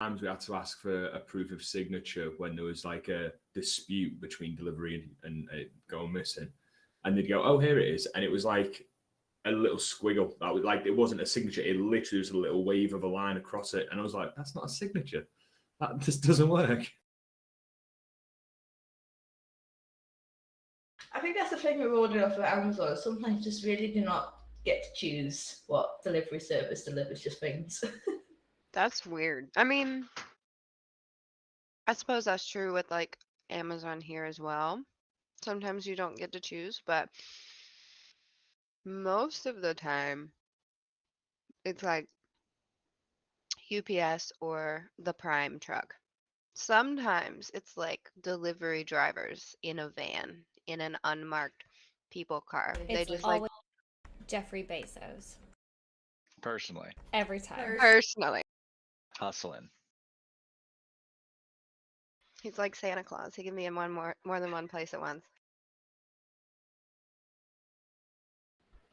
times we had to ask for a proof of signature when there was like a dispute between delivery and it going missing, and they'd go, "Oh, here it is," and it was like a little squiggle. That was like, it wasn't a signature. It literally was a little wave of a line across it, and I was like, "That's not a signature. That just doesn't work." I think that's the thing with ordering off of Amazon. Sometimes you just really do not get to choose what delivery service delivers your things. That's weird. I mean, I suppose that's true with like Amazon here as well. Sometimes you don't get to choose, but most of the time it's like UPS or the Prime truck. Sometimes it's like delivery drivers in a van in an unmarked people car. They It's just always like Jeffrey Bezos. Personally, Every time. personally. hustling. He's like Santa Claus. He can be in more than one place at once.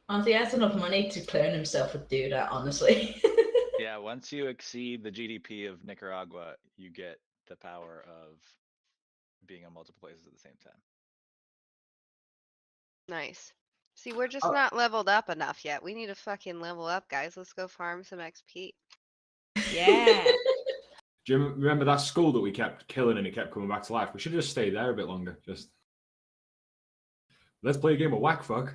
Honestly, he has enough money to clone himself to do that, honestly. Yeah, once you exceed the GDP of Nicaragua, you get the power of being in multiple places at the same time. Nice. See, we're just Oh. not leveled up enough yet. We need to fucking level up, guys. Let's go farm some XP. Yeah. Do you remember that school that we kept killing and it kept coming back to life? We should have just stayed there a bit longer. Just let's play a game of whack fuck.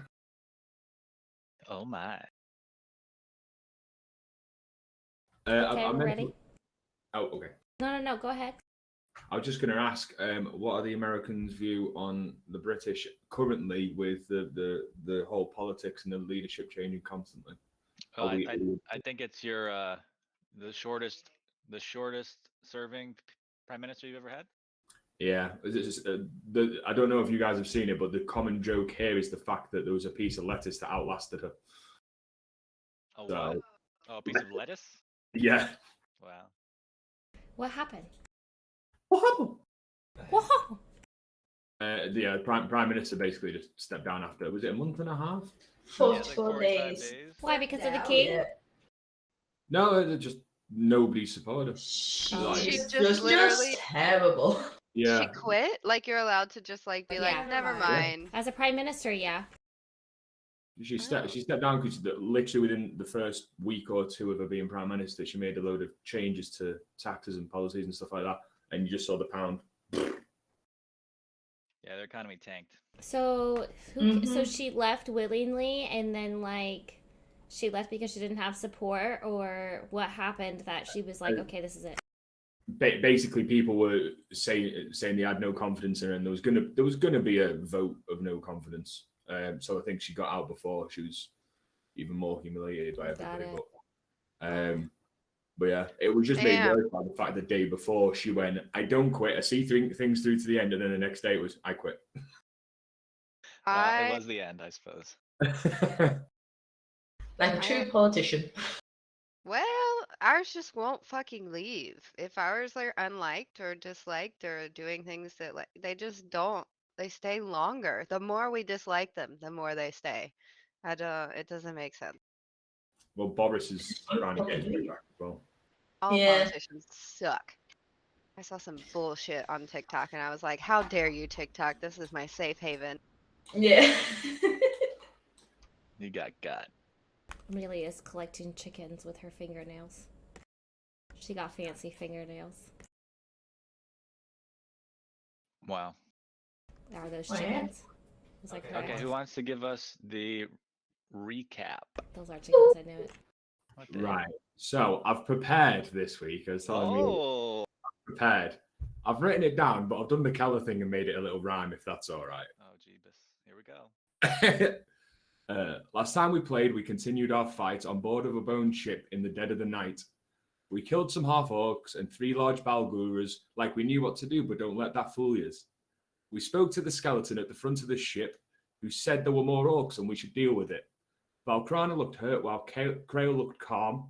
Oh my. Okay, I we're meant ready. Oh, okay. No. Go ahead. I was just going to ask, what are the Americans' view on the British currently with the whole politics and the leadership changing constantly? I think it's your the shortest serving prime minister you've ever had. Yeah, I don't know if you guys have seen it, but the common joke here is the fact that there was a piece of lettuce that outlasted her. Oh So- wow! Oh, a piece of lettuce. Yeah. Wow. What happened? What happened? What happened? Yeah, Prime Minister basically just stepped down after, was it a month and a half? Yeah, it's 44 45 days. Why? Because of the Down, king? yeah. No, just nobody supported her. She's Like- She just, just literally- terrible. Yeah. She quit? Like you're allowed to just like be Yeah. like, never mind. As a prime minister, yeah. She stepped down because literally within the first week or two of her being prime minister, she made a load of changes to taxes and policies and stuff like that, and you just saw the pound. Yeah, their economy tanked. So so Mhm. she left willingly, and then like she left because she didn't have support, or what happened that she was like, okay, this is it. Basically, people were saying they had no confidence in her, and there was gonna be a vote of no confidence. So I think she got out before she was even more humiliated by Got everybody. it. But yeah, it was just made Damn. worse by the fact the day before she went, "I don't quit. I see things through to the end," and then the next day it was, "I quit." It was the end, I suppose. Like a true politician. Well, ours just won't fucking leave. If ours are unliked or disliked or doing things that like they just don't. They stay longer. The more we dislike them, the more they stay. It doesn't make sense. Well, Boris is trying to get him back as well. All Yeah. politicians suck. I saw some bullshit on TikTok and I was like, how dare you, TikTok? This is my safe haven. Yeah. You got. Amelia's collecting chickens with her fingernails. She got fancy fingernails. Wow. Are those Oh, yeah? chickens? Was I correct? Okay, who wants to give us the recap? Those are chickens, I knew it. What the Right. So I've prepared this week. I was telling you, Oh. prepared. I've written it down, but I've done the Keller thing and made it a little rhyme, if that's all right. Oh, Jeebus. Here we go. Last time we played, we continued our fight on board of a bone ship in the dead of the night. We killed some half-orcs and 3 large balguras, like we knew what to do, but don't let that fool yous. We spoke to the skeleton at the front of the ship, who said there were more orcs and we should deal with it. Valkrana looked hurt while Krail looked calm.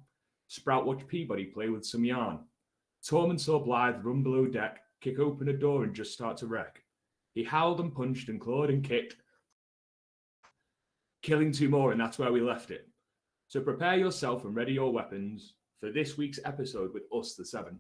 Sprout watched Peabody play with some yarn. Tormund saw Blythe run below deck, kick open a door and just start to wreck. He howled and punched and clawed and kicked, killing 2 more, and that's where we left it. So prepare yourself and ready your weapons for this week's episode with us, the 7.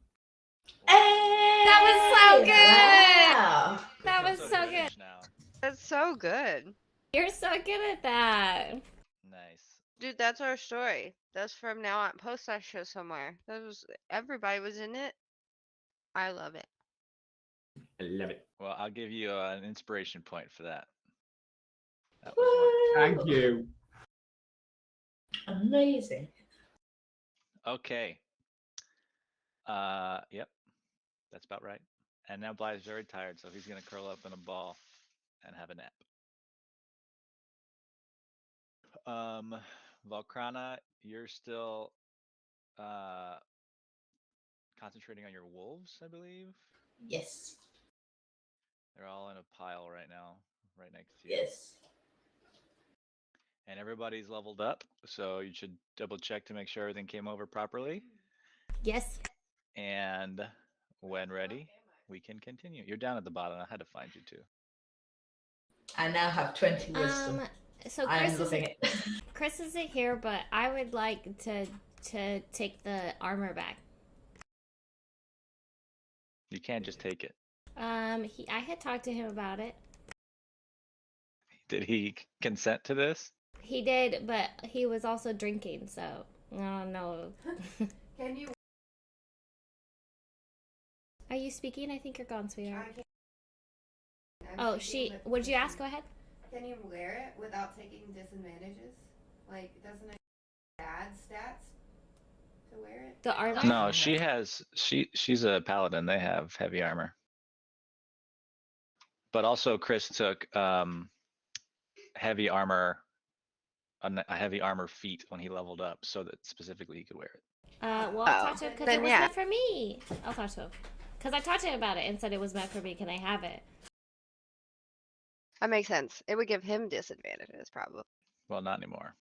That was so good! Wow. That I'm was so good. British now. That's so good. You're so good at that. Nice. Dude, that's our story. That's from now on. Post that shit somewhere. That was everybody was in it. I love it. I love it. Well, I'll give you an inspiration point for that. That was Thank you. Amazing. one. Okay. Yep. That's about right. And now Blythe's very tired, so he's gonna curl up in a ball and have a nap. Volcrana, you're still concentrating on your wolves, I believe. Yes. They're all in a pile right now, right next to you. Yes. And everybody's leveled up, so you should double check to make sure everything came over properly. Yes. And when ready, we can continue. You're down at the bottom. I had to find you too. I now have 20 wisdom. So I'm loving it. Chris isn't here, but I would like to take the armor back. You can't just take it. I had talked to him about it. Did he consent to this? He did, but he was also drinking, so I don't know. Can you? Are you speaking? I think you're gone, sweetheart. I can't. Oh, would you ask? Go ahead. Can you wear it without taking disadvantages? Like, doesn't it bad stats to wear it? The armor? No, she has. She's a paladin. They have heavy armor. But also, Chris took heavy armor, a heavy armor feat when he leveled up, so that specifically he could wear it. Well, I'll talk to him because then it was yeah. meant for me. I'll talk to him because I talked to him about it and said it was meant for me. Can I have it? That makes sense. It would give him disadvantages, probably. Well, not anymore.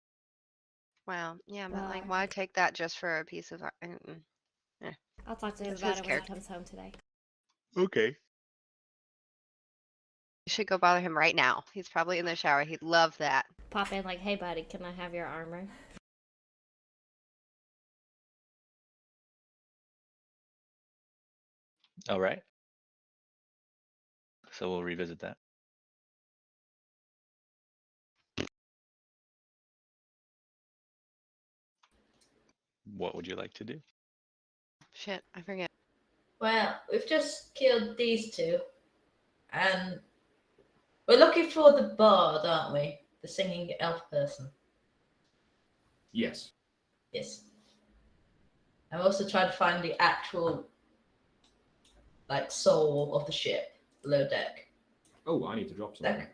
Wow. Yeah, but like, Well- why take that just for a piece of art? Mm-mm. I'll talk to him It's about his it when he character. comes home today. Okay. You should go bother him right now. He's probably in the shower. He'd love that. Pop in like, hey buddy, can I have your armor? All right. So we'll revisit that. What would you like to do? Shit, I forget. Well, we've just killed these two. And we're looking for the bard, aren't we? The singing elf person. Yes. Yes. I'm also trying to find the actual, like, soul of the ship below deck. Oh, I need to drop something.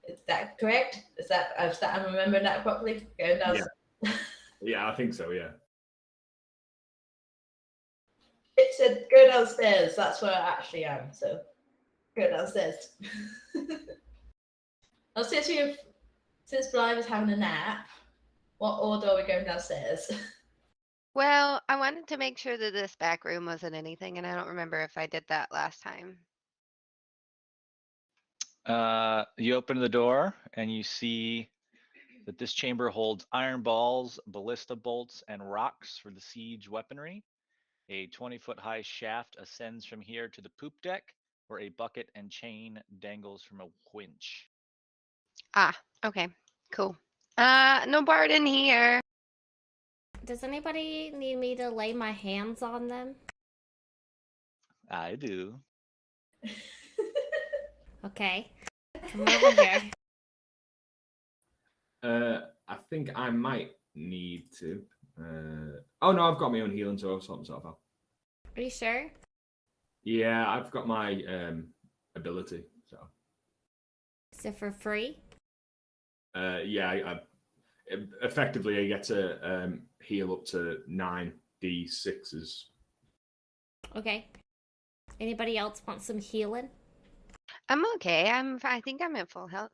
Is that correct? Is that I'm remembering that properly? Going down. Yeah. Yeah, I think so. Yeah. It said go downstairs. That's where I actually am. So go downstairs. Well, since Blythe is having a nap, what order are we going downstairs? Well, I wanted to make sure that this back room wasn't anything, and I don't remember if I did that last time. You open the door and you see that this chamber holds iron balls, ballista bolts, and rocks for the siege weaponry. A 20-foot high shaft ascends from here to the poop deck, where a bucket and chain dangles from a winch. Ah, okay, cool. No bard in here. Does anybody need me to lay my hands on them? I do. Okay. Come over here. I think I might need to. Oh no, I've got my own healing, so I'll sort myself out. Are you sure? Yeah, I've got my ability. So. Is it for free? Yeah, I effectively I get to heal up to 9d6s. Okay. Anybody else want some healing? I'm okay. I think I'm at full health.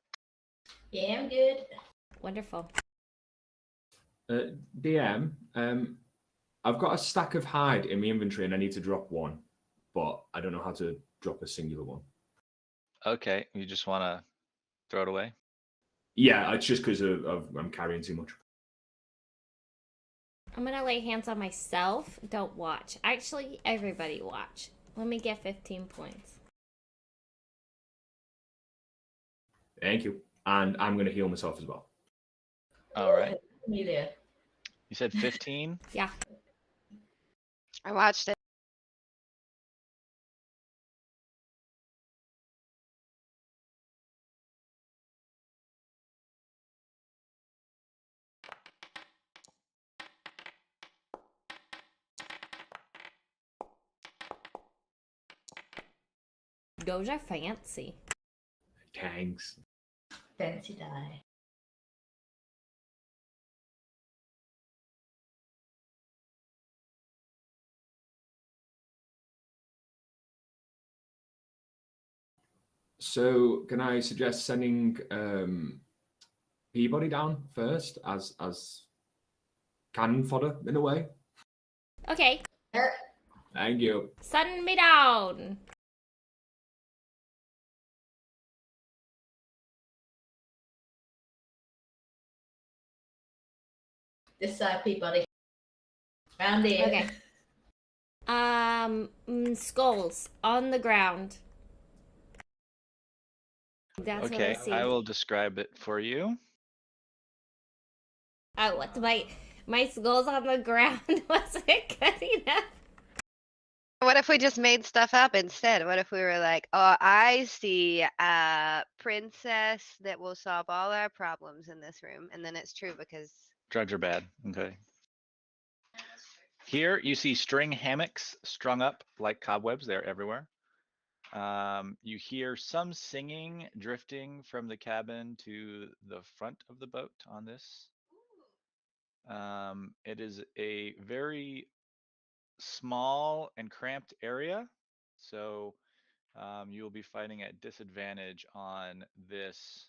Yeah, I'm good. Wonderful. DM, I've got a stack of hide in my inventory and I need to drop one, but I don't know how to drop a singular one. Okay, you just want to throw it away? Yeah, it's just because of I'm carrying too much. I'm gonna lay hands on myself. Don't watch. Actually, everybody watch. Let me get 15 points. Thank you. And I'm going to heal myself as well. All right. Amelia. You said 15? Yeah. I watched it. Those are fancy. Thanks. Fancy die. So can I suggest sending Peabody down first as cannon fodder in a way? Okay. Thank you. Send me down. This side, Peabody. Round here. Okay. Skulls on the ground. That's what I Okay, see. I will describe it for you. Oh, what my skull's on the ground wasn't good enough. What if we just made stuff up instead? What if we were like, oh, I see a princess that will solve all our problems in this room. And then it's true because Drugs are bad. Okay. Here you see string hammocks strung up like cobwebs. They're everywhere. You hear some singing drifting from the cabin to the front of the boat on this. It is a very small and cramped area. So you will be fighting at disadvantage on this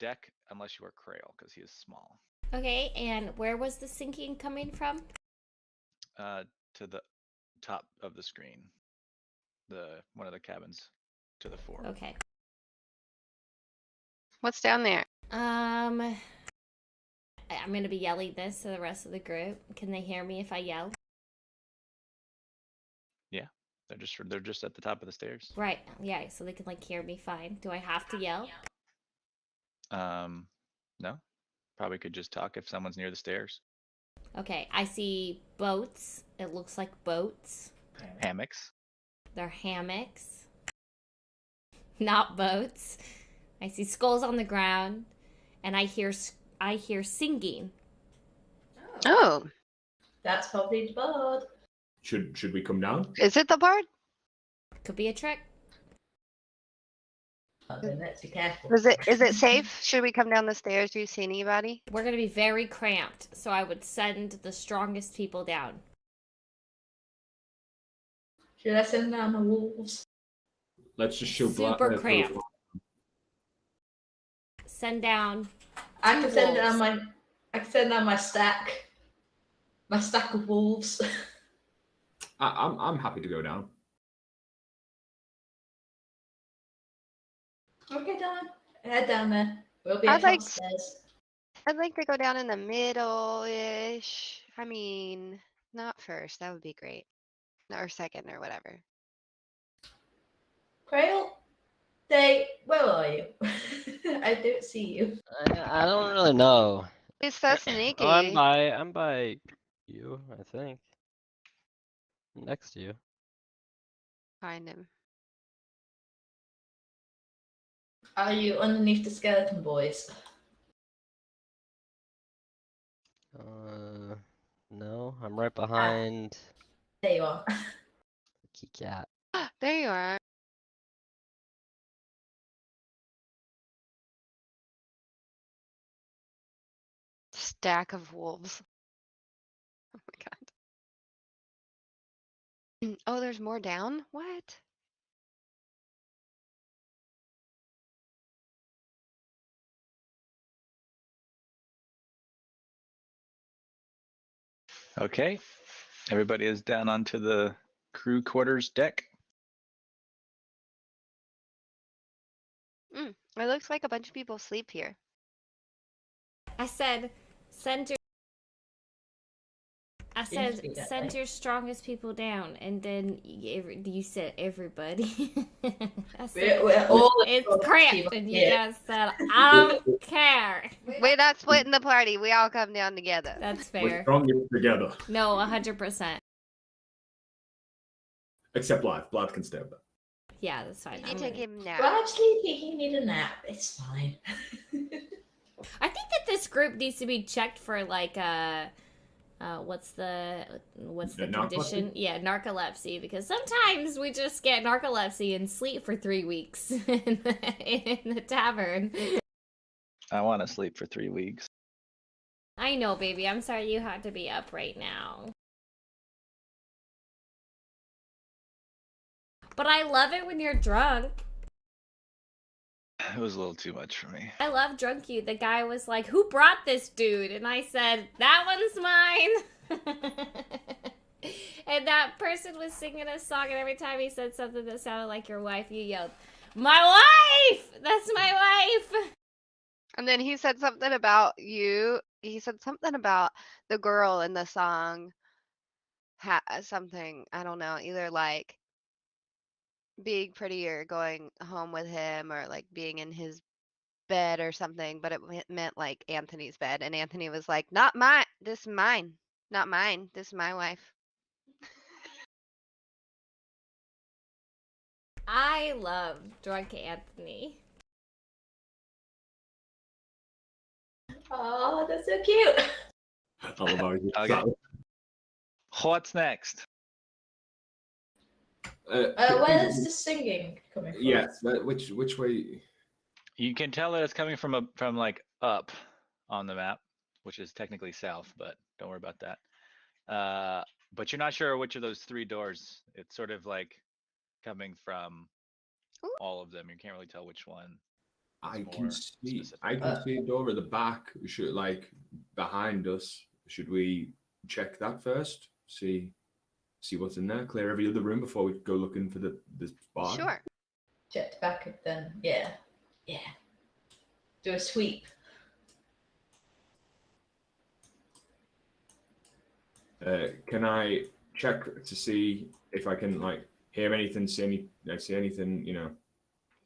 deck unless you are Krail, because he is small. Okay, and where was the sinking coming from? To the top of the screen. One of the cabins to the fore. Okay. what's down there? I'm gonna be yelling this to the rest of the group. Can they hear me if I yell? Yeah, they're just at the top of the stairs. Right. Yeah, so they can like hear me fine. Do I have to yell? No, probably could just talk if someone's near the stairs. Okay, I see boats. It looks like boats. Hammocks. They're hammocks. Not boats. I see skulls on the ground, and I hear singing. Oh, That's probably the bird. Should we come down? is it the bard? Could be a trick. Oh, then let's be careful. Is it safe? Should we come down the stairs? Do you see anybody? We're gonna be very cramped, so I would send the strongest people down. Should I send down the wolves? Let's just show Super cramped. Send down. I Two can send wolves. down my stack. My stack of wolves. I'm happy to go down. Okay, Don. Head down there. We'll be I'd at like- downstairs. I'd like to go down in the middle-ish. I mean, not first. That would be great. Or second or whatever. Krail, where are you? I don't see you. I don't really know. He's so sneaky. Oh, I'm by you, I think. Next to you. Find him. Are you underneath the skeleton boys? No, I'm right behind There you are. the key cat. There you are. Stack of wolves. Oh my god. Oh, there's more down? What? Okay, everybody is down onto the crew quarters deck. It looks like a bunch of people sleep here. I said, send your I Seems said to be that send way. your strongest people down, and then you said everybody. I said, We're all it's team cramped, and you here. just said I don't care. We're not splitting the party. We all come down together. That's We're fair. stronger together. No, 100%. Except Blad. Blad can stay up there. Yeah, that's fine. You I'm can take gonna- him now. Well, actually, he need a nap. It's fine. I think that this group needs to be checked for like what's the Narcolepsy? condition? Yeah, narcolepsy. Because sometimes we just get narcolepsy and sleep for 3 weeks in the tavern. I want to sleep for 3 weeks. I know, baby. I'm sorry you have to be up right now. But I love it when you're drunk. It was a little too much for me. I love drunk you. The guy was like, "Who brought this dude?" And I said, "That one's mine." And that person was singing a song, and every time he said something that sounded like your wife, you yelled, "My wife! That's my wife!" And then he said something about you. He said something about the girl in the song. Something, I don't know, either like being pretty or going home with him or like being in his bed or something, but it meant like Anthony's bed. And Anthony was like, "Not mine. This is mine. Not mine. This is my wife." I love drunk Anthony. Oh, that's so cute. I love how he did Okay. that. What's next? Where's the singing coming from? Yes. Which way? You can tell that it's coming from like up on the map, which is technically south, but don't worry about that. But you're not sure which of those 3 doors. It's sort of like coming from Ooh. all of them. You can't really tell which one. I more can see. specific. I can see a door at the back. Should like behind us. Should we check that first? See what's in there. Clear every other room before we go looking for the bar. Sure. Jet back then. Yeah. Do a sweep. Can I check to see if I can like hear anything, see anything? You know.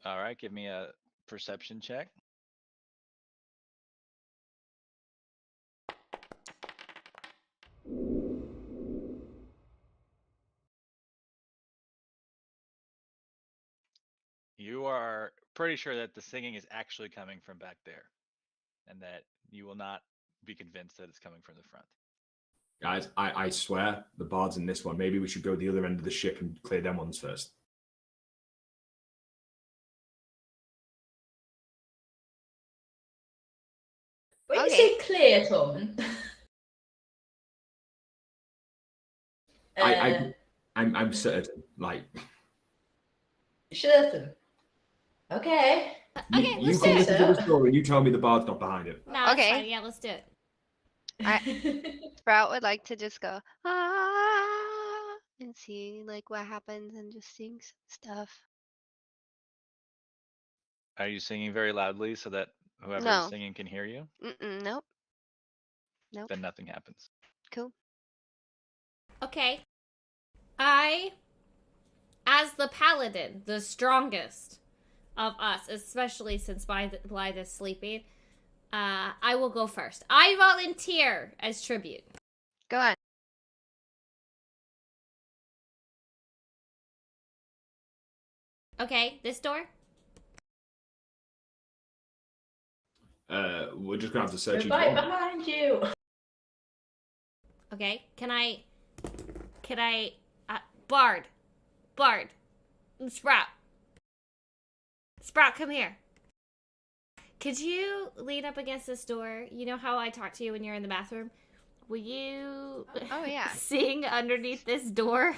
All right, give me a perception check. You are pretty sure that the singing is actually coming from back there, and that you will not be convinced that it's coming from the front. Guys, I swear the bard's in this one. Maybe we should go the other end of the ship and clear them ones first. When you Okay. say clear, Tom. I'm certain. Like Certain. Okay. Okay, you let's can do listen it. to the story. You tell me the bard's not behind it. Nah, Okay. it's fine. Yeah, let's do it. Sprout would like to just go, "Ah," and see like what happens and just sing some stuff. Are you singing very loudly so that whoever No. is singing can hear you? Nope. Then nothing happens. Cool. Okay. I, as the paladin, the strongest of us, especially since Blythe is sleeping, I will go first. I volunteer as tribute. Go on. Okay, this door? We're just gonna have to search each Right one. behind you. Okay, can I, Bard, Sprout, come here. Could you lean up against this door? You know how I talk to you when you're in the bathroom? Will you Oh, yeah. sing underneath this door?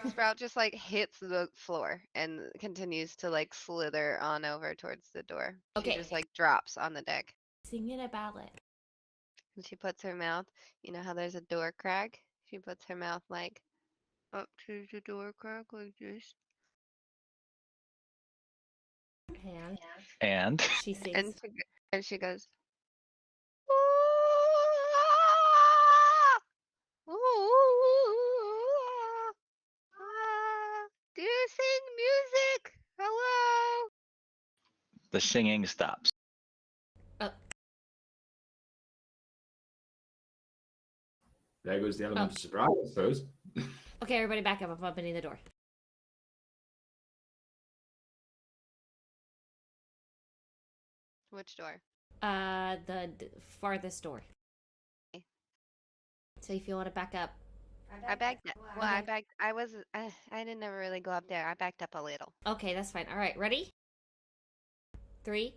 Sprout just like hits the floor and continues to like slither on over towards the door. Okay. She just like drops on the deck. Singing a ballad. And she puts her mouth, you know how there's a door crack? She puts her mouth like up to the door crack like this. And And she sings. And she goes, to sing music. Hello. The singing stops. There goes the element of surprise, I suppose. Okay, everybody back up. I'm opening the door. Which door? The farthest door. So if you want to back up. I backed up. Well, I backed. I didn't ever really go up there. I backed up a little. Okay, that's fine. All right, ready? 3,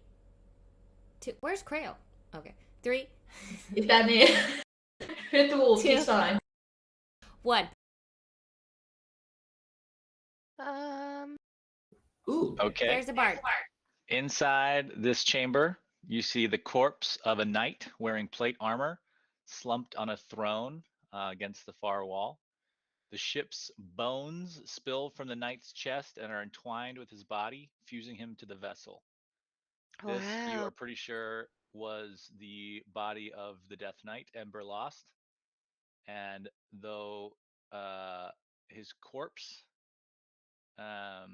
2. Where's Creo? Okay, 3. He's down here. Hit the wall. 2. Keep sign. 1. Ooh. Okay. There's the bard. Inside this chamber, you see the corpse of a knight wearing plate armor, slumped on a throne against the far wall. The ship's bones spill from the knight's chest and are entwined with his body, fusing him to the vessel. This, you Wow. are pretty sure, was the body of the Death Knight, Ember Lost. And though his corpse, what?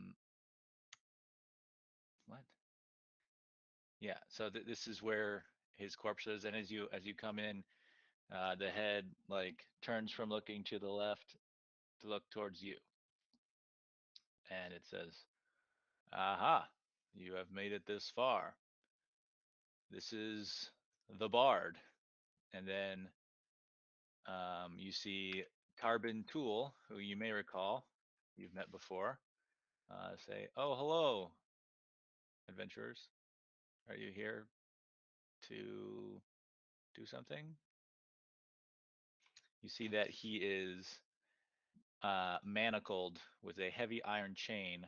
Yeah, so this is where his corpse is, and as you come in, the head like turns from looking to the left to look towards you, and it says, "Aha, you have made it this far. This is the Bard." And then you see Carbon Tool, who you may recall you've met before, say, "Oh, hello, adventurers. Are you here to do something?" You see that he is manacled with a heavy iron chain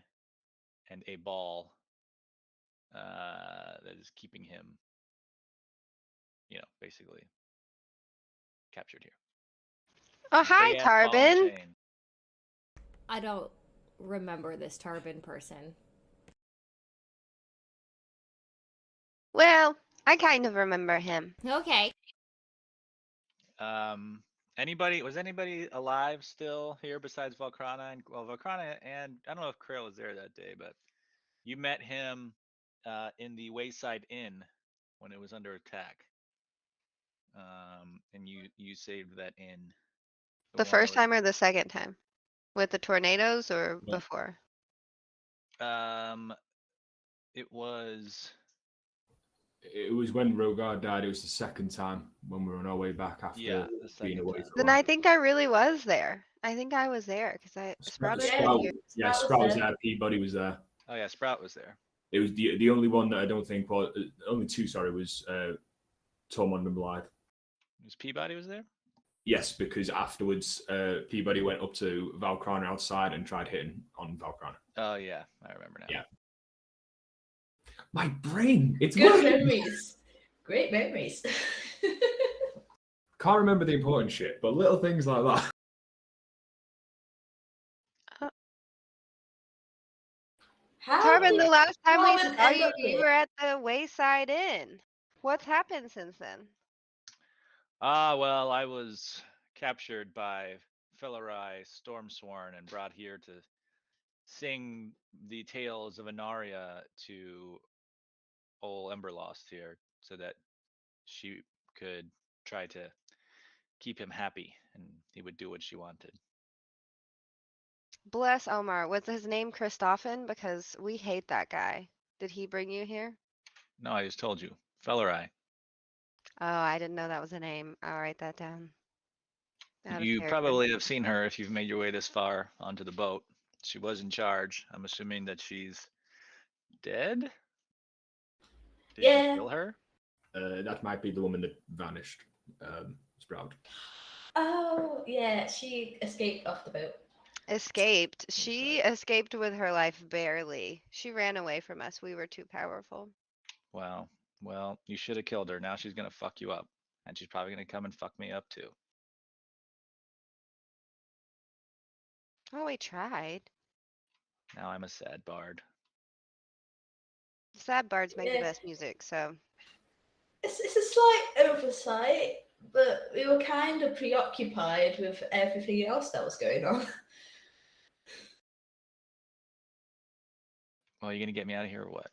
and a ball that is keeping him, basically captured here. Oh, hi, Big ass ball and Tarbin. chain. I don't remember this Tarbin person. Well, I kind of remember him. Okay. Was anybody alive still here besides Valkrana? And Valkrana, and I don't know if Krill was there that day, but you met him in the Wayside Inn when it was under attack. And you saved that inn. The one first that time or the second time? With the tornadoes or Yeah. before? It was when Rogar died. It was the second time when we were on our way back after the being second away time. for a Then while. I think I really was there. I think I was there because Sprout was Yeah. here. Sprout was there. Peabody was there. Oh yeah, Sprout was there. It was the only one that I don't think was only two. Sorry, was Tormund and Blythe. Was Peabody was there? Yes, because afterwards Peabody went up to Valkrana outside and tried hitting on Valkrana. Oh yeah, I remember now. Yeah. My brain, it's Good working. memories. Great memories. Can't remember the important shit, but little things like that. How Tarbin, did the last time we Tarbin saw end you, up you here? were at the Wayside Inn. What's happened since then? Well, I was captured by Fellerai Stormsworn and brought here to sing the tales of Anaria to old Emberlost here, so that she could try to keep him happy and he would do what she wanted. Bless Omar. Was his name Christophin? Because we hate that guy. Did he bring you here? No, I just told you. Fellerai. Oh, I didn't know that was a name. I'll write that down. Out of You character. probably have seen her if you've made your way this far onto the boat. She was in charge. I'm assuming that she's dead? Did you Yeah. kill her? That might be the woman that vanished. Sprout. Oh, yeah, she escaped off the boat. Escaped. She escaped with her life barely. She ran away from us. We were too powerful. Wow. Well, you should have killed her. Now she's gonna fuck you up. And she's probably gonna come and fuck me up too. Oh, we tried. Now I'm a sad bard. Sad bards make the Yeah. best music, so. It's a slight oversight, but we were kind of preoccupied with everything else that was going on. Well, you gonna get me out of here or what?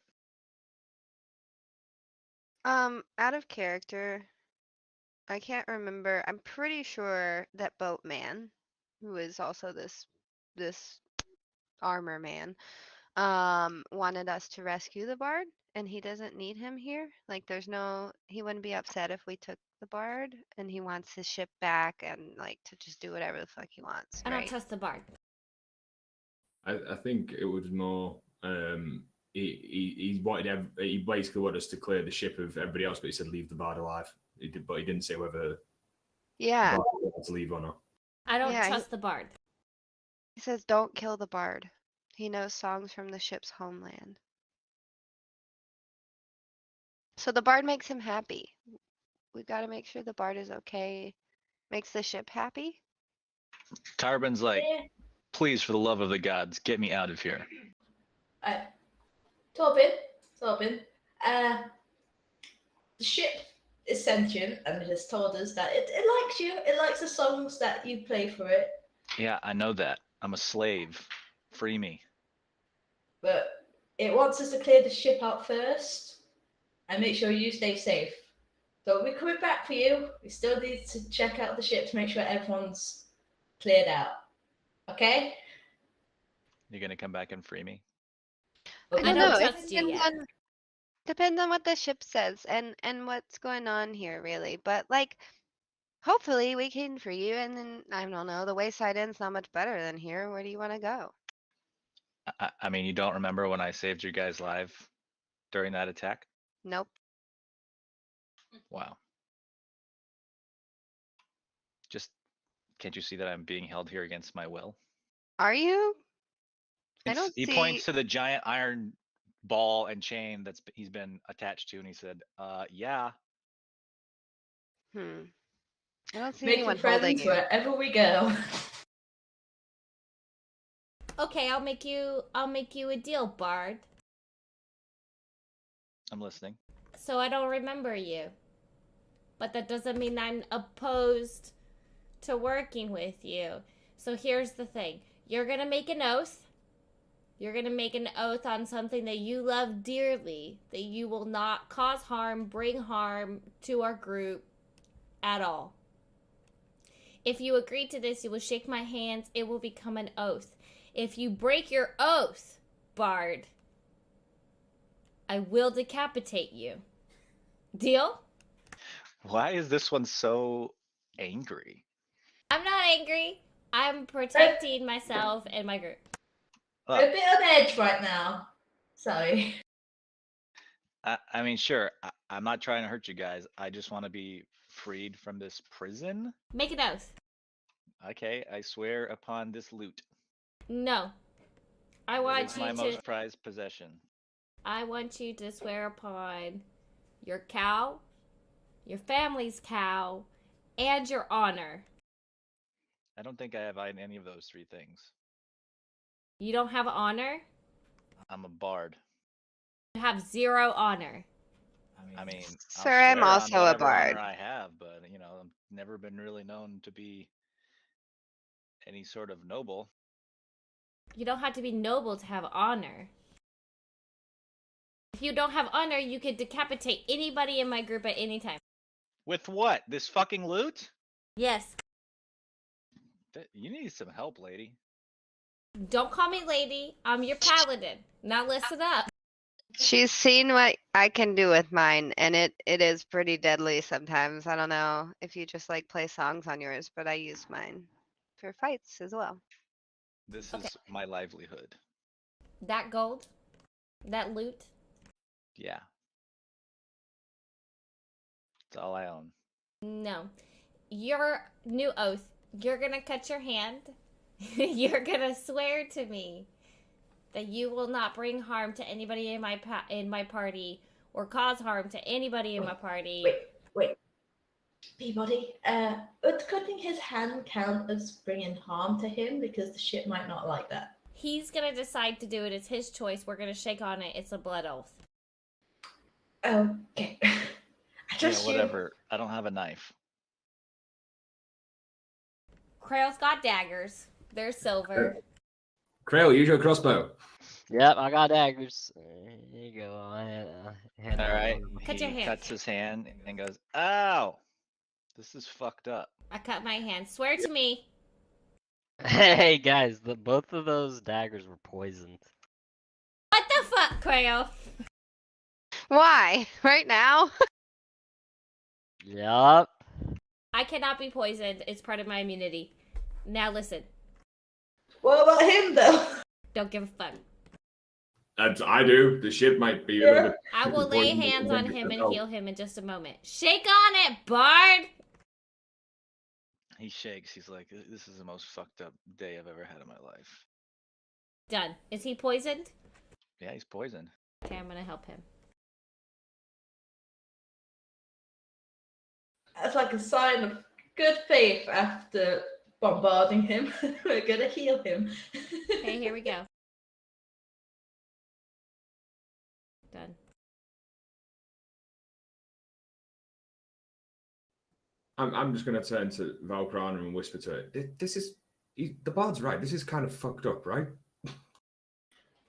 Out of character, I can't remember. I'm pretty sure that Boatman, who is also this armor man, wanted us to rescue the bard, and he doesn't need him here. Like, he wouldn't be upset if we took the bard, and he wants his ship back and like to just do whatever the fuck he wants, I don't right? trust the bard. I think it was more. He wanted he basically wanted us to clear the ship of everybody else, but he said leave the bard alive. But he didn't say whether Yeah, the bard wanted to leave or not. I don't Yeah, trust the bard. he says don't kill the bard. He knows songs from the ship's homeland. So the bard makes him happy. We got to make sure the bard is okay. Makes the ship happy. Tarbin's like, Yeah. please, for the love of the gods, get me out of here. Torben, the ship is sentient and it has told us that it likes you. It likes the songs that you play for it. Yeah, I know that. I'm a slave. Free me. But it wants us to clear the ship out first and make sure you stay safe. So we're coming back for you. We still need to check out the ship to make sure everyone's cleared out. Okay? You're gonna come back and free me? I I don't don't know. trust you yet. Depends on what the ship says and what's going on here, really. But like, hopefully we can free you. And then I don't know. The Wayside Inn's not much better than here. Where do you want to go? I mean, you don't remember when I saved your guys' life during that attack? Nope. Wow. Just can't you see that I'm being held here against my will? Are you? I It's- don't he see. points to the giant iron ball and chain he's been attached to, and he said, yeah. I don't see Making anyone holding friends you. wherever we go. Okay, I'll make you a deal, bard. I'm listening. So I don't remember you. But that doesn't mean I'm opposed to working with you. So here's the thing. You're going to make an oath. You're going to make an oath on something that you love dearly, that you will not cause harm, bring harm to our group at all. If you agree to this, you will shake my hands. It will become an oath. If you break your oath, bard, I will decapitate you. Deal? Why is this one so angry? I'm not angry. I'm protecting myself and my group. We're a bit on edge right now. Sorry. I mean, sure, I'm not trying to hurt you guys. I just want to be freed from this prison. Make an oath. Okay, I swear upon this loot. No. I want It's you my to most prized possession. I want you to swear upon your cow, your family's cow, and your honor. I don't think I have any of those three things. You don't have honor? I'm a bard. You have 0 honor. I mean, I'll Sir, I'm swear on also a whatever honor bard. I have, but I've never been really known to be any sort of noble. You don't have to be noble to have honor. If you don't have honor, you could decapitate anybody in my group at any time. With what? This fucking loot? Yes. You need some help, lady. Don't call me lady. I'm your paladin. Now listen up. She's seen what I can do with mine, and it is pretty deadly sometimes. I don't know if you just like play songs on yours, but I use mine for fights as well. This Okay. is my livelihood. That gold, that loot, Yeah. It's all I own. no. Your new oath, you're gonna cut your hand. You're gonna swear to me that you will not bring harm to anybody in my party or cause harm to anybody in my party. Wait. Peabody, would cutting his hand count as bringing harm to him? Because the ship might not like that. He's gonna decide to do it. It's his choice. We're gonna shake on it. It's a blood oath. Okay. I trust you. Whatever. I don't have a knife. Krail's got daggers. They're silver. Krail, use your crossbow. Yep, I got daggers. There you go. Hand All on right. one of my Cut your He hand. cuts his hand and goes, "Ow, this is fucked up." I cut my hand. Swear to me. Hey guys, both of those daggers were poisoned. What the fuck, Quail? Why? Right now? Yup. I cannot be poisoned. It's part of my immunity. Now listen. What about him though? Don't give a fuck. I do. The ship might be a Yeah. little bit. I will lay poisoned hands than on it him and itself. heal him in just a moment. Shake on it, Bard! He shakes. He's like, "This is the most fucked up day I've ever had in my life." Done. Is he poisoned? Yeah, he's poisoned. Okay, I'm gonna help him. That's like a sign of good faith after bombarding him. We're gonna heal him. Okay, here we go. Done. I'm just gonna turn to Valkrana and whisper to her. This is the bard's right. This is kind of fucked up, right?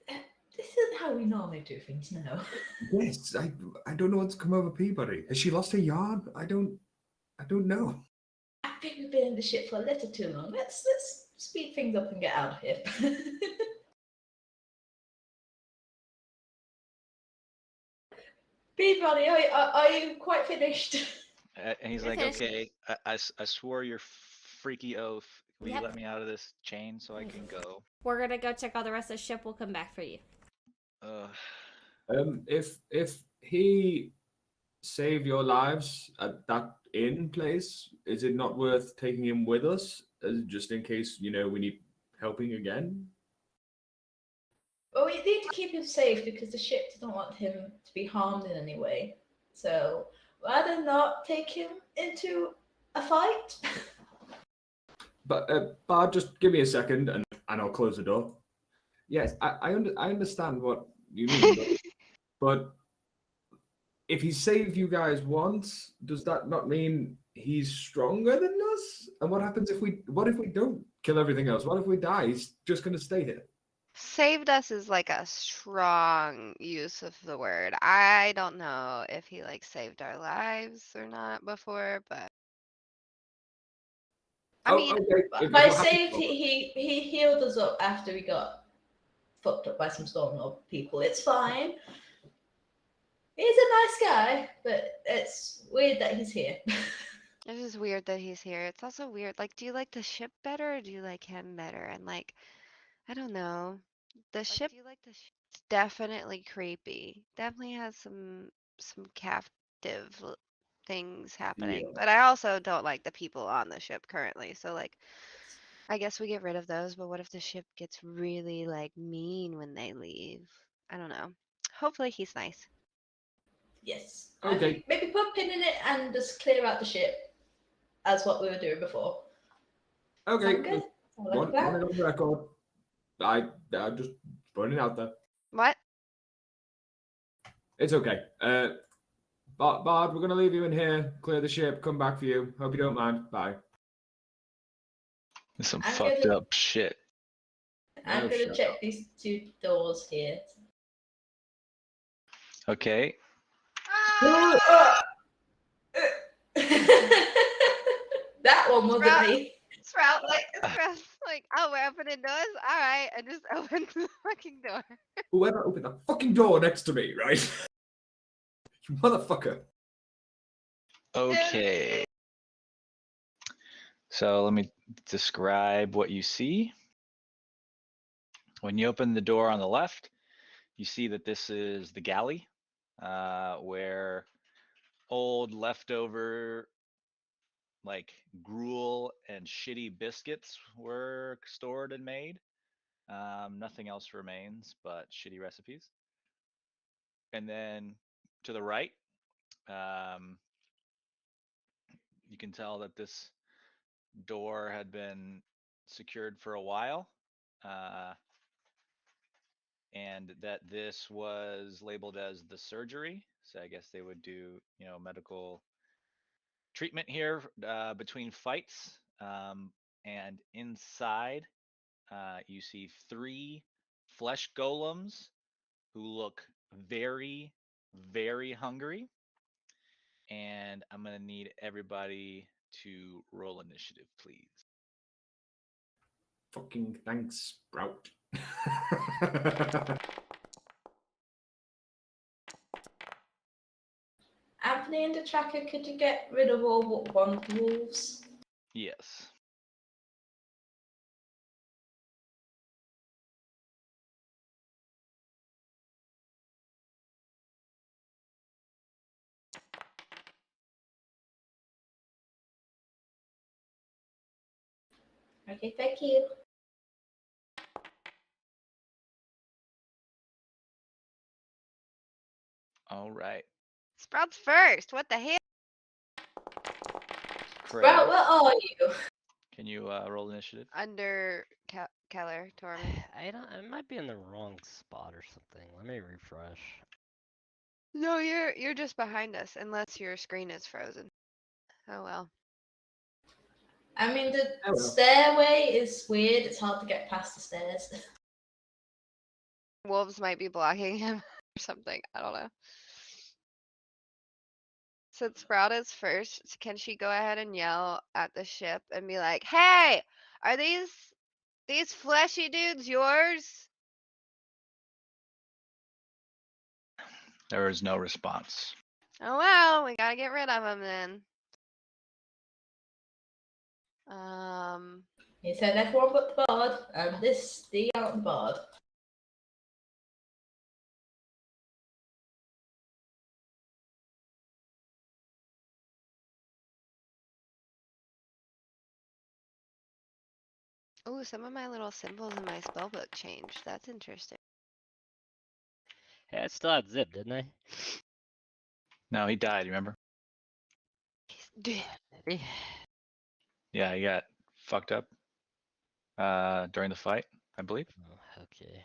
This isn't how we normally do things now. Yes, I don't know what's come over Peabody. Has she lost her yarn? I don't know. I think we've been in the ship for a little too long. Let's speed things up and get out of here. Peabody, are you quite finished? And he's You're like, finished. "Okay, I swore your freaky oath. Will Yep. you let me out of this chain so I can go?" We're gonna go check out the rest of the ship. We'll come back for you. If he saved your lives at that inn place, is it not worth taking him with us, just in case we need helping again? Well, we need to keep him safe because the ship doesn't want him to be harmed in any way. So rather not take him into a fight. But Bard, just give me a second, and I'll close the door. Yes, I understand what you mean, but if he saved you guys once, does that not mean he's stronger than us? And what happens if we don't kill everything else? What if we die? He's just gonna stay here. Saved us is like a strong use of the word. I don't know if he like saved our lives or not before, but I mean, okay. By What happened- saved, he healed us up after we got fucked up by some Stormlord people. It's fine. He's a nice guy, but it's weird that he's here. it's just weird that he's here. It's also weird. Like, do you like the ship better or do you like him better? And like, I don't know. The ship it's definitely creepy. Definitely has some captive things happening. Yeah. But I also don't like the people on the ship currently. So like I guess we get rid of those, but what if the ship gets really like mean when they leave? I don't know. Hopefully he's nice. Yes. Okay. I think maybe put a pin in it and just clear out the ship as what we were doing before. Okay. Sound good? Sound like a One plan? on the record. I just putting it out there. What? It's okay. Bard, we're gonna leave you in here. Clear the ship. Come back for you. Hope you don't mind. Bye. Some I'm fucked gonna- up shit. I'm Oh, gonna shut check up. these two doors here. Okay. That one wasn't Sprout. me. Sprout's like, oh, we're opening doors? All right. And just open the fucking door. Whoever opened that fucking door next to me, right? You motherfucker. Okay. So let me describe what you see. When you open the door on the left, you see that this is the galley, where old leftover like gruel and shitty biscuits were stored and made. Nothing else remains but shitty recipes. And then to the right, you can tell that this door had been secured for a while, and that this was labeled as the surgery. So I guess they would do, medical treatment here between fights. And inside, you see 3 flesh golems who look very, very hungry. And I'm going to need everybody to roll initiative, please. Fucking thanks, Sprout. Anthony and the tracker, could you get rid of all but one of the wolves? Yes. Okay, thank you. All right. Sprouts first. What the hell? Sprout, Craig, where are you? can you roll initiative? Under Keller, Torment. I might be in the wrong spot or something. Let me refresh. No, you're just behind us, unless your screen is frozen. Oh well. I mean, the Hello. stairway is weird. It's hard to get past the stairs. Wolves might be blocking him or something. I don't know. Since Sprout is first, can she go ahead and yell at the ship and be like, "Hey, are these fleshy dudes yours?" There is no response. Oh well, we gotta get rid of them then. He said everyone but the bard, and this the out the bard. Oh, some of my little symbols in my spellbook changed. That's interesting. Hey, I still had Zip, didn't I? No, he died, remember? He's Maybe. Yeah, he got fucked up during the fight, I believe. Oh, okay.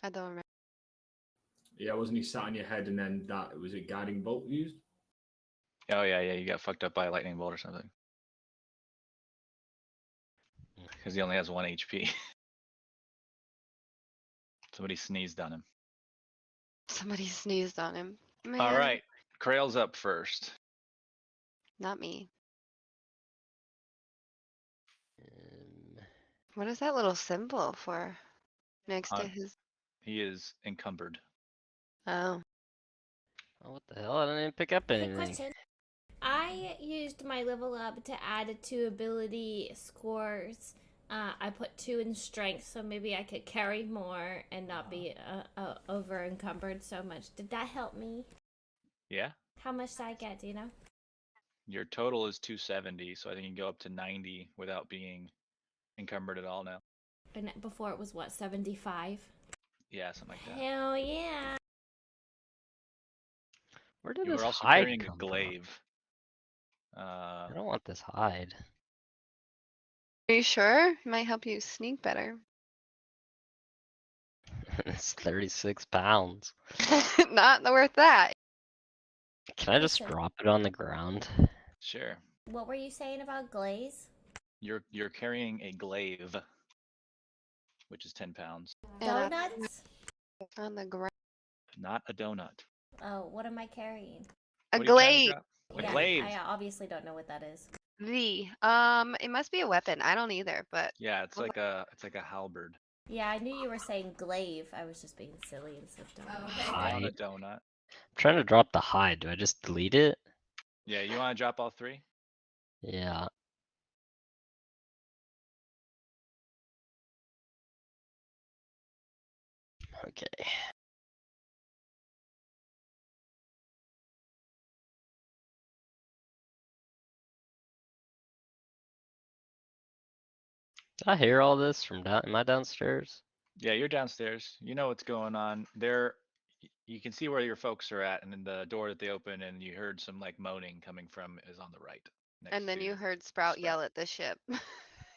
I don't remember. Yeah, wasn't he sat on your head and then that was it guiding bolt used? Oh, yeah, you got fucked up by a lightning bolt or something. Because he only has 1 HP. Somebody sneezed on him. Somebody sneezed on him. Man, All right, Krail's up first. not me. Um, What is that little symbol for next to Uh, his? He is encumbered. Oh, oh, what the hell? I didn't even pick up Quick anything. question. I used my level up to add 2 ability scores. I put 2 in strength, so maybe I could carry more and not be over encumbered so much. Did that help me? Yeah. How much did I get? Do you know? Your total is 270, so I think you can go up to 90 without being encumbered at all now. And before it was what, 75? Yeah, something like that. Hell yeah! Where did You this were also hide carrying a come glaive. from? I don't want this hide. are you sure? It might help you sneak better. It's 36 pounds. Not worth that. Can I just Listen. drop it on the ground? Sure. What were you saying about glaze? You're carrying a glaive, which is 10 pounds. And I- Donuts? on the ground. Not a donut. Oh, what am I carrying? A What are you trying to glaive. drop? A Yeah, glaive. I obviously don't know what that is. It must be a weapon. I don't either, but Yeah, it's like a halberd. Yeah, I knew you were saying glaive. I was just being silly and said donut. Oh, okay. Not a Hide. donut. I'm trying to drop the hide. Do I just delete it? Yeah, you want to drop all 3? Yeah. Okay. Did I hear all this from down? Am I downstairs? Yeah, you're downstairs. You know what's going on. You can see where your folks are at, and then the door that they open, and you heard some like moaning coming from is on the right. next and then to you heard Sprout yell at the ship,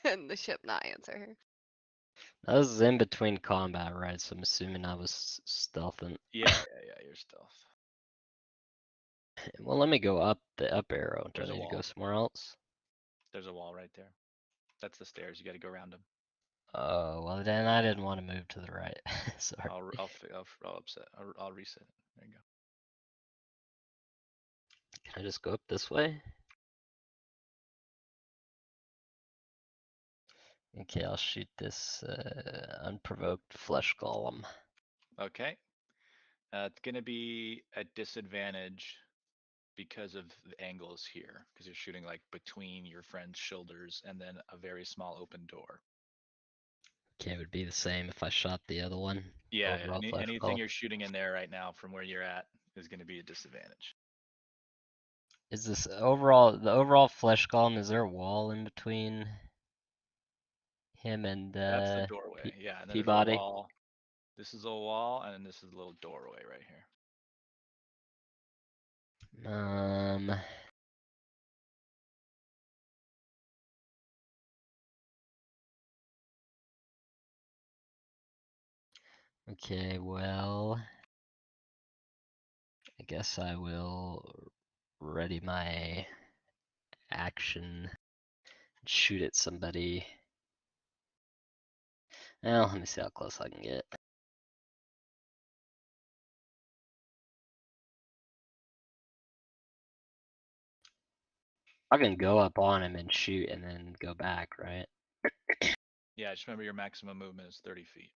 and the ship not answer her. That was in between combat, right? So I'm assuming I was stealthing. Yeah, you're stealth. Well, let me go up the up arrow. Do There's I a need to go wall. somewhere else? There's a wall right there. That's the stairs. You got to go around them. Oh, well then I didn't want to move to the right. Sorry. I'll upset. I'll reset it. There you go. Can I just go up this way? Okay, I'll shoot this unprovoked flesh golem. Okay. It's gonna be at disadvantage because of the angles here, because you're shooting like between your friend's shoulders and then a very small open door. Okay, it would be the same if I shot the other one. Yeah, Overall flesh anything golem. you're shooting in there right now from where you're at is gonna be a disadvantage. Is this overall the overall flesh golem? Is there a wall in between him and That's the doorway. Yeah, and then there's a Peabody? wall. This is a wall, and then this is a little doorway right here. Okay, well, I guess I will ready my action, shoot at somebody. Well, let me see how close I can get. I can go up on him and shoot and then go back, right? Yeah, just remember your maximum movement is 30 feet.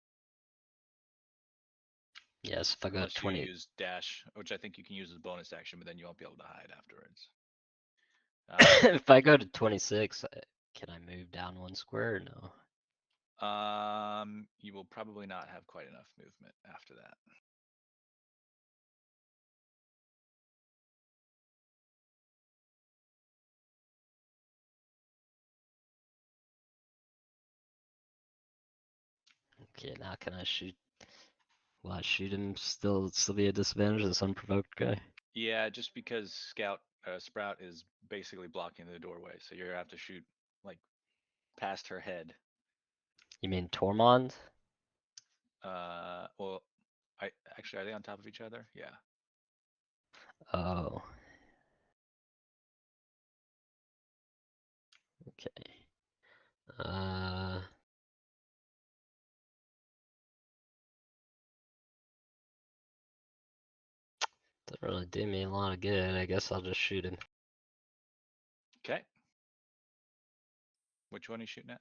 Yes, if I go Unless 20. you use dash, which I think you can use as a bonus action, but then you won't be able to hide afterwards. If I go to 26, can I move down one square or no? You will probably not have quite enough movement after that. Okay, now can I shoot? Will I shoot him still be a disadvantage, this unprovoked guy? Yeah, just because Sprout is basically blocking the doorway, so you're gonna have to shoot like past her head. You mean Tormund? Well, are they on top of each other? Yeah. Oh. Okay. Doesn't really do me a lot of good. I guess I'll just shoot him. Okay. Which one are you shooting at?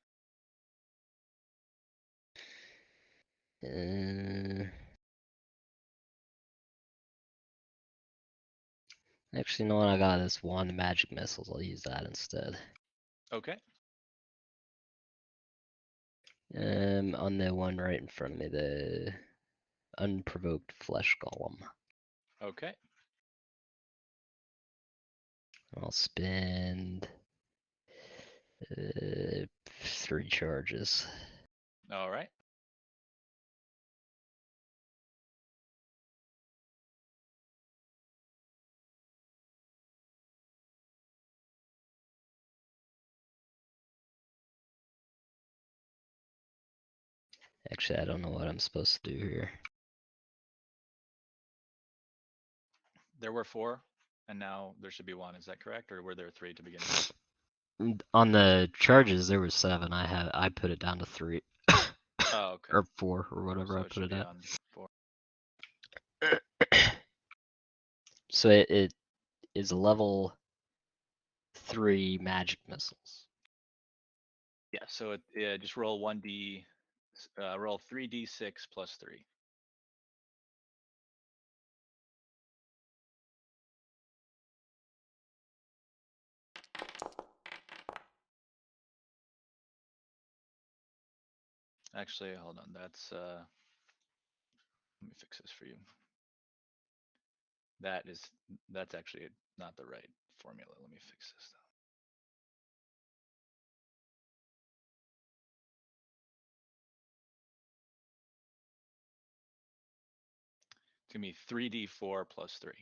Actually, you know what? I got this wand of magic missiles. I'll use that instead. Okay. On the one right in front of me, the unprovoked flesh golem. Okay. I'll spend 3 charges. All right. Actually, I don't know what I'm supposed to do here. There were 4, and now there should be 1. Is that correct, or were there 3 to begin with? On the charges, there was 7. I put it down to 3. Oh, okay. Or 4, or whatever So I it put should it be at. on 4. So it is level 3 magic missiles. Yeah. So just roll 1d, roll 3d6 plus 3. Actually, hold on. Let me fix this for you. That's actually not the right formula. Let me fix this though. It's gonna be 3d4 plus 3.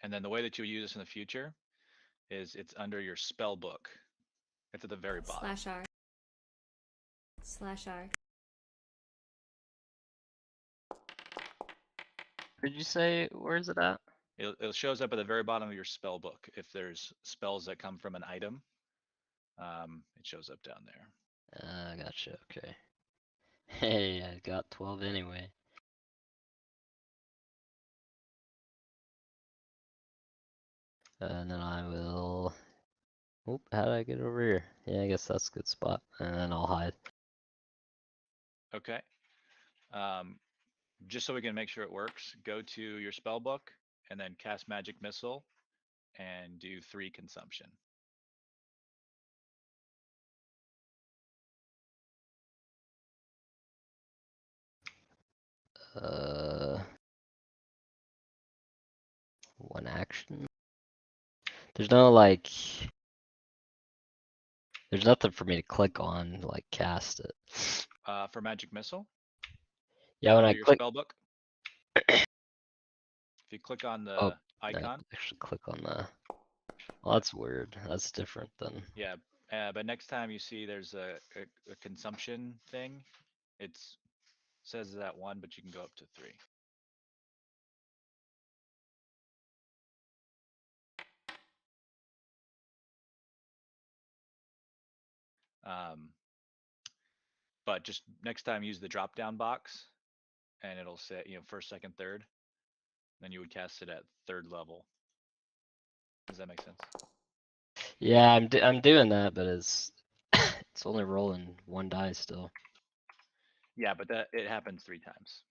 And then the way that you'll use this in the future is it's under your spell book. It's at the very bottom. /R. /R. Did you say, where is it at? It shows up at the very bottom of your spell book. If there's spells that come from an item, it shows up down there. Gotcha. Okay. Hey, I got 12 anyway. And then I will. Oop, how did I get over here? Yeah, I guess that's a good spot. And then I'll hide. Okay. Just so we can make sure it works, go to your spell book and then cast Magic Missile and do 3 consumption. One action. There's no like. There's nothing for me to click on to like cast it. For Magic Missile, Yeah, when go I to your click. spell book. If you click on the Oh, icon, actually click on the. Well, that's weird. That's different than. yeah. But next time you see there's a consumption thing, it's says that 1, but you can go up to 3. But just next time use the drop down box and it'll say, first, second, third. Then you would cast it at 3rd level. Does that make sense? Yeah, I'm doing that, but it's it's only rolling 1 die still. Yeah, but it happens 3 times.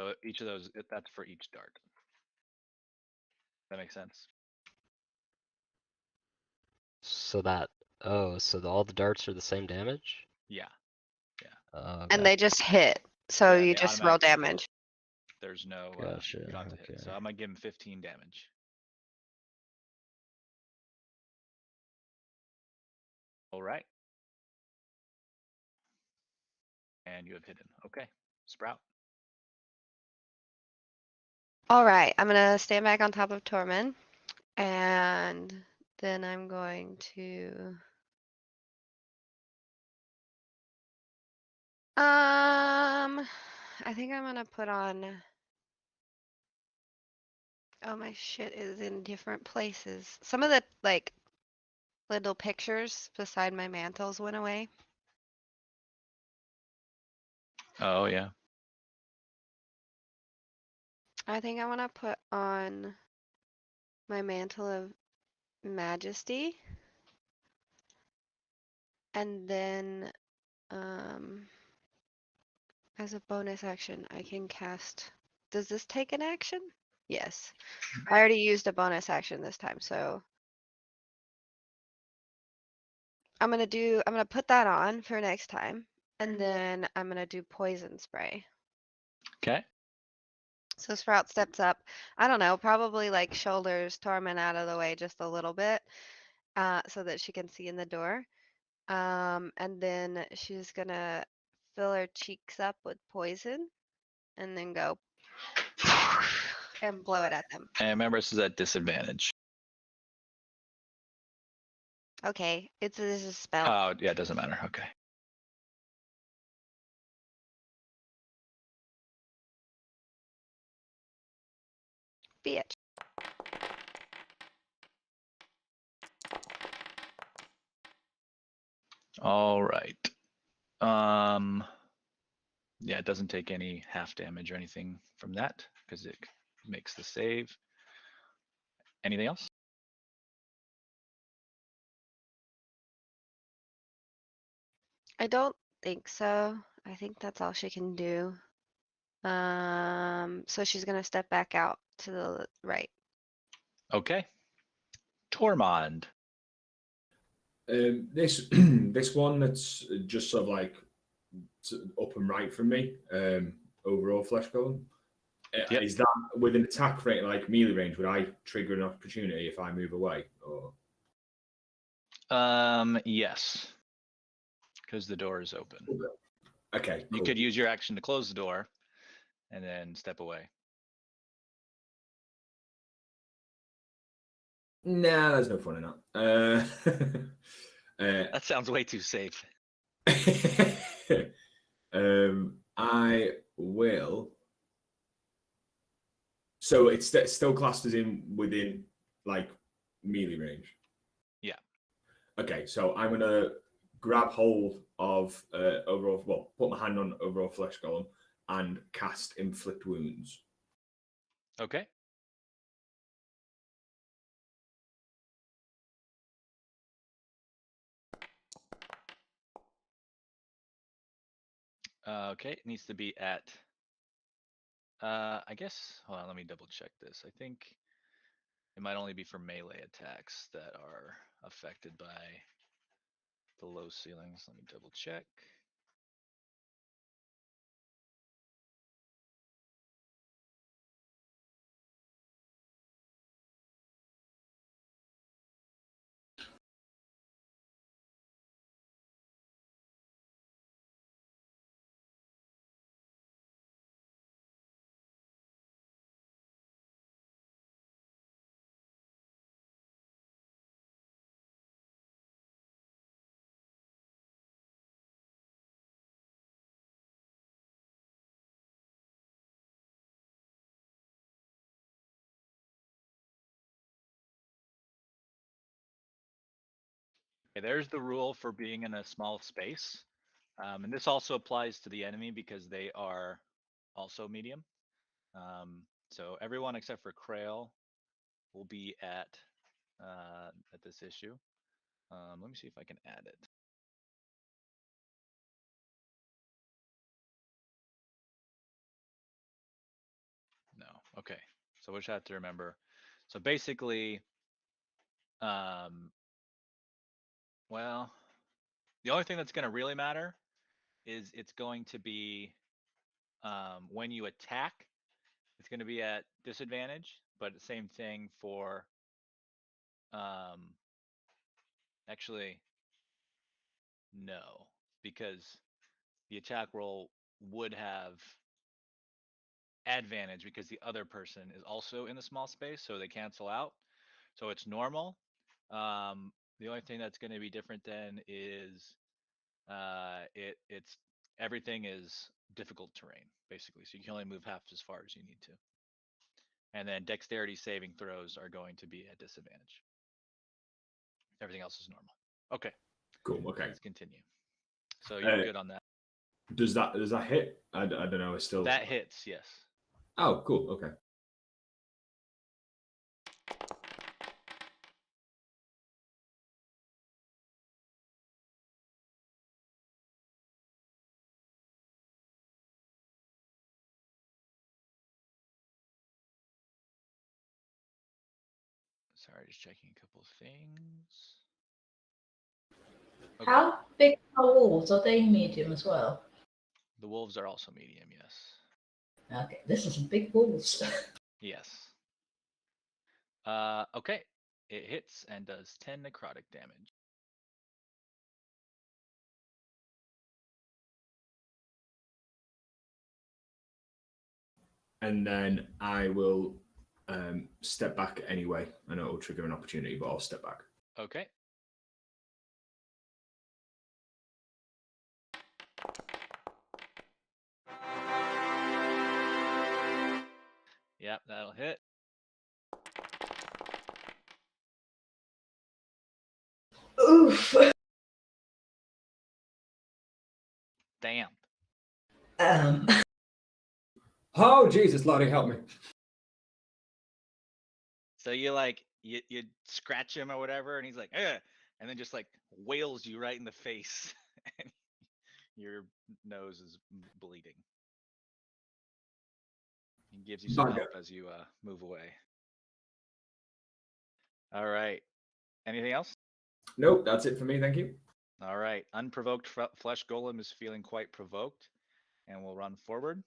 So each of those, that's for each dart. That makes sense? So that. Oh, so all the darts are the same damage? Yeah. Oh, And okay. they just hit. So Yeah, you they just roll automatically hit. damage. There's no Gotcha, you don't have to hit. okay. So I'm gonna give him 15 damage. All right. And you have hidden. Okay. Sprout. All right, I'm gonna stand back on top of Tormund, and then I'm going to. I think I'm gonna put on. Oh, my shit is in different places. Some of the like little pictures beside my mantles went away. Oh yeah. I think I want to put on my mantle of majesty, and then as a bonus action, I can cast. Does this take an action? Yes. I already used a bonus action this time, so I'm gonna put that on for next time, and then I'm gonna do poison spray. Okay. So Sprout steps up. I don't know, probably like shoulders Torment out of the way just a little bit, so that she can see in the door. And then she's gonna fill her cheeks up with poison, and then go and blow it at them. And remember, this is at disadvantage. Okay, this is a spell. Oh yeah, it doesn't matter. Okay. Bitch. All right. Yeah, it doesn't take any half damage or anything from that because it makes the save. Anything else? I don't think so. I think that's all she can do. So she's gonna step back out to the right. Okay. Tormund. This this one that's just sort of like up and right from me, overall flesh golem. Yep. Is that with an attack rate like melee range? Would I trigger an opportunity if I move away? Or Yes, because the door is open. okay, You cool. could use your action to close the door, and then step away. Nah, there's no fun in that. That sounds way too safe. I will So it's still classed as within like melee range. Yeah. Okay, so I'm gonna grab hold of overall. Well, put my hand on overall flesh golem and cast inflict wounds. Okay. Okay, it needs to be at. I guess. Hold on, let me double check this. I think it might only be for melee attacks that are affected by the low ceilings. Let me double check. Okay, there's the rule for being in a small space. And this also applies to the enemy because they are also medium. So everyone except for Krail will be at this issue. Let me see if I can add it. No. Okay. So we just have to remember. So basically, well, the only thing that's going to really matter is it's going to be when you attack, it's going to be at disadvantage, but the same thing for actually no, because the attack roll would have advantage because the other person is also in the small space, so they cancel out. So it's normal. The only thing that's going to be different then is it's everything is difficult terrain basically, so you can only move half as far as you need to. And then dexterity saving throws are going to be at disadvantage. Everything else is normal. Okay. Cool. Okay. Let's continue. So you're good on that. Does that hit? I don't know. It's still That hits. Yes. Oh, cool. Okay. Sorry, just checking a couple of things. Okay. How big are wolves? Are they medium as well? The wolves are also medium, yes. Okay, this is big wolves. Yes. Okay. It hits and does 10 necrotic damage. And then I will step back anyway. I know it will trigger an opportunity, but I'll step back. Okay. Yep, that'll hit. Oof. Damn. Oh Jesus, Lottie, help me! So you like you scratch him or whatever, and he's like, eh, and then just like wails you right in the face, and your nose is bleeding. He gives you some help as you move away. All right. Anything else? Nope, that's it for me. Thank you. All right. Unprovoked flesh golem is feeling quite provoked, and will run forward.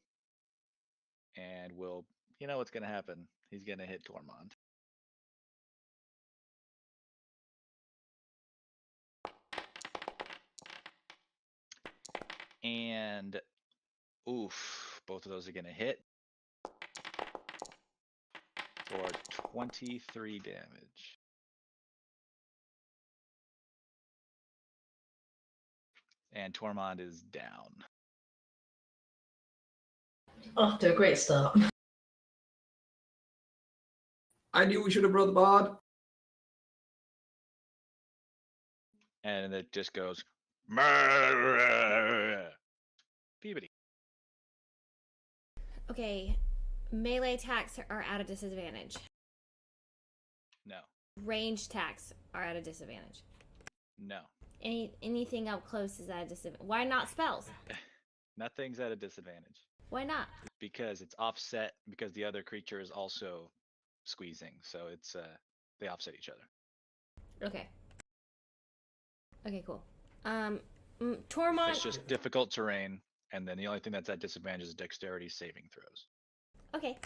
And will, you know what's going to happen? He's going to hit Tormund. And oof, both of those are going to hit for 23 damage. And Tormund is down. Off to a great start. I knew we should have brought the bard. And it just goes. Peabody. Okay, melee attacks are at a disadvantage. No. Range attacks are at a disadvantage. No. Anything up close is at a disadvantage. Why not spells? Nothing's at a disadvantage. Why not? Because it's offset because the other creature is also squeezing. So it's they offset each other. Okay. Okay, cool. Tormund. It's just difficult terrain, and then the only thing that's at disadvantage is dexterity saving throws. Okay.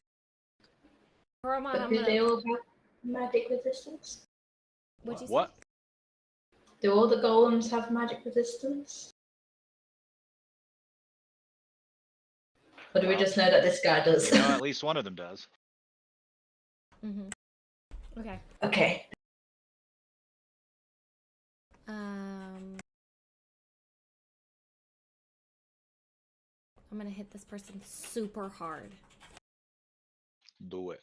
Tormund, But I'm do gonna. they all have magic resistance? What'd you say? What? Do all the golems have magic resistance? Or do we just know that this guy does? You know, at least one of them does. Mm-hmm. Okay. Okay. I'm gonna hit this person super hard. Do it.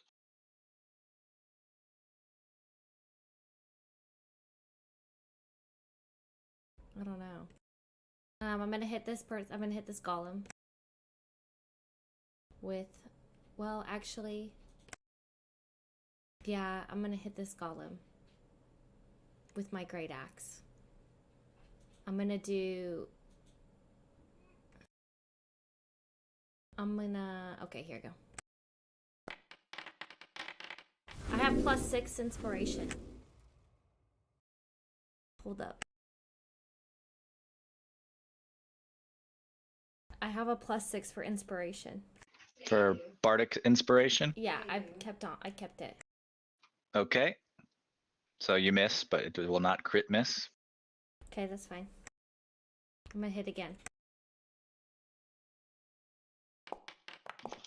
I don't know. I'm gonna hit this person. I'm gonna hit this golem with, well, actually, yeah, I'm gonna hit this golem with my great axe. I'm gonna do. Okay, here we go. I have +6 inspiration. Hold up. I have a +6 for inspiration. For bardic inspiration. Yeah, I kept it. Okay. So you miss, but it will not crit miss. Okay, that's fine. I'm gonna hit again.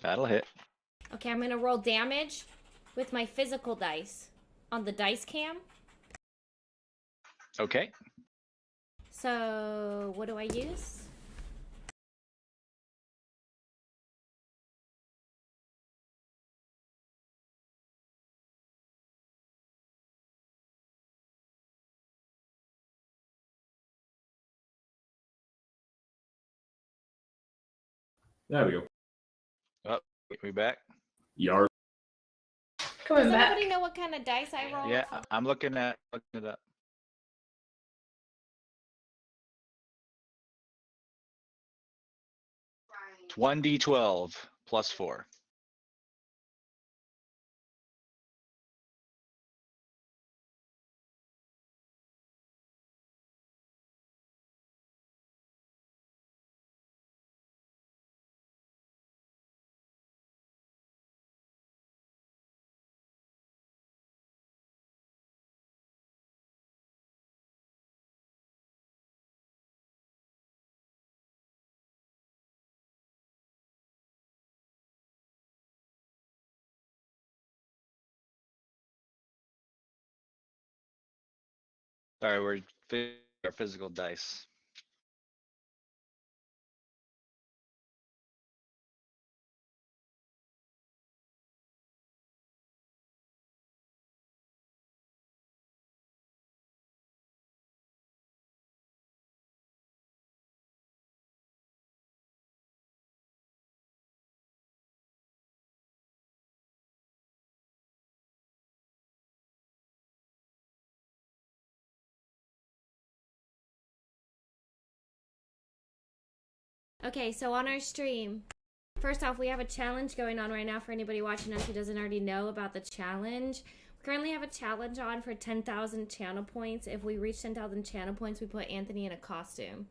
That'll hit. Okay, I'm gonna roll damage with my physical dice on the dice cam. Okay. So, what do I use? There we go. Oh, we back? Yar. Coming Does back. anybody know what kind of dice I roll? Yeah, I'm looking it up. It's 1d12 plus 4. Sorry, we're our physical dice. Okay, so on our stream, first off, we have a challenge going on right now for anybody watching us who doesn't already know about the challenge. We currently have a challenge on for 10,000 channel points. If we reach 10,000 channel points, we put Anthony in a costume.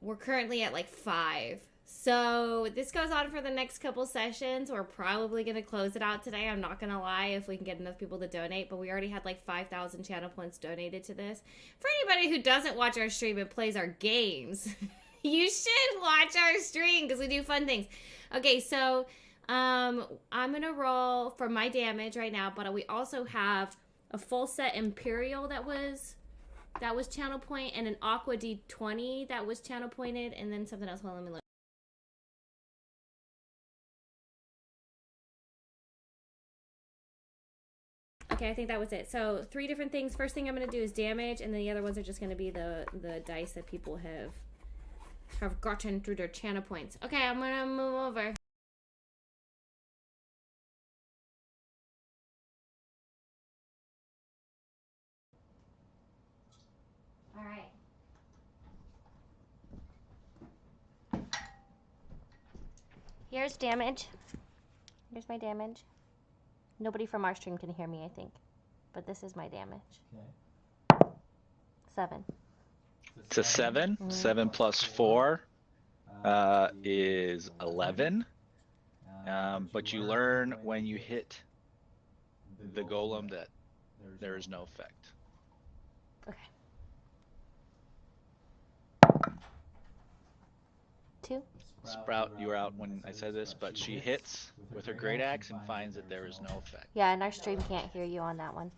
We're currently at like 5. So this goes on for the next couple sessions. We're probably going to close it out today. I'm not going to lie, if we can get enough people to donate, but we already had like 5,000 channel points donated to this. For anybody who doesn't watch our stream and plays our games, you should watch our stream because we do fun things. Okay, so I'm going to roll for my damage right now, but we also have a full set Imperial that was channel point, and an Aqua D20 that was channel pointed, and then something else. Hold on, let me look. Okay, I think that was it. So 3 different things. First thing I'm gonna do is damage, and then the other ones are just gonna be the dice that people have gotten through their channel points. Okay, I'm gonna move over. All right. Here's damage. Here's my damage. Nobody from our stream can hear me, I think. But this is my damage. Okay. 7. It's a 7. 7 plus 4 is 11. But you learn when you hit the golem that there is no effect. Okay. 2. Sprout, you were out when I said this, but she hits with her great axe and finds that there is no effect. Yeah, and our stream can't hear you on that one.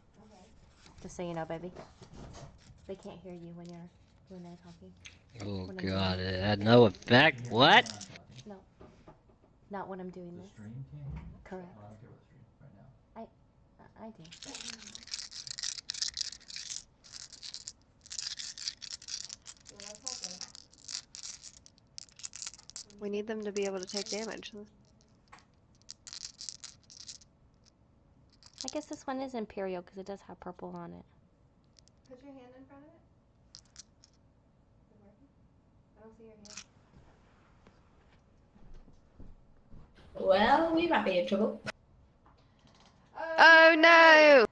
Just so you know, baby. They can't hear you when they're talking. Oh When I'm god, doing it this. had no effect. What? No. Not when I'm doing The this. stream can't hear you? Correct. Well, I don't care about the stream right now. I do. Yeah, that's all good. We need them to be able to take damage. I guess this one is Imperial because it does have purple on it. Put your hand in front of it. Is it working? I don't see your hand. Well, we might be in trouble. Oh no!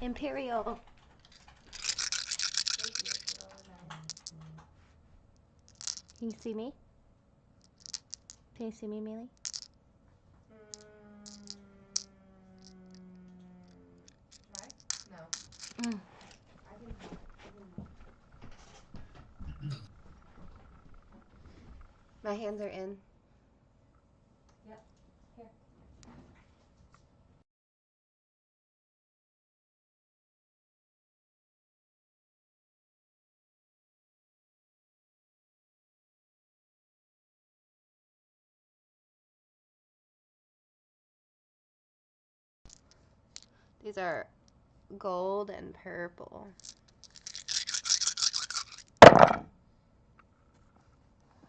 Imperial. Can you see me? Can you see me, Mealy? Try? No. Mm. I can help. My hands are in. Yep. Here. These are gold and purple.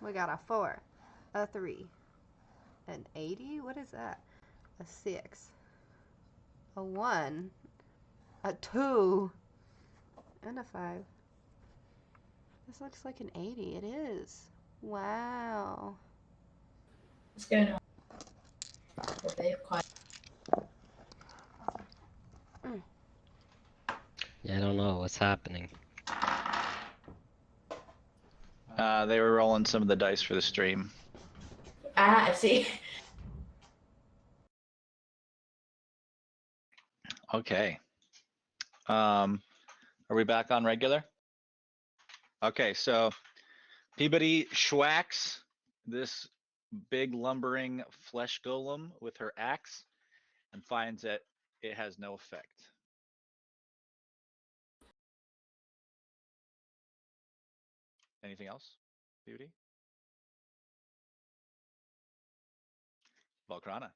We got a 4, a 3, an 80. What is that? A 6, a 1, a 2, and a 5. This looks like an 80. It is. Wow. What's going on? They're quite. Yeah, I don't know what's happening. They were rolling some of the dice for the stream. Ah, I see. Okay. Are we back on regular? Okay, so Peabody schwacks this big lumbering flesh golem with her axe and finds that it has no effect. Anything else, Peabody? Volcrana.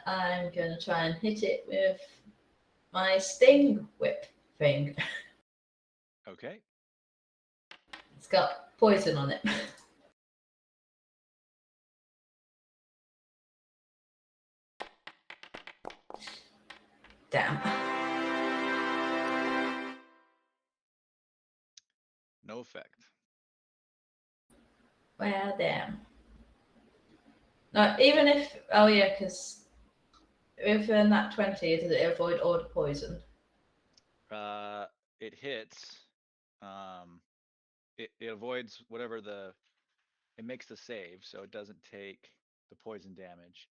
I'm gonna try and hit it with my sting whip thing. Okay. It's got poison on it. Damn. No effect. Well, damn. No, even if, oh yeah, because if in that 20, does it avoid all the poison? It hits. It avoids whatever it makes the save, so it doesn't take the poison damage.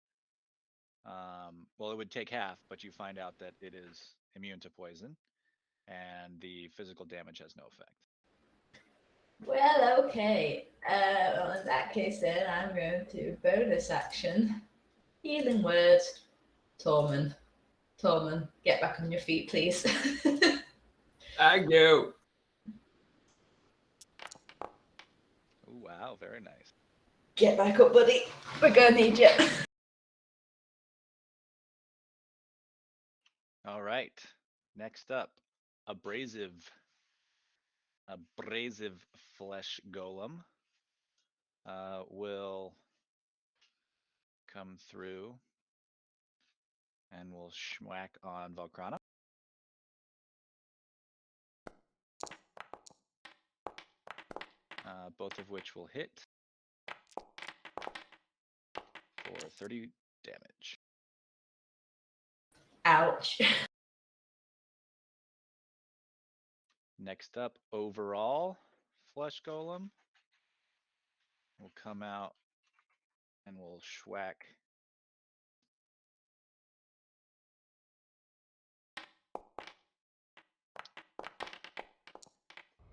Well, it would take half, but you find out that it is immune to poison, and the physical damage has no effect. Well, okay. Well, in that case, then I'm going to bonus action, healing word, torment. Tormund, get back on your feet, please. Thank you. Ooh, wow, very nice. Get back up, buddy. We're gonna need you. All right. Next up, abrasive flesh golem will come through and will schmack on Volcrana. Both of which will hit for 30 damage. Ouch. Next up, overall flesh golem will come out and will schwack.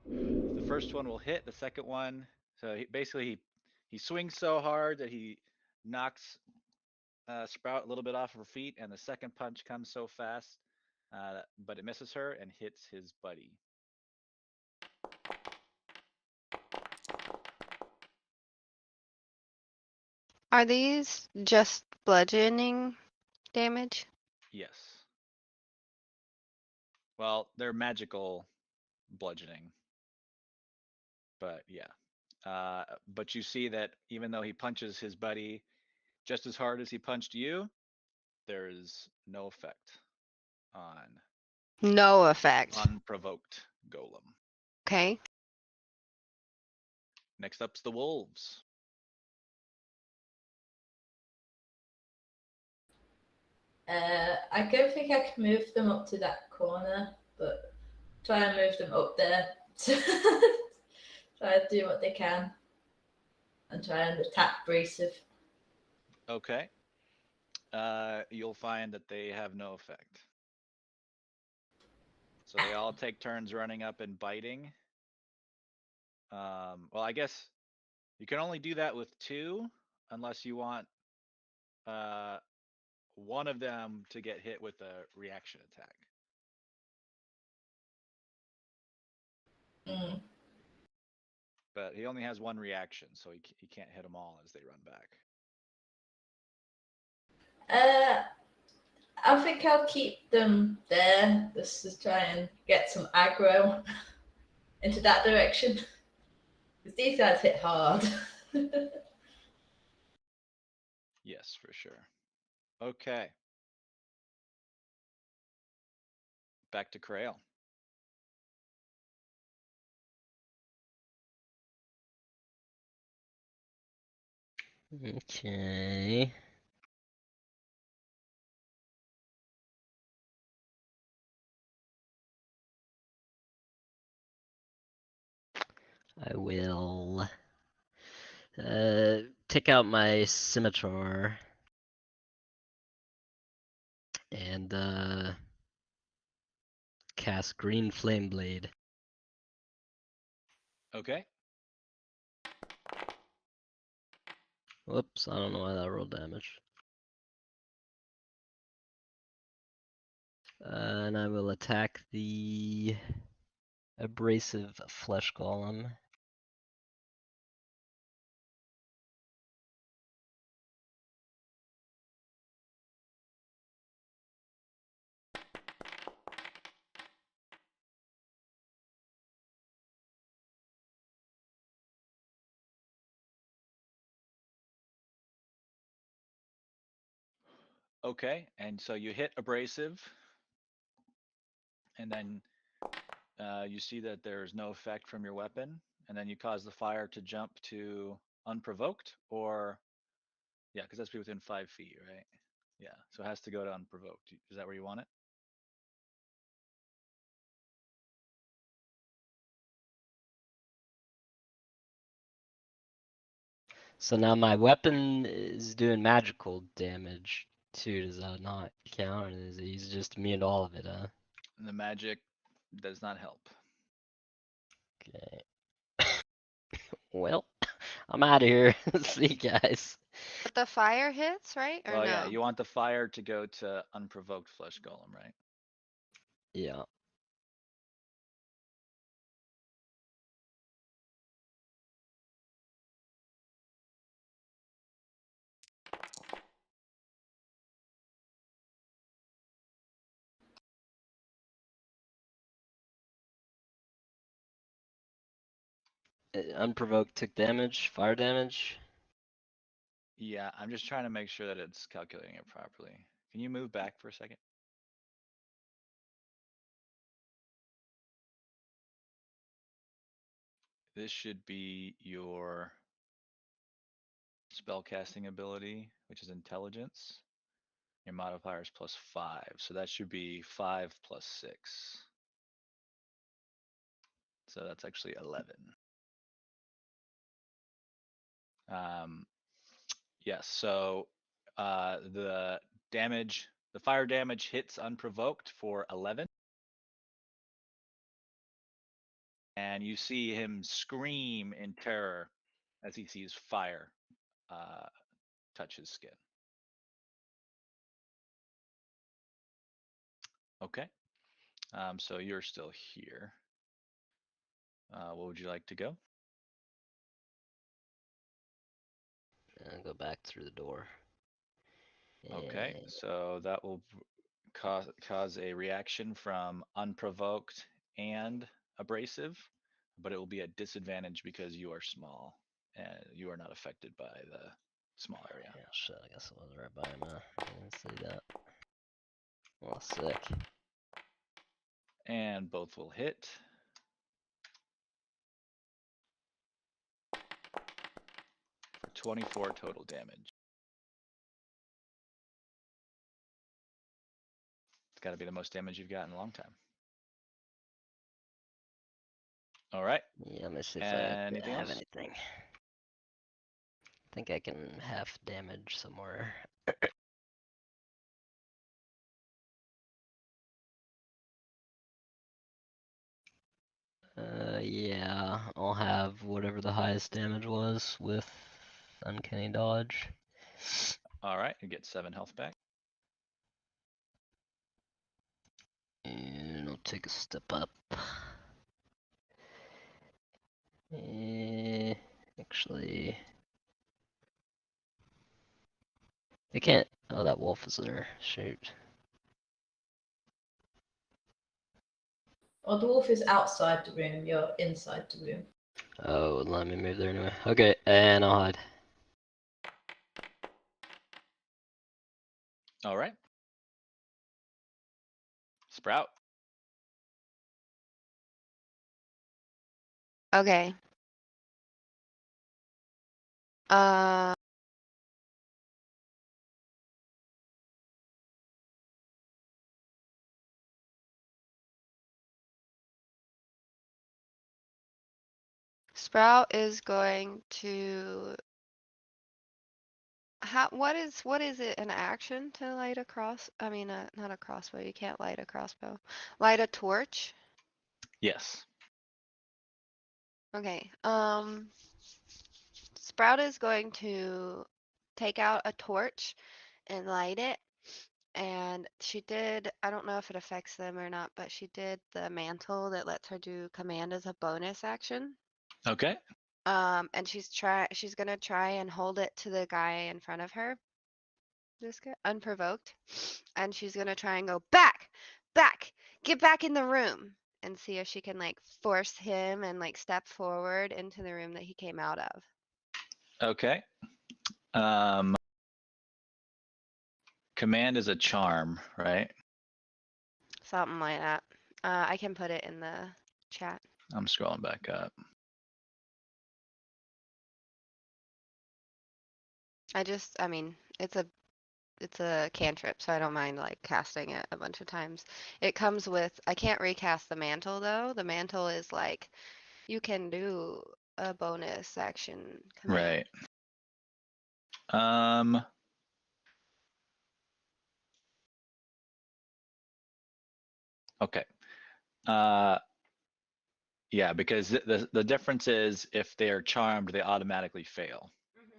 The first one will hit. The second one, so he swings so hard that he knocks Sprout a little bit off her feet, and the second punch comes so fast, but it misses her and hits his buddy. Are these just bludgeoning damage? Yes. Well, they're magical bludgeoning, but yeah. But you see that even though he punches his buddy just as hard as he punched you, there is no effect on No effect. unprovoked golem. Okay. Next up's the wolves. I don't think I can move them up to that corner, but try and move them up there. Try and do what they can. And try and attack abrasive. Okay. You'll find that they have no effect. So they all take turns running up and biting. Well, I guess you can only do that with 2 unless you want one of them to get hit with a reaction attack. Mm. But he only has 1 reaction, so he can't hit them all as they run back. I think I'll keep them there. Just to try and get some aggro into that direction. Because these guys hit hard. Yes, for sure. Okay. Back to Krail. Okay. I will take out my scimitar and cast Green Flame Blade. Okay. Whoops, I don't know why that rolled damage. And I will attack the abrasive flesh golem. Okay, and so you hit abrasive, and then you see that there's no effect from your weapon, and then you cause the fire to jump to unprovoked, or yeah, because that's be within 5 feet, right? Yeah, so it has to go to unprovoked. Is that where you want it? So now my weapon is doing magical damage too. Does that not count? Or is he's just immune to all of it, huh? And the magic does not help. Okay. Well, I'm out of here. See you guys. But the fire hits, right? Or Well, no? yeah, you want the fire to go to unprovoked flesh golem, right? Yeah. Unprovoked took damage, fire damage. Yeah, I'm just trying to make sure that it's calculating it properly. Can you move back for a second? This should be your spellcasting ability, which is intelligence. Your modifier is +5, so that should be 5 + 6. So that's actually 11. Yes, so the fire damage hits unprovoked for 11. And you see him scream in terror as he sees fire touch his skin. Okay, so you're still here. What would you like to go? Go back through the door. Okay, And so that will cause a reaction from unprovoked and abrasive, but it will be at disadvantage because you are small and you are not affected by the small area. yeah, shit, I guess I was right by him, huh? I didn't see that. Well, sick. And both will hit. For 24 total damage. It's got to be the most damage you've got in a long time. All right. Yeah, let me see if Anything I have else? anything. I think I can half damage somewhere. Yeah, I'll have whatever the highest damage was with Uncanny Dodge. All right, you get 7 health back. And I'll take a step up. Actually, I can't. Oh, that wolf is there. Shoot. Or the wolf is outside the room, you're inside the room. Oh, let me move there anyway. Okay, and I'll hide. All right. Sprout. Okay. Sprout is going to what is it an action to light a cross? I mean, not a crossbow. You can't light a crossbow. Light a torch. Yes. Okay. Sprout is going to take out a torch and light it. And she did, I don't know if it affects them or not, but she did the mantle that lets her do command as a bonus action. Okay. And she's gonna try and hold it to the guy in front of her. This guy, unprovoked. And she's gonna try and go back, get back in the room and see if she can like force him and like step forward into the room that he came out of. Okay. Command is a charm, right? Something like that. I can put it in the chat. I'm scrolling back up. I mean, it's a cantrip, so I don't mind like casting it a bunch of times. It comes with, I can't recast the mantle though. The mantle is like, you can do a bonus action command. Right. Okay. Yeah, because the difference is if they are charmed, they automatically fail.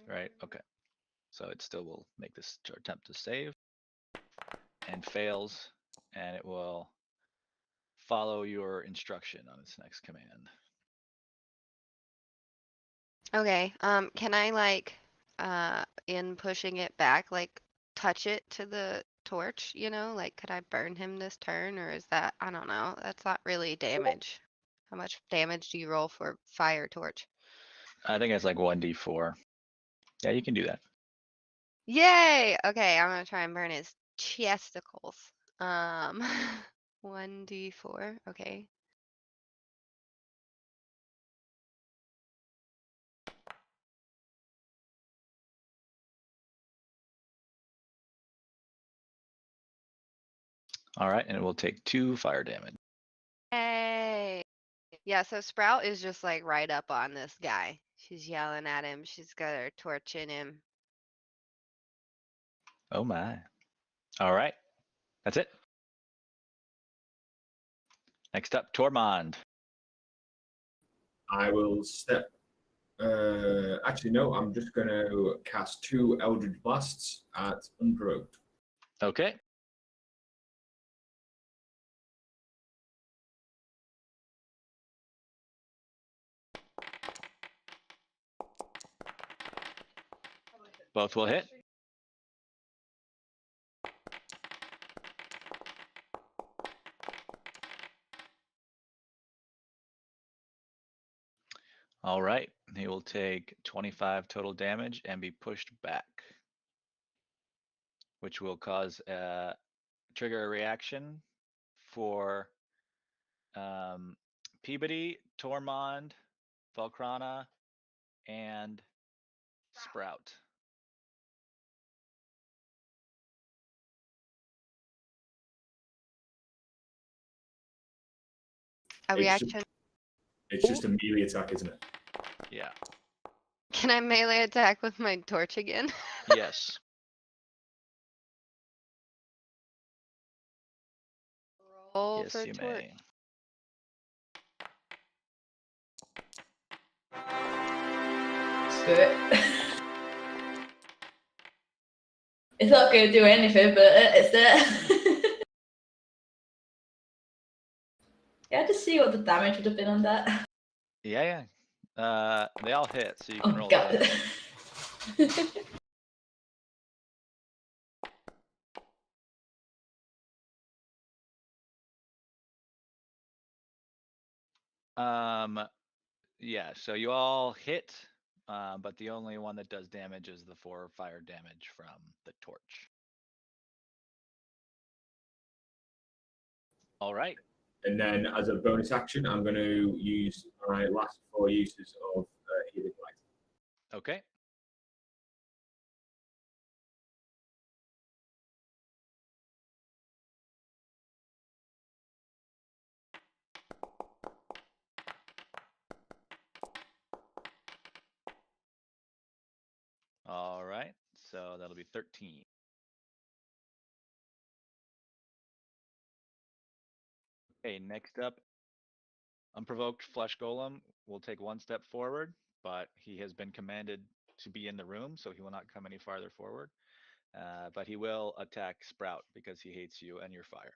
Right? Okay. So it still will make this attempt to save and fails, and it will follow your instruction on its next command. Okay. Can I like, in pushing it back, like touch it to the torch? You know, like could I burn him this turn, or is that, I don't know. That's not really damage. How much damage do you roll for fire torch? I think it's like 1d4. Yeah, you can do that. Yay! Okay, I'm gonna try and burn his chesticles. 1d4. Okay. All right, and it will take 2 fire damage. Hey. Yeah, so Sprout is just like right up on this guy. She's yelling at him. She's got her torch in him. Oh my. All right, that's it. Next up, Tormund. I will step. Actually, no. I'm just going to cast 2 Eldritch Blasts at unprovoked. Okay. Both will hit. All right, he will take 25 total damage and be pushed back, which will cause trigger a reaction for Peabody, Tormund, Valkrana, and Sprout. A It's reaction. It's just a melee attack, isn't it? Yeah. Can I melee attack with my torch again? Yes. Roll Yes, for you torch. may. Screw it. It's not going to do anything, but it's there. Yeah, just see what the damage would have been on that. Yeah. They all hit, so you can Oh roll god. damage. Yeah, so you all hit, but the only one that does damage is the 4 fire damage from the torch. All right. And then, as a bonus action, I'm going to use my last 4 uses of healing light. Okay. All right, so that'll be 13. Okay, next up, Unprovoked Flesh Golem will take 1 step forward, but he has been commanded to be in the room, so he will not come any farther forward. But he will attack Sprout because he hates you and your fire.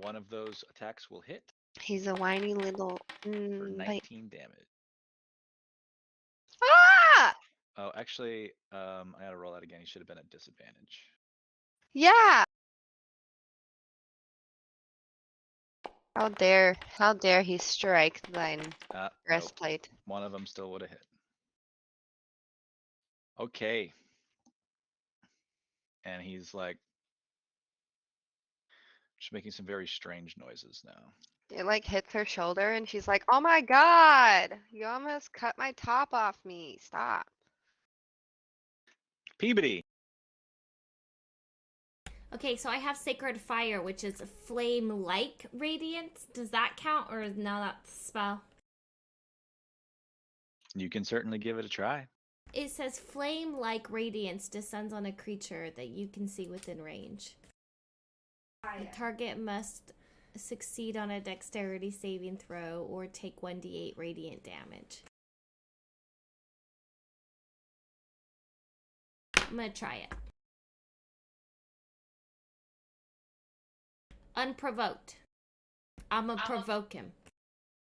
One of those attacks will hit He's a whiny little. for Bite. 19 damage. Ah! Oh, actually, I gotta roll that again. He should have been at disadvantage. Yeah. How dare he strike thine Nope. breastplate? One of them still would have hit. Okay. And he's like just making some very strange noises now. It like hits her shoulder and she's like, "Oh my god, you almost cut my top off me. Stop." Peabody. Okay, so I have Sacred Fire, which is a flame-like radiance. Does that count, or no, that's spell? You can certainly give it a try. It says flame-like radiance descends on a creature that you can see within range. The target must succeed on a dexterity saving throw or take 1d8 radiant damage. I'm gonna try it. Unprovoked. I'm gonna provoke him.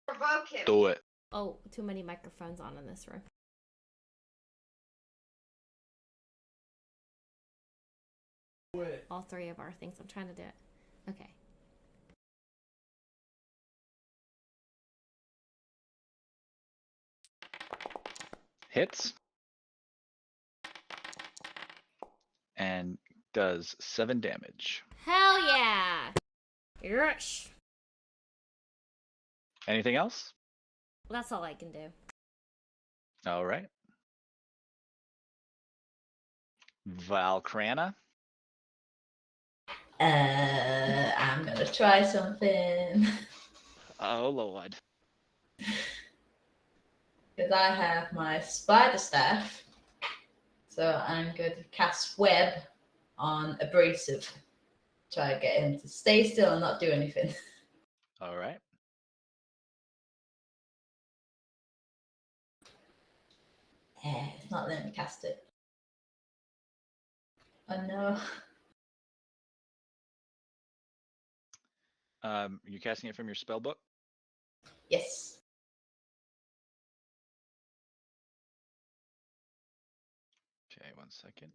Provoke him. Do it. Oh, too many microphones on in this room. All three of our things. I'm trying to do it. Okay. Hits. And does 7 damage. Hell yeah! Yes! Anything else? That's all I can do. All right. Valkrana. I'm gonna try something. Oh Lord. Because I have my spider staff. So I'm going to cast web on abrasive. Try to get him to stay still and not do anything. All right. It's not letting me cast it. Oh no. You're casting it from your spell book? Yes. Okay, 1 second.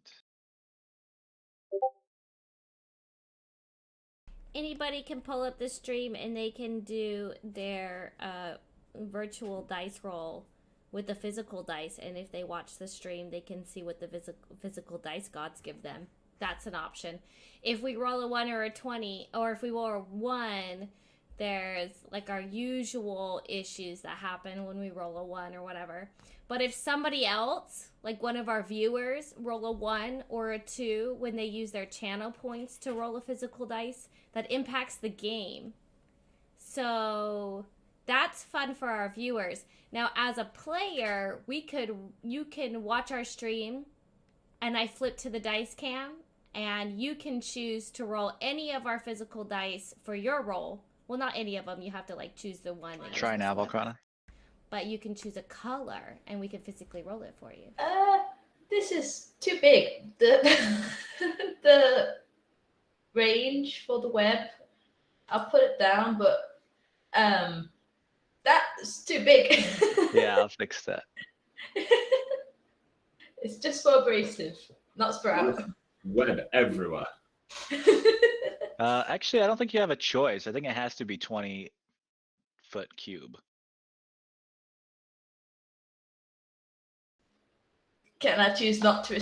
Anybody can pull up the stream and they can do their virtual dice roll with the physical dice, and if they watch the stream they can see what the physical dice gods give them. That's an option. If we roll a 1 or a 20, or if we roll a 1, there's like our usual issues that happen when we roll a 1 or whatever. But if somebody else, like one of our viewers, roll a 1 or a 2 when they use their channel points to roll a physical dice, that impacts the game. So that's fun for our viewers. Now, as a player, you can watch our stream, and I flip to the dice cam, and you can choose to roll any of our physical dice for your roll. Well, not any of them. You have to like choose the one. That Try now, Valkrana. But you can choose a color, and we can physically roll it for you. This is too big. The range for the web, I'll put it down, but that's too big. Yeah, I'll fix that. It's just for abrasive, not sprout. Web everywhere. Actually, I don't think you have a choice. I think it has to be 20-foot cube. Can I choose not to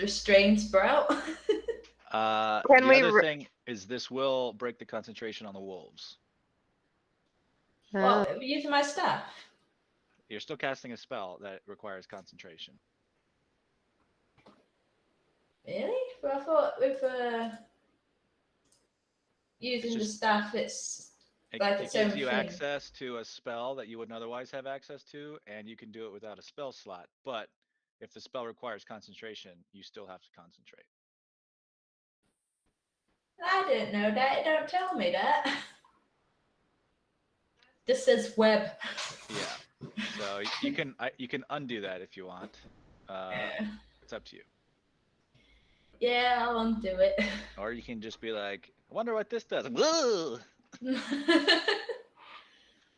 restrain sprout? The we other thing is this will break the concentration on the wolves. Well, using my staff. You're still casting a spell that requires concentration. Really? But I thought with using the staff, it's It, like it its own gives you thing. access to a spell that you wouldn't otherwise have access to, and you can do it without a spell slot. But if the spell requires concentration, you still have to concentrate. I didn't know that. It don't tell me that. This says web. Yeah. So you can undo that if you want. It's up to you. Yeah, I'll undo it. Or you can just be like, I wonder what this does. Whoa!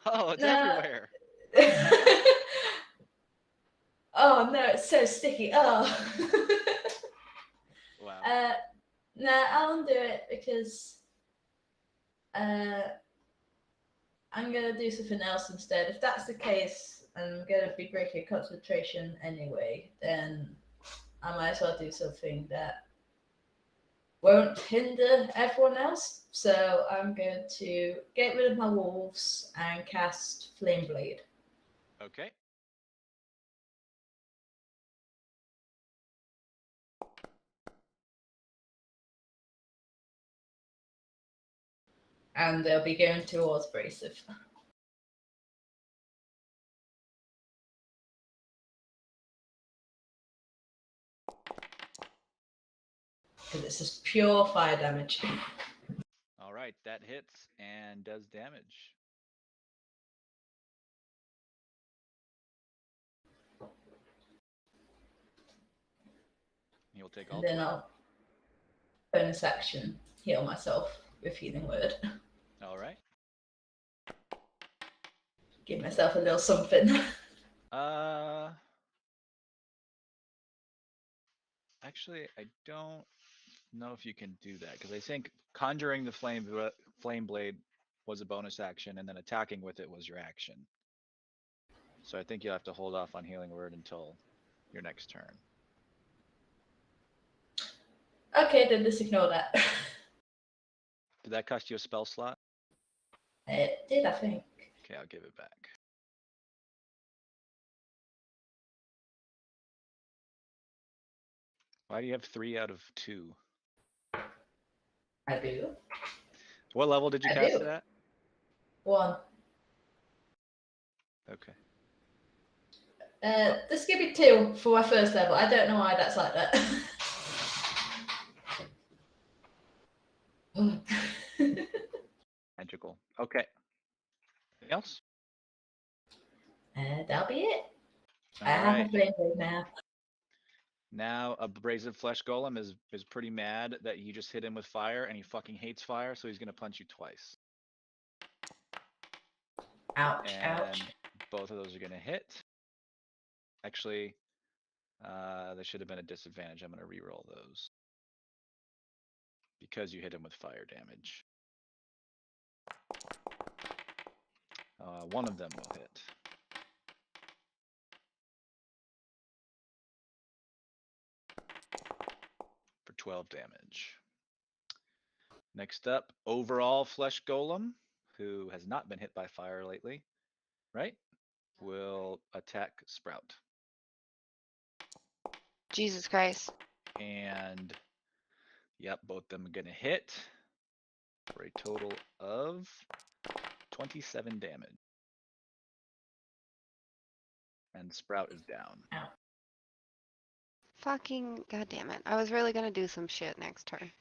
Oh, it's everywhere. Oh no, it's so sticky. Oh. Wow. No, I'll undo it because I'm gonna do something else instead. If that's the case, I'm gonna be breaking concentration anyway, then I might as well do something that won't hinder everyone else. So I'm going to get rid of my wolves and cast Flame Blade. Okay. And they'll be going towards abrasive. Because it's just pure fire damage. All right. right, that hits and does damage. You'll take all And then 12. I'll bonus action heal myself with healing word. All right. Give myself a little something. Actually, I don't know if you can do that because I think conjuring the flame blade was a bonus action, and then attacking with it was your action. So I think you'll have to hold off on healing word until your next turn. Okay, then just ignore that. Did that cost you a spell slot? It did, I think. Okay, I'll give it back. Why do you have 3 out of 2? I do. What level did you I cast do. it at? 1. Okay. Just give me 2 for my first level. I don't know why that's like that. Magical. Okay. Anything else? That'll be it. All I have right. a flame blade now. Now Abrasive Flesh Golem is pretty mad that you just hit him with fire, and he fucking hates fire, so he's gonna punch you twice. Ouch, And ouch. both of those are gonna hit. Actually, there should have been a disadvantage. I'm gonna re-roll those because you hit him with fire damage. One of them will hit. For 12 damage. Next up, overall Flesh Golem, who has not been hit by fire lately, right? Will attack Sprout. Jesus Christ. And yep, both them are gonna hit for a total of 27 damage. And Sprout is down. Fucking goddamn it. I was really gonna do some shit next turn.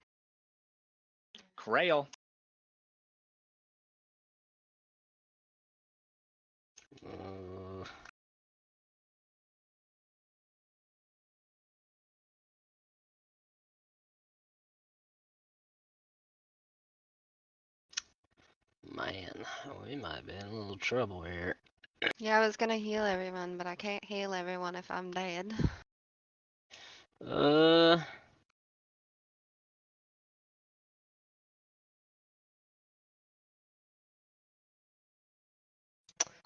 Krail. Uh, man, we might be in a little trouble here. Yeah, I was gonna heal everyone, but I can't heal everyone if I'm dead. Uh,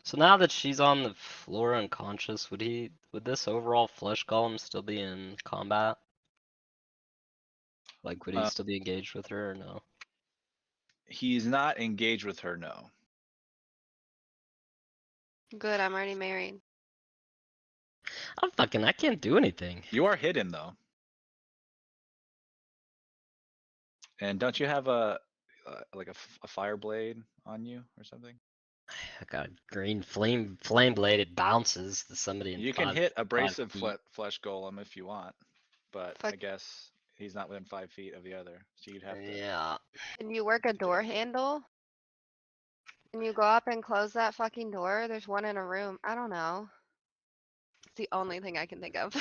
so now that she's on the floor unconscious, would this overall flesh golem still be in combat? Like, would he still be engaged with her or no? He's not engaged with her, no. Good, I'm already married. I can't do anything. You are hidden though. And don't you have a fire blade on you or something? I got a green flame blade. It bounces to somebody in You can 5 hit Abrasive feet. Flesh Golem if you want, but I Fuck. guess he's not within 5 feet of the other, so you'd have to. Yeah. Can you work a door handle? Can you go up and close that fucking door? There's one in a room. I don't know. It's the only thing I can think of.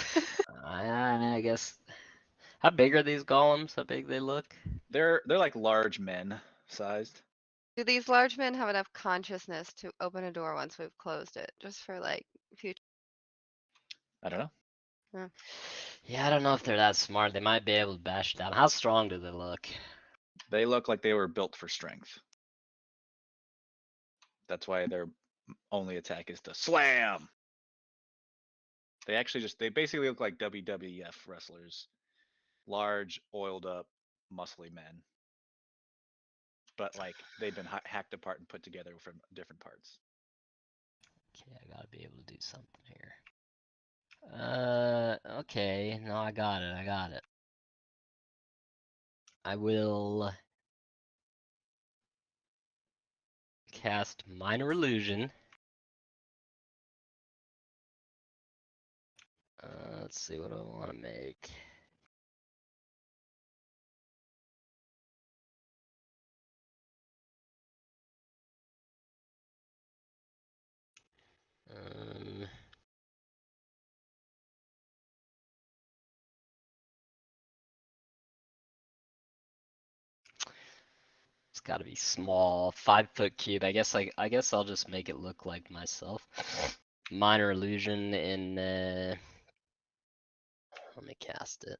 I guess. How big are these golems? How big they look? They're like large men sized. Do these large men have enough consciousness to open a door once we've closed it? Just for like future. I don't know. Yeah, I don't know if they're that smart. They might be able to bash down. How strong do they look? They look like they were built for strength. That's why their only attack is to slam. They basically look like WWF wrestlers. Large, oiled up, muscly men. But like they've been hacked apart and put together from different parts. Okay, I gotta be able to do something here. Okay. No, I got it. I will cast Minor Illusion. Let's see what I want to make. Um, it's got to be small, 5-foot cube. I guess I'll just make it look like myself. Minor illusion in. Let me cast it.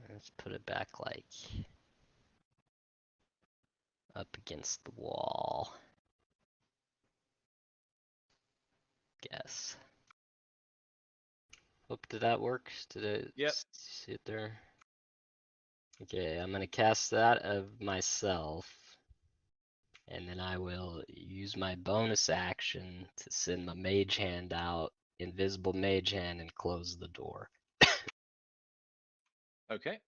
Let's put it back like up against the wall. Guess. Hope did that work? Did it Yep. see it there? Okay, I'm gonna cast that of myself. And then I will use my bonus action to send my mage hand out, invisible mage hand, and close the door. Okay.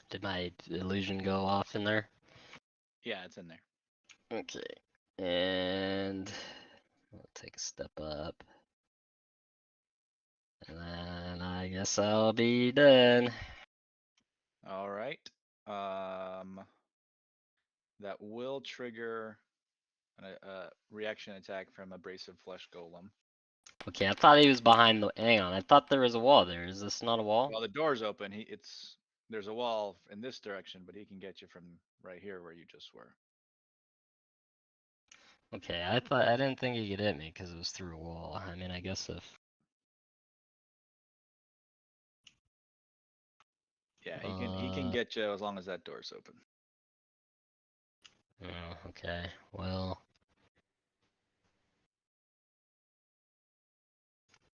Did my illusion go off in there? Yeah, it's in there. Okay. And I'll take a step up. And then I guess I'll be done. All right. That will trigger a reaction attack from Abrasive Flesh Golem. Okay, I thought he was behind the. Hang on, I thought there was a wall there. Is this not a wall? While the door's open, there's a wall in this direction, but he can get you from right here where you just were. Okay, I didn't think he could hit me because it was through a wall. I mean, I guess if. Yeah, he can get you as long as that door's open. Oh, okay. Well.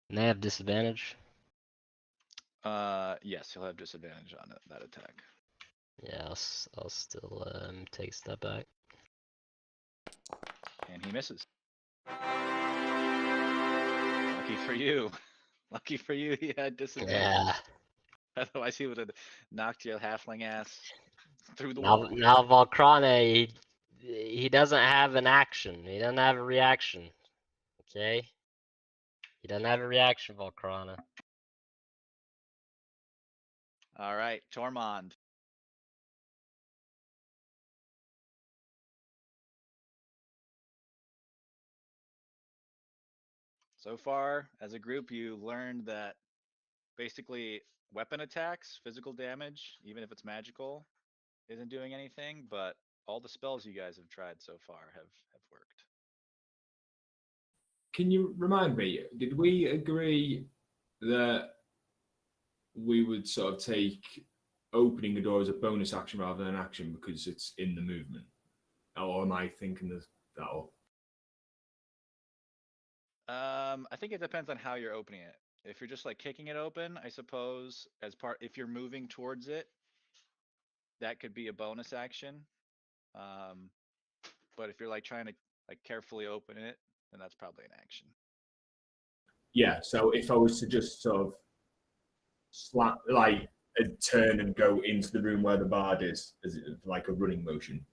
And they have disadvantage? Yes, he'll have disadvantage on that attack. Yeah, I'll still take a step back. And he misses. Lucky for you. Lucky for you, he had disadvantage. Yeah. Otherwise, he would have knocked your halfling ass through the Now, wall. now Valkrane, he doesn't have an action. He doesn't have a reaction. Okay? He doesn't have a reaction, Valkrana. All right, Tormund. So far, as a group, you learned that basically weapon attacks, physical damage, even if it's magical, isn't doing anything, but all the spells you guys have tried so far have worked. Can you remind me, did we agree that we would sort of take opening a door as a bonus action rather than an action because it's in the movement? Or am I thinking of that up? I think it depends on how you're opening it. If you're just like kicking it open, I suppose if you're moving towards it, that could be a bonus action. But if you're like trying to like carefully open it, then that's probably an action. Yeah, so if I was to just sort of slap, like turn and go into the room where the bard is like a running motion.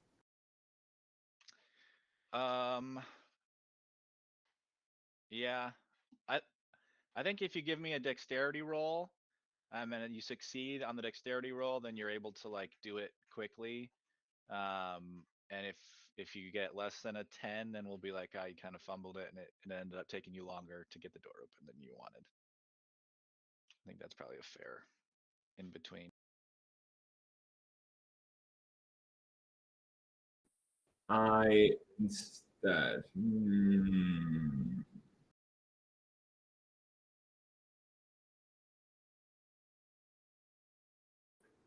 Yeah, I think if you give me a dexterity roll, and you succeed on the dexterity roll, then you're able to like do it quickly. And if you get less than a 10, then we'll be like, oh, you kind of fumbled it, and it ended up taking you longer to get the door open than you wanted. I think that's probably a fair in between. I instead.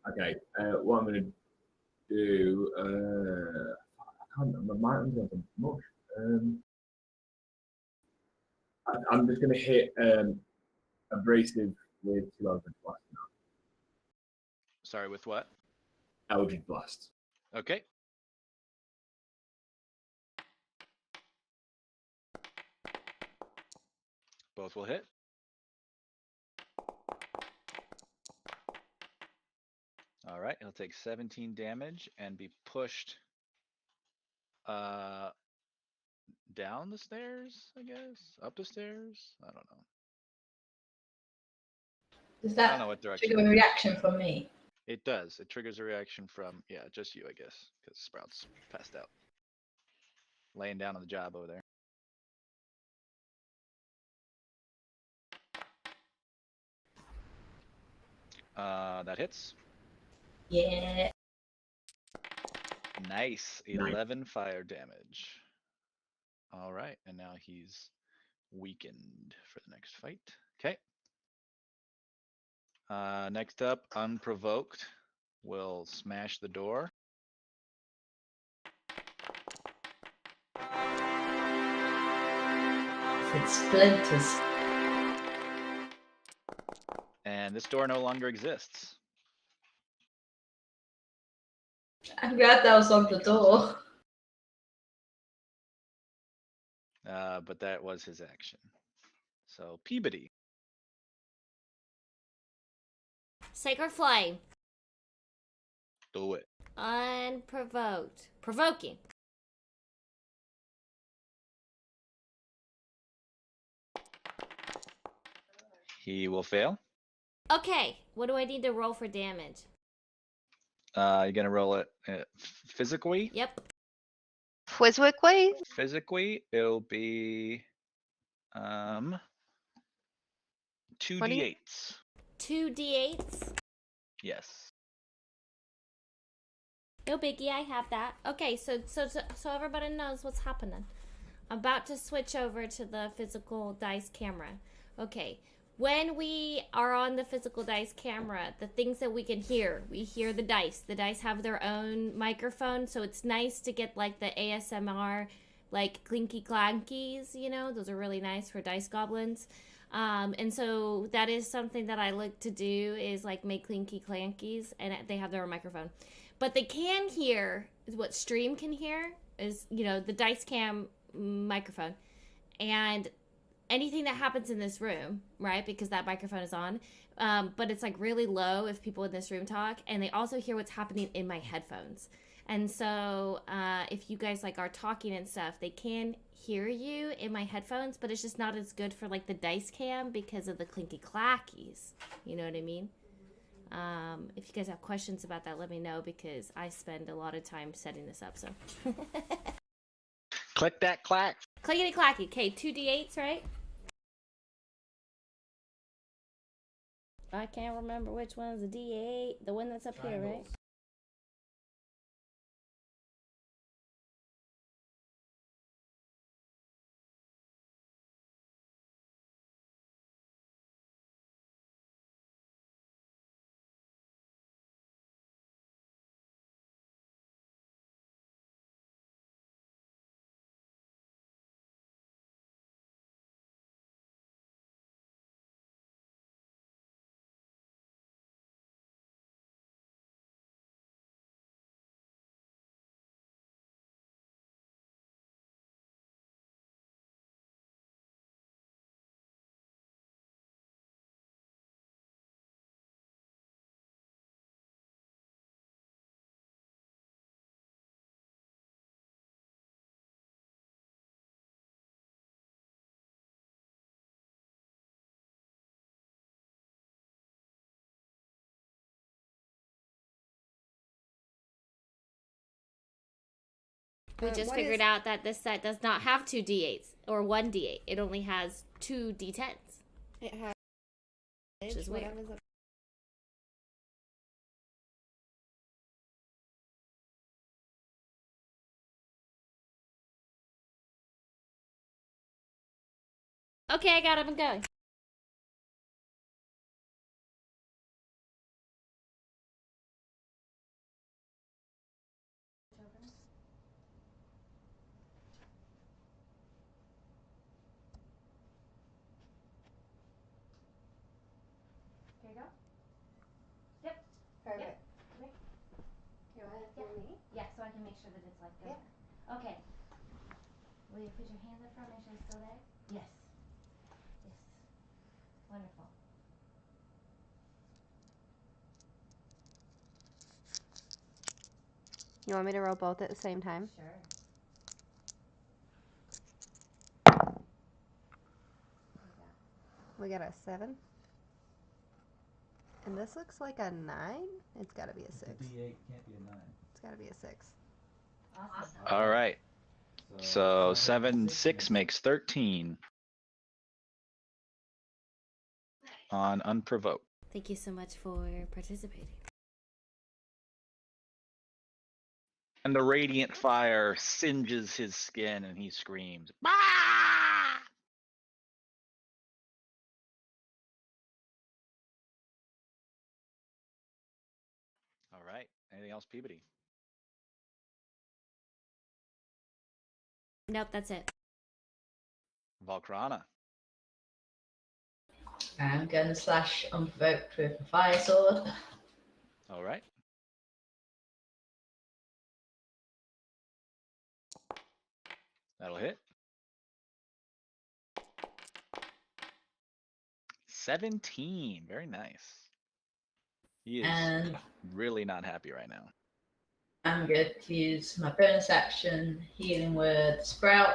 Okay, what I'm going to do. I can't remember. My mind's not much. I'm just going to hit abrasive with 2 Eldritch Blast now. Sorry, with what? Eldritch Blast. Okay. Both will hit. All right, he'll take 17 damage and be pushed down the stairs, I guess? Up the stairs? I don't know. Does I don't know that what direction. trigger a reaction from me? It does. It triggers a reaction from, yeah, just you, I guess, because Sprout's passed out. Laying down on the job over there. That hits. Yeah. Nice. 11 fire damage. All right, and now he's weakened for the next fight. Okay. Next up, Unprovoked will smash the door. It splinters. And this door no longer exists. I'm glad that was on the door. But that was his action. So Peabody. Sacred Flame. Do it. Unprovoked. Provoking. He will fail. Okay, what do I need to roll for damage? You're gonna roll it physically. Yep. Quizzwickley? Physically, it'll be 2d8s. 2d8s. Yes. No biggie, I have that. Okay, so everybody knows what's happening. I'm about to switch over to the physical dice camera. Okay, when we are on the physical dice camera, the things that we can hear, we hear the dice. The dice have their own microphone, so it's nice to get like the ASMR, like clinky clankies, you know, those are really nice for dice goblins. And so that is something that I like to do is like make clinky clankies, and they have their own microphone. But they can hear, what Stream can hear is, you know, the dice cam microphone. And anything that happens in this room, right? Because that microphone is on. But it's like really low if people in this room talk. And they also hear what's happening in my headphones. And so if you guys like are talking and stuff, they can hear you in my headphones, but it's just not as good for like the dice cam because of the clinky clackies. You know what I mean? If you guys have questions about that, let me know because I spend a lot of time setting this up. So Click that clack. clickety clacky. Okay, 2d8s, right? I can't remember which one's a d8. The one that's up here, right? We just figured out that this set does not have 2 d8s or 1 d8. It only has 2 d10s. It has. Which is weird. Whatever's up. Okay, I got him. I'm going. Here you go. Yep. Perfect. Yep. You want to hear me? Yeah, so I can make sure that it's like good. Okay. Will you put your hands up front? Make sure it's still there. Yes. Yes. Wonderful. You want me to roll both at the same time? Sure. We got a 7. And this looks like a 9. It's gotta be a 6. It's a D8 can't be a 9. It's gotta be a 6. All right. So 7, 6 makes 13 on unprovoked. Thank you so much for participating. And the radiant fire singes his skin and he screams. "Bah!" All right. Anything else, Peabody? Nope, that's it. Valkrana. I'm going to slash unprovoked with a fire sword. All right. That'll hit. 17. Very nice. He is And really not happy right now. I'm going to use my bonus action, healing word, sprout.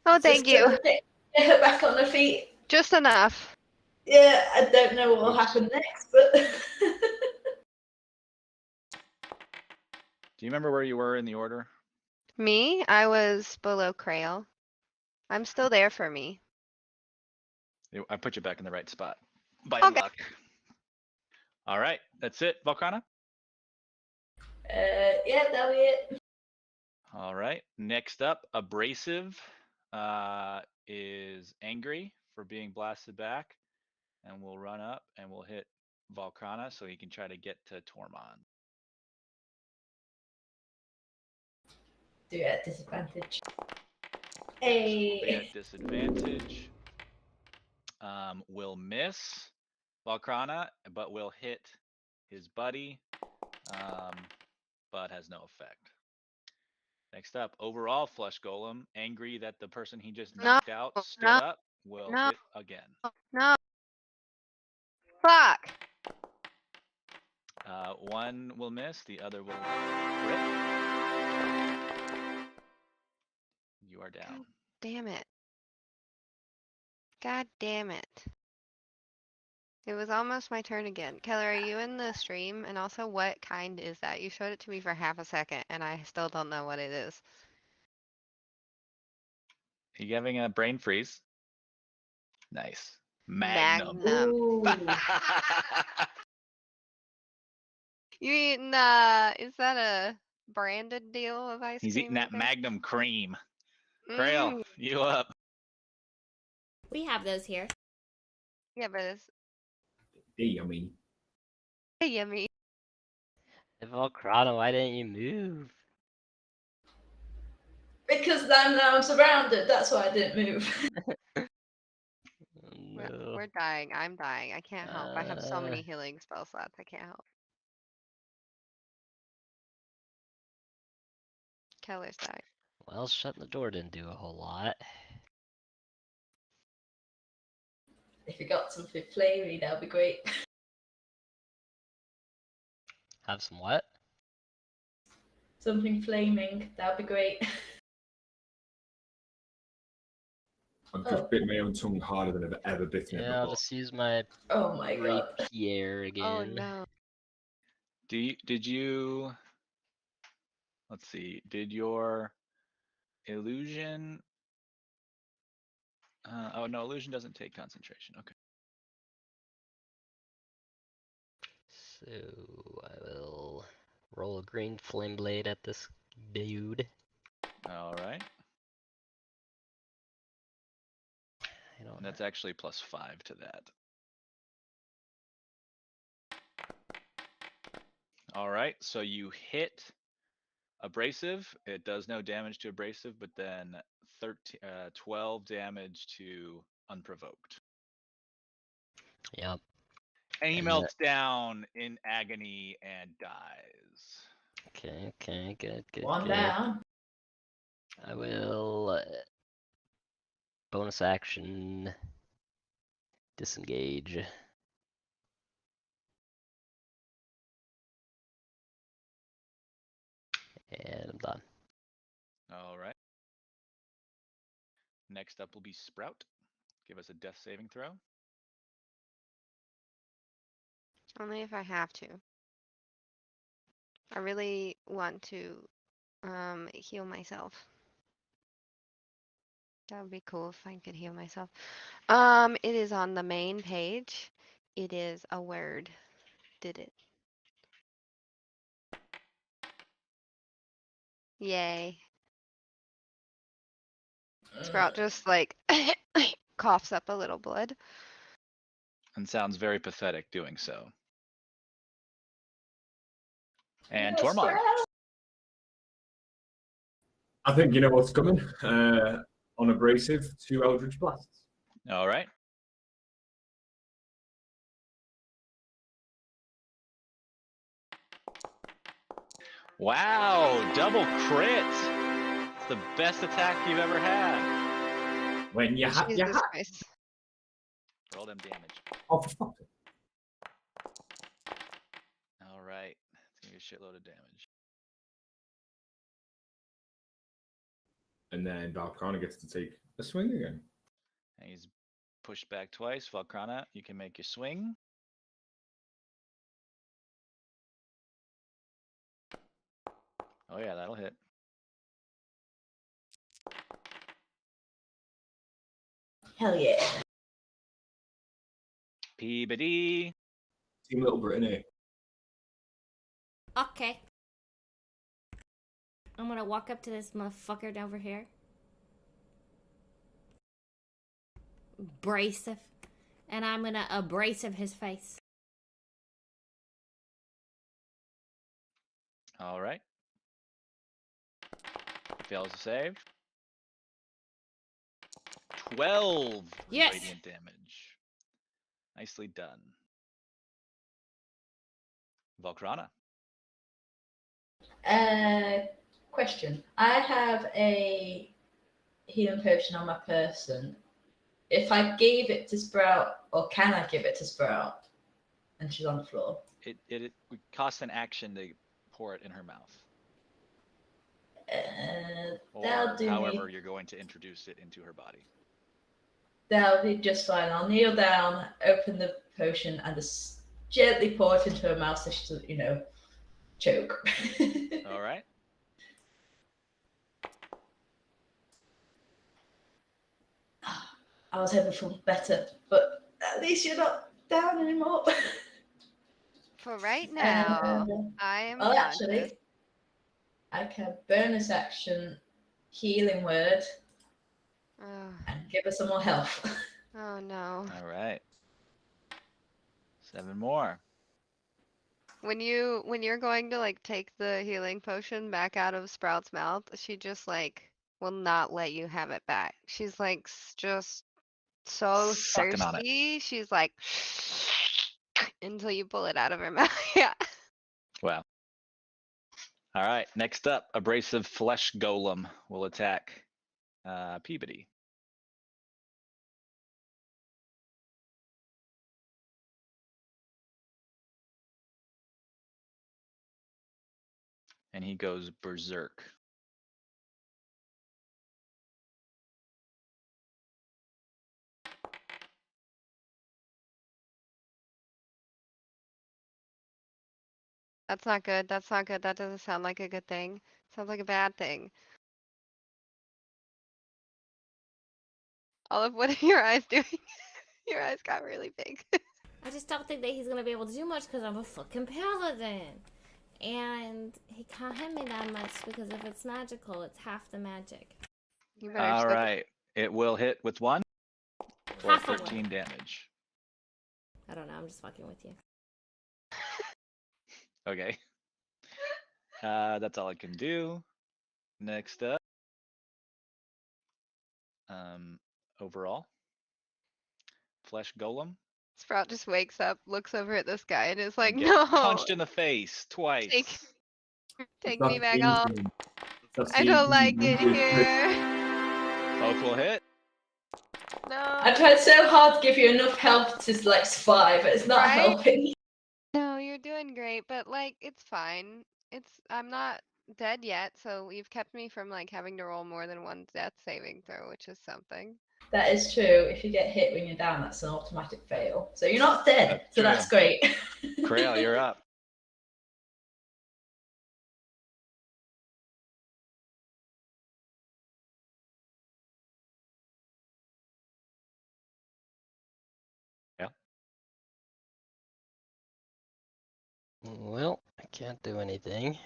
Oh, thank Just to you. get her back on her feet. Just enough. Yeah, I don't know what will Oops. happen next, but Do you remember where you were in the order? Me, I was below Krail. I'm still there for me. I put you back in the right spot. By Okay. luck. All right. That's it, Valkrana. yeah, that'll be it. All right. Next up, Abrasive is angry for being blasted back. And we'll run up and we'll hit Valkrana so he can try to get to Tormund. Do it at disadvantage. Be Hey. at disadvantage. Will miss Valkrana, but will hit his buddy, but has no effect. Next up, overall Flesh Golem, angry that the person he just knocked out stood no, up, will no. hit again. No. Fuck. One will miss, the other will crit. You are down. Damn it. God damn it. It was almost my turn again. Keller, are you in the stream? And also, what kind is that? You showed it to me for half a second, and I still don't know what it is. Are you having a brain freeze? Nice. Magnum. Ooh. You eating, is that a branded deal of ice He's cream? eating that right Magnum cream. there? Krail, you up. We have those here. Yeah, but it's Yummy. yummy. Valkrana, why didn't you move? Because now I'm surrounded, that's why I didn't move. Oh, We're, no. we're dying. I'm dying. I can't help. I have so Uh. many healing spell slots. I can't help. Keller's dying. Well, shutting the door didn't do a whole lot. If you got something flavoury, that'd be great. Have some what? Something flaming, that'd be great. I've just bit my own tongue harder than I've ever bitten it Yeah, I'll before. just use my Oh my god. rapier Oh again. no. Did you, let's see, did your illusion, oh no, illusion doesn't take concentration, okay. So I will roll a green flame blade at this dude. All right, I don't and that's actually +5 to that. All right, so you hit abrasive, it does no damage to abrasive, but then 12 damage to unprovoked. Yep. And he And melts down in agony and dies. Okay, good. One down. I will bonus action disengage. And I'm done. All right. Next up will be Sprout. Give us a death saving throw. Only if I have to. I really want to heal myself. That would be cool if I could heal myself. It is on the main page. It is a word. Did it. Yay. Sprout just like coughs up a little blood. And sounds very pathetic doing so. And Yes, Tormod. I think you know what's coming. On abrasive, 2 Eldritch Blasts. All right. Wow, double crit. It's the best attack you've ever had. When you have, Jesus Christ. Roll them damage. Oh, for fuck's sake. All right. It's gonna be a shitload of damage. And then Valkrana gets to take a swing again. And he's pushed back twice. Valkrana, you can make your swing. Oh yeah, that'll hit. Hell yeah. Peabody. Team Little Britain. Okay. I'm gonna walk up to this motherfucker over here. Abrasive. And I'm gonna abrasive his face. All right. Fails to save. 12 Yes. radiant damage. Nicely done. Valkrana. Question. I have a healing potion on my person. If I gave it to Sprout, or can I give it to Sprout? And she's on the floor. It costs an action to pour it in her mouth. That'll Or do however me. you're going to introduce it into her body. That'll be just fine. I'll kneel down, open the potion, and just gently pour it into her mouth so she doesn't, choke. All right. I was hoping for better, but at least you're not down anymore. For right now, I am well, conscious. actually, I can bonus action healing word Oh, and give her some more health. oh no. All right. 7 more. When you're going to like take the healing potion back out of Sprout's mouth, she just like will not let you have it back. She's like just so Sucking on it. thirsty. She's like until you pull it out of her mouth. Yeah. Wow. All right. Next up, abrasive flesh golem will attack Peabody. And he goes berserk. That's not good. That's not good. That doesn't sound like a good thing. Sounds like a bad thing. Olive, what are your eyes doing? Your eyes got really big. I just don't think that he's gonna be able to do much because I'm a fucking paladin. And he can't hit me that much because if it's magical, it's half the magic. You better All just go- right. It will hit with 1 for Half of 13 one. damage. I don't know, I'm just fucking with you. Okay. That's all I can do. Next up. Overall. Flesh golem. Sprout just wakes up, looks over at this guy, and is like, and get "No, punched in the face twice. take me back home. I I don't like it here. Both will hit. I No, tried so hard to give you enough health to survive, but it's not Right? helping. no, you're doing great, but like, it's fine. I'm not dead yet, so you've kept me from like having to roll more than one death saving throw, which is something. That is true. If you get hit when you're down, that's an automatic fail. So you're not dead. That's So true. that's great. Krail, you're up. Yeah. Well, I can't do anything.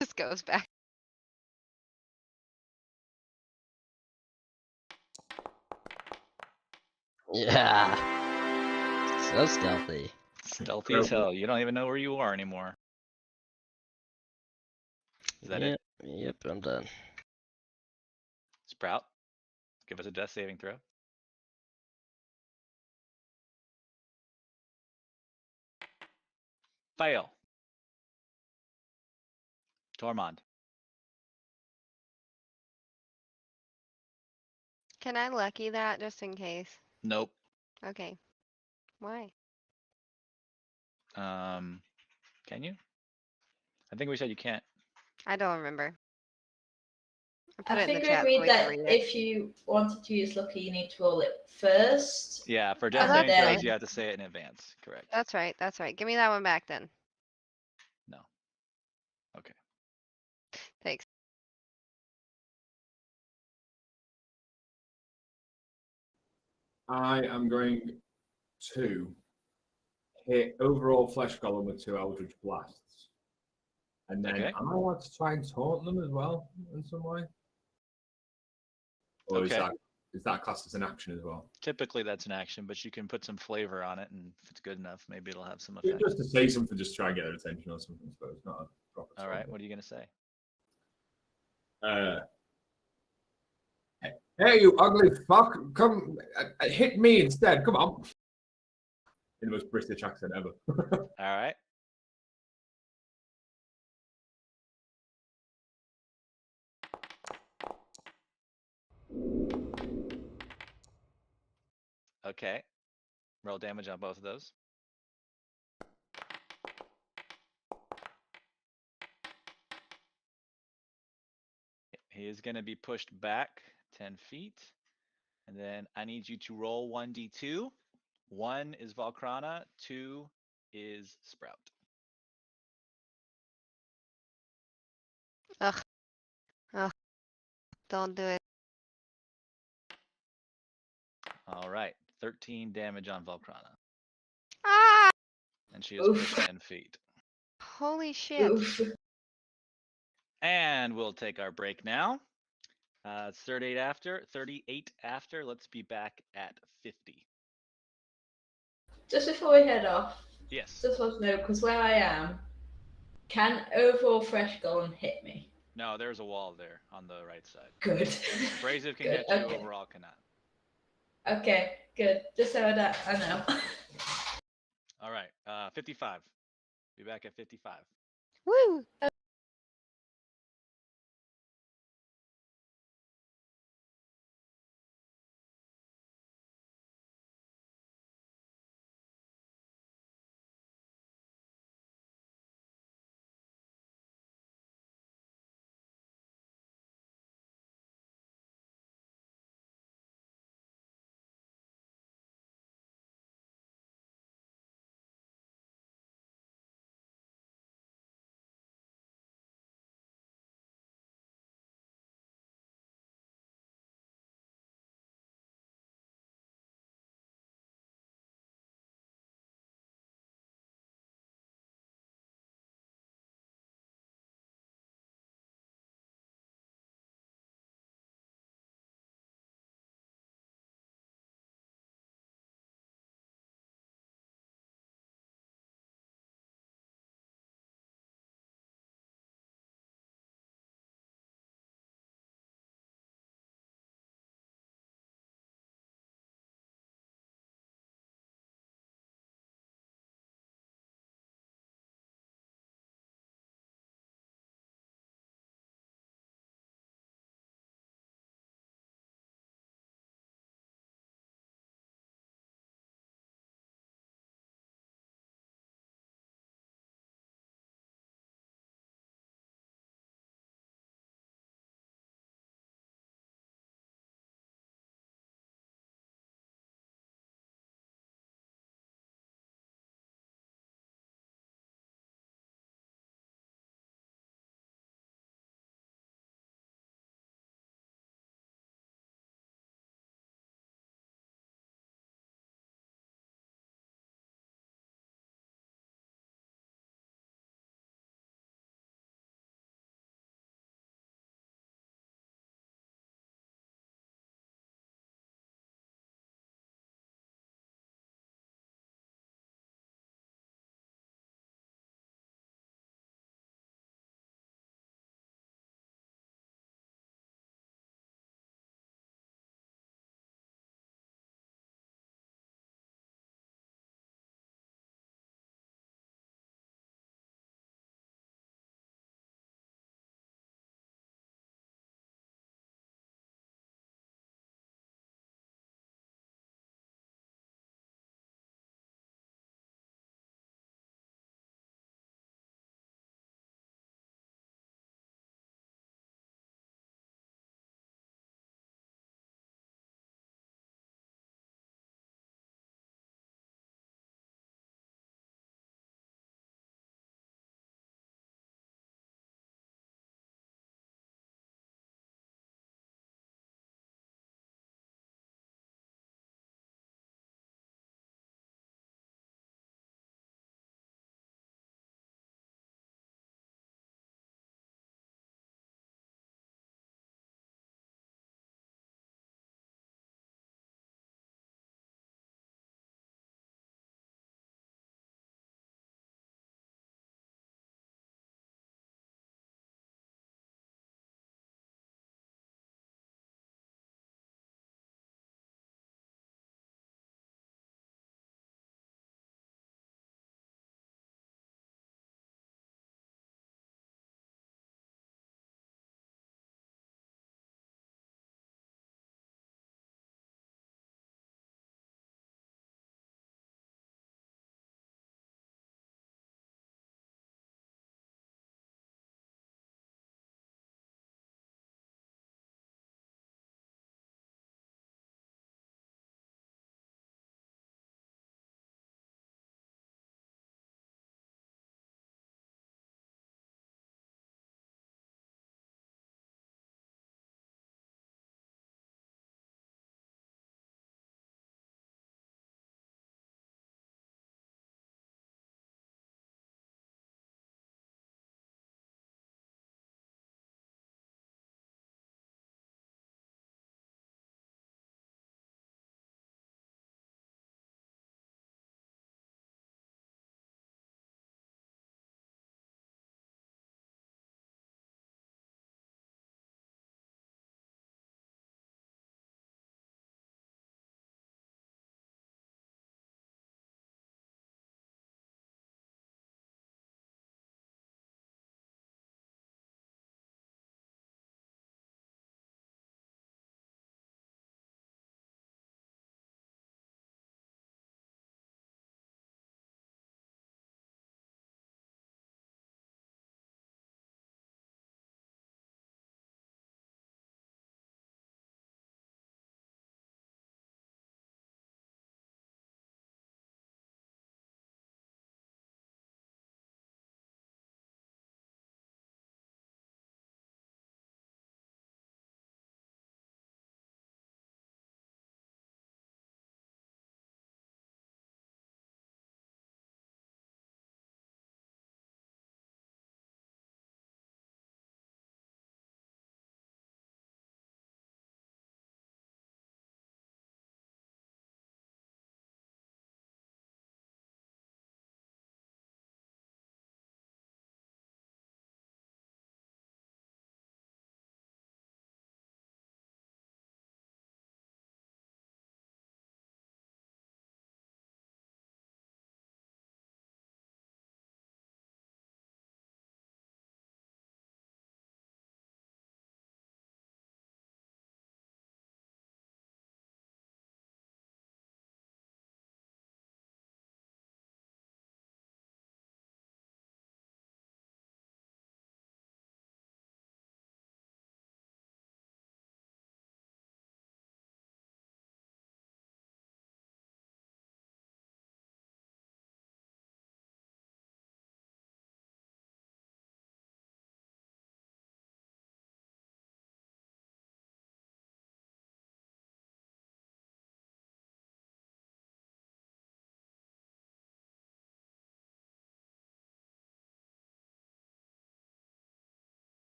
Just goes back. Yeah. So stealthy. Stealthy as hell. You don't even know where you are anymore. Is that it? Yep, I'm done. Sprout, give us a death saving throw. Fail. Tormund. Can I lucky that just in case? Nope. Okay. Why? Can you? I think we said you can't. I don't remember. I put I it in the think we chat so agreed we can that read it. if you wanted to use lucky, you need to roll it first. Yeah, for death And saving throws, then- you have to say it in advance. Correct. That's right. That's right. Give me that one back then. No. Okay. Thanks. I am going to hit overall flesh golem with 2 Eldritch Blasts. And then Okay. am I allowed to try and taunt them as well in some way? Or Okay. is that classed as an action as well? Typically that's an action, but you can put some flavor on it, and if it's good enough, maybe it'll have some effect. Just to say something, just try and get their attention or something, I suppose. Not a proper All taunt, right. but- What are you gonna say? Hey, you ugly fuck! Come hit me instead. Come on. In the most British accent ever. All right. Okay. Roll damage on both of those. He is going to be pushed back 10 feet. And then I need you to roll 1d2. 1 is Valkrana, 2 is Sprout. Ugh. Ugh. Don't do it. All right. 13 damage on Valkrana. Ah! And she is Oof. pushed 10 feet. Holy shit. Oof. And we'll take our break now. It's 38 after. Let's be back at 50. Just before we head off, Yes. just want to know, because where I am, can overall fresh golem hit me? No, there's a wall there on the right side. Good. Abrasive can Good, get you, okay. overall cannot. Okay, good. Just so that I know. All right, 55. Be back at 55. Woo!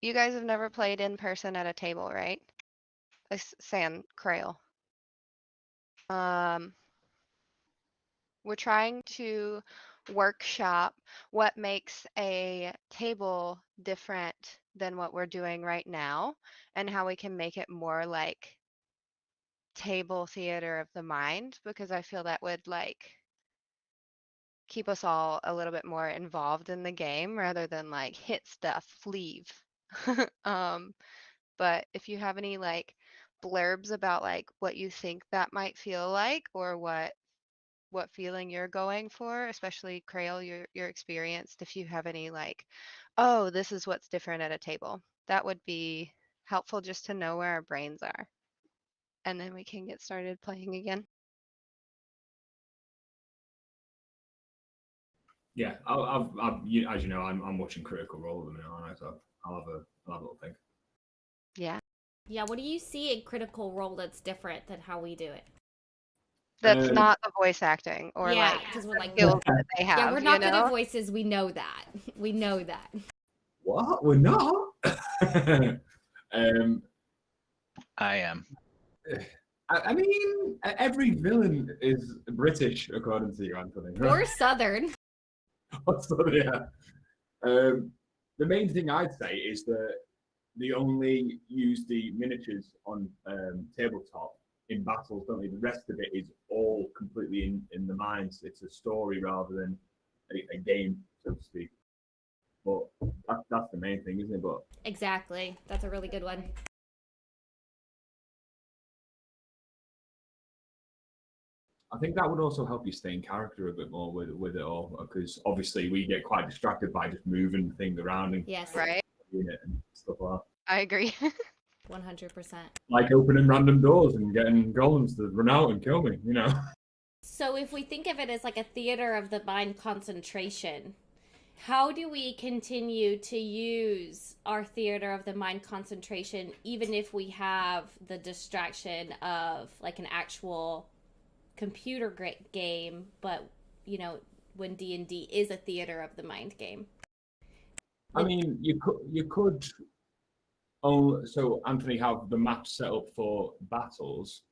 You guys have never played in person at a table, right? A sand crail. We're trying to workshop what makes a table different than what we're doing right now and how we can make it more like table theater of the mind, because I feel that would like keep us all a little bit more involved in the game rather than like hit stuff, leave. Um, but if you have any like blurbs about like what you think that might feel like, or what feeling you're going for, especially Crail, you're experienced, if you have any like, oh, this is what's different at a table, that would be helpful just to know where our brains are. And then we can get started playing again. Yeah, as you know, I'm watching Critical Role at the minute, aren't I? So I'll have a little think. Yeah. Yeah, what do you see in Critical Role that's different than how we do it? That's not the voice acting or Yeah, like because we're like, skills that they have. yeah, we're not you good at know? voices. We know that. We know that. What? We're not. I am. I mean, every villain is British, according to you, Anthony. Or Southern. So, yeah. The main thing I'd say is that they only use the miniatures on tabletop in battles, don't they? The rest of it is all completely in the minds. It's a story rather than a game, so to speak. But that's the main thing, isn't it? But Exactly. That's a really good one. I think that would also help you stay in character a bit more with it all, because obviously we get quite distracted by just moving things around and Yes. Right. doing it and stuff like that. I agree. 100%. Like opening random doors and getting golems to run out and kill me, you know. So if we think of it as like a theater of the mind concentration, how do we continue to use our theater of the mind concentration even if we have the distraction of like an actual computer game, but you know, when D&D is a theater of the mind game? I mean, you could. Oh, so Anthony, have the map set up for battles.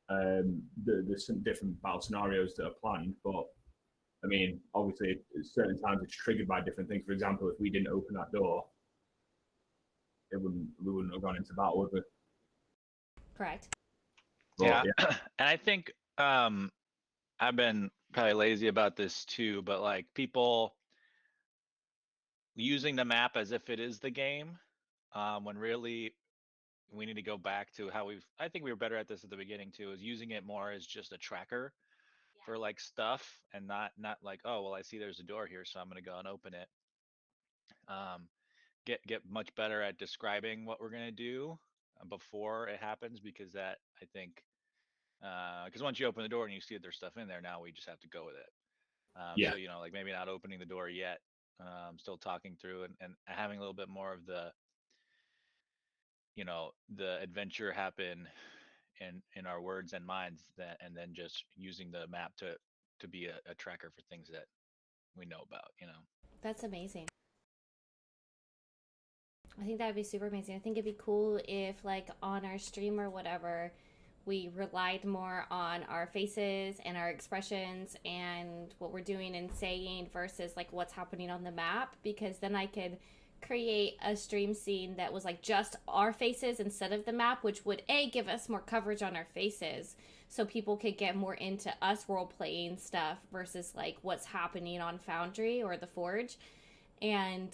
There's some different battle scenarios that are planned, but I mean, obviously, at certain times it's triggered by different things. For example, if we didn't open that door, we wouldn't have gone into battle, would we? Correct. But, Yeah. And I think I've been probably lazy about this too, but like people using the map as if it is the game, when really we need to go back to how I think we were better at this at the beginning too, is using it more as just a tracker for like stuff, and not like, oh well, I see there's a door here, so I'm gonna go and open it. Get much better at describing what we're gonna do before it happens, because that, I think, because once you open the door and you see that there's stuff in there, now we just have to go with it. Yeah. So, you know, like maybe not opening the door yet, still talking through and having a little bit more of the, you know, the adventure happen in our words and minds, and then just using the map to be a tracker for things that we know about, you know. That's amazing. I think that would be super amazing. I think it'd be cool if, like, on our stream or whatever, we relied more on our faces and our expressions and what we're doing and saying versus, like, what's happening on the map, because then I could create a stream scene that was, like, just our faces instead of the map, which would, A, give us more coverage on our faces so people could get more into us role-playing stuff versus, like, what's happening on Foundry or the Forge. And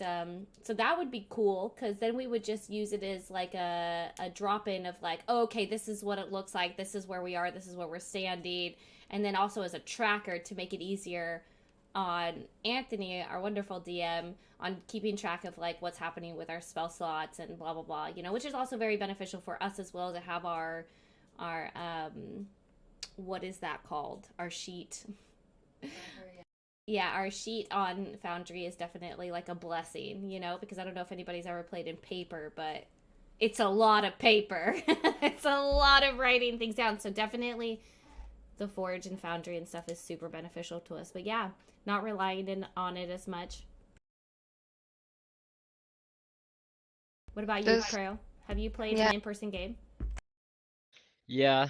so that would be cool, because then we would just use it as like a drop-in of like, oh, okay, this is what it looks like, this is where we are, this is where we're standing, and then also as a tracker to make it easier on Anthony, our wonderful DM, on keeping track of like what's happening with our spell slots and blah blah blah, you know, which is also very beneficial for us as well to have our what is that called, our sheet. Yeah, our sheet on Foundry is definitely like a blessing, you know, because I don't know if anybody's ever played in paper, but it's a lot of paper. It's a lot of writing things down. So definitely the Forge and Foundry and stuff is super beneficial to us. But yeah, not relying on it as much. What about you, Does Trail? Have you played yeah. an in-person game? Yeah.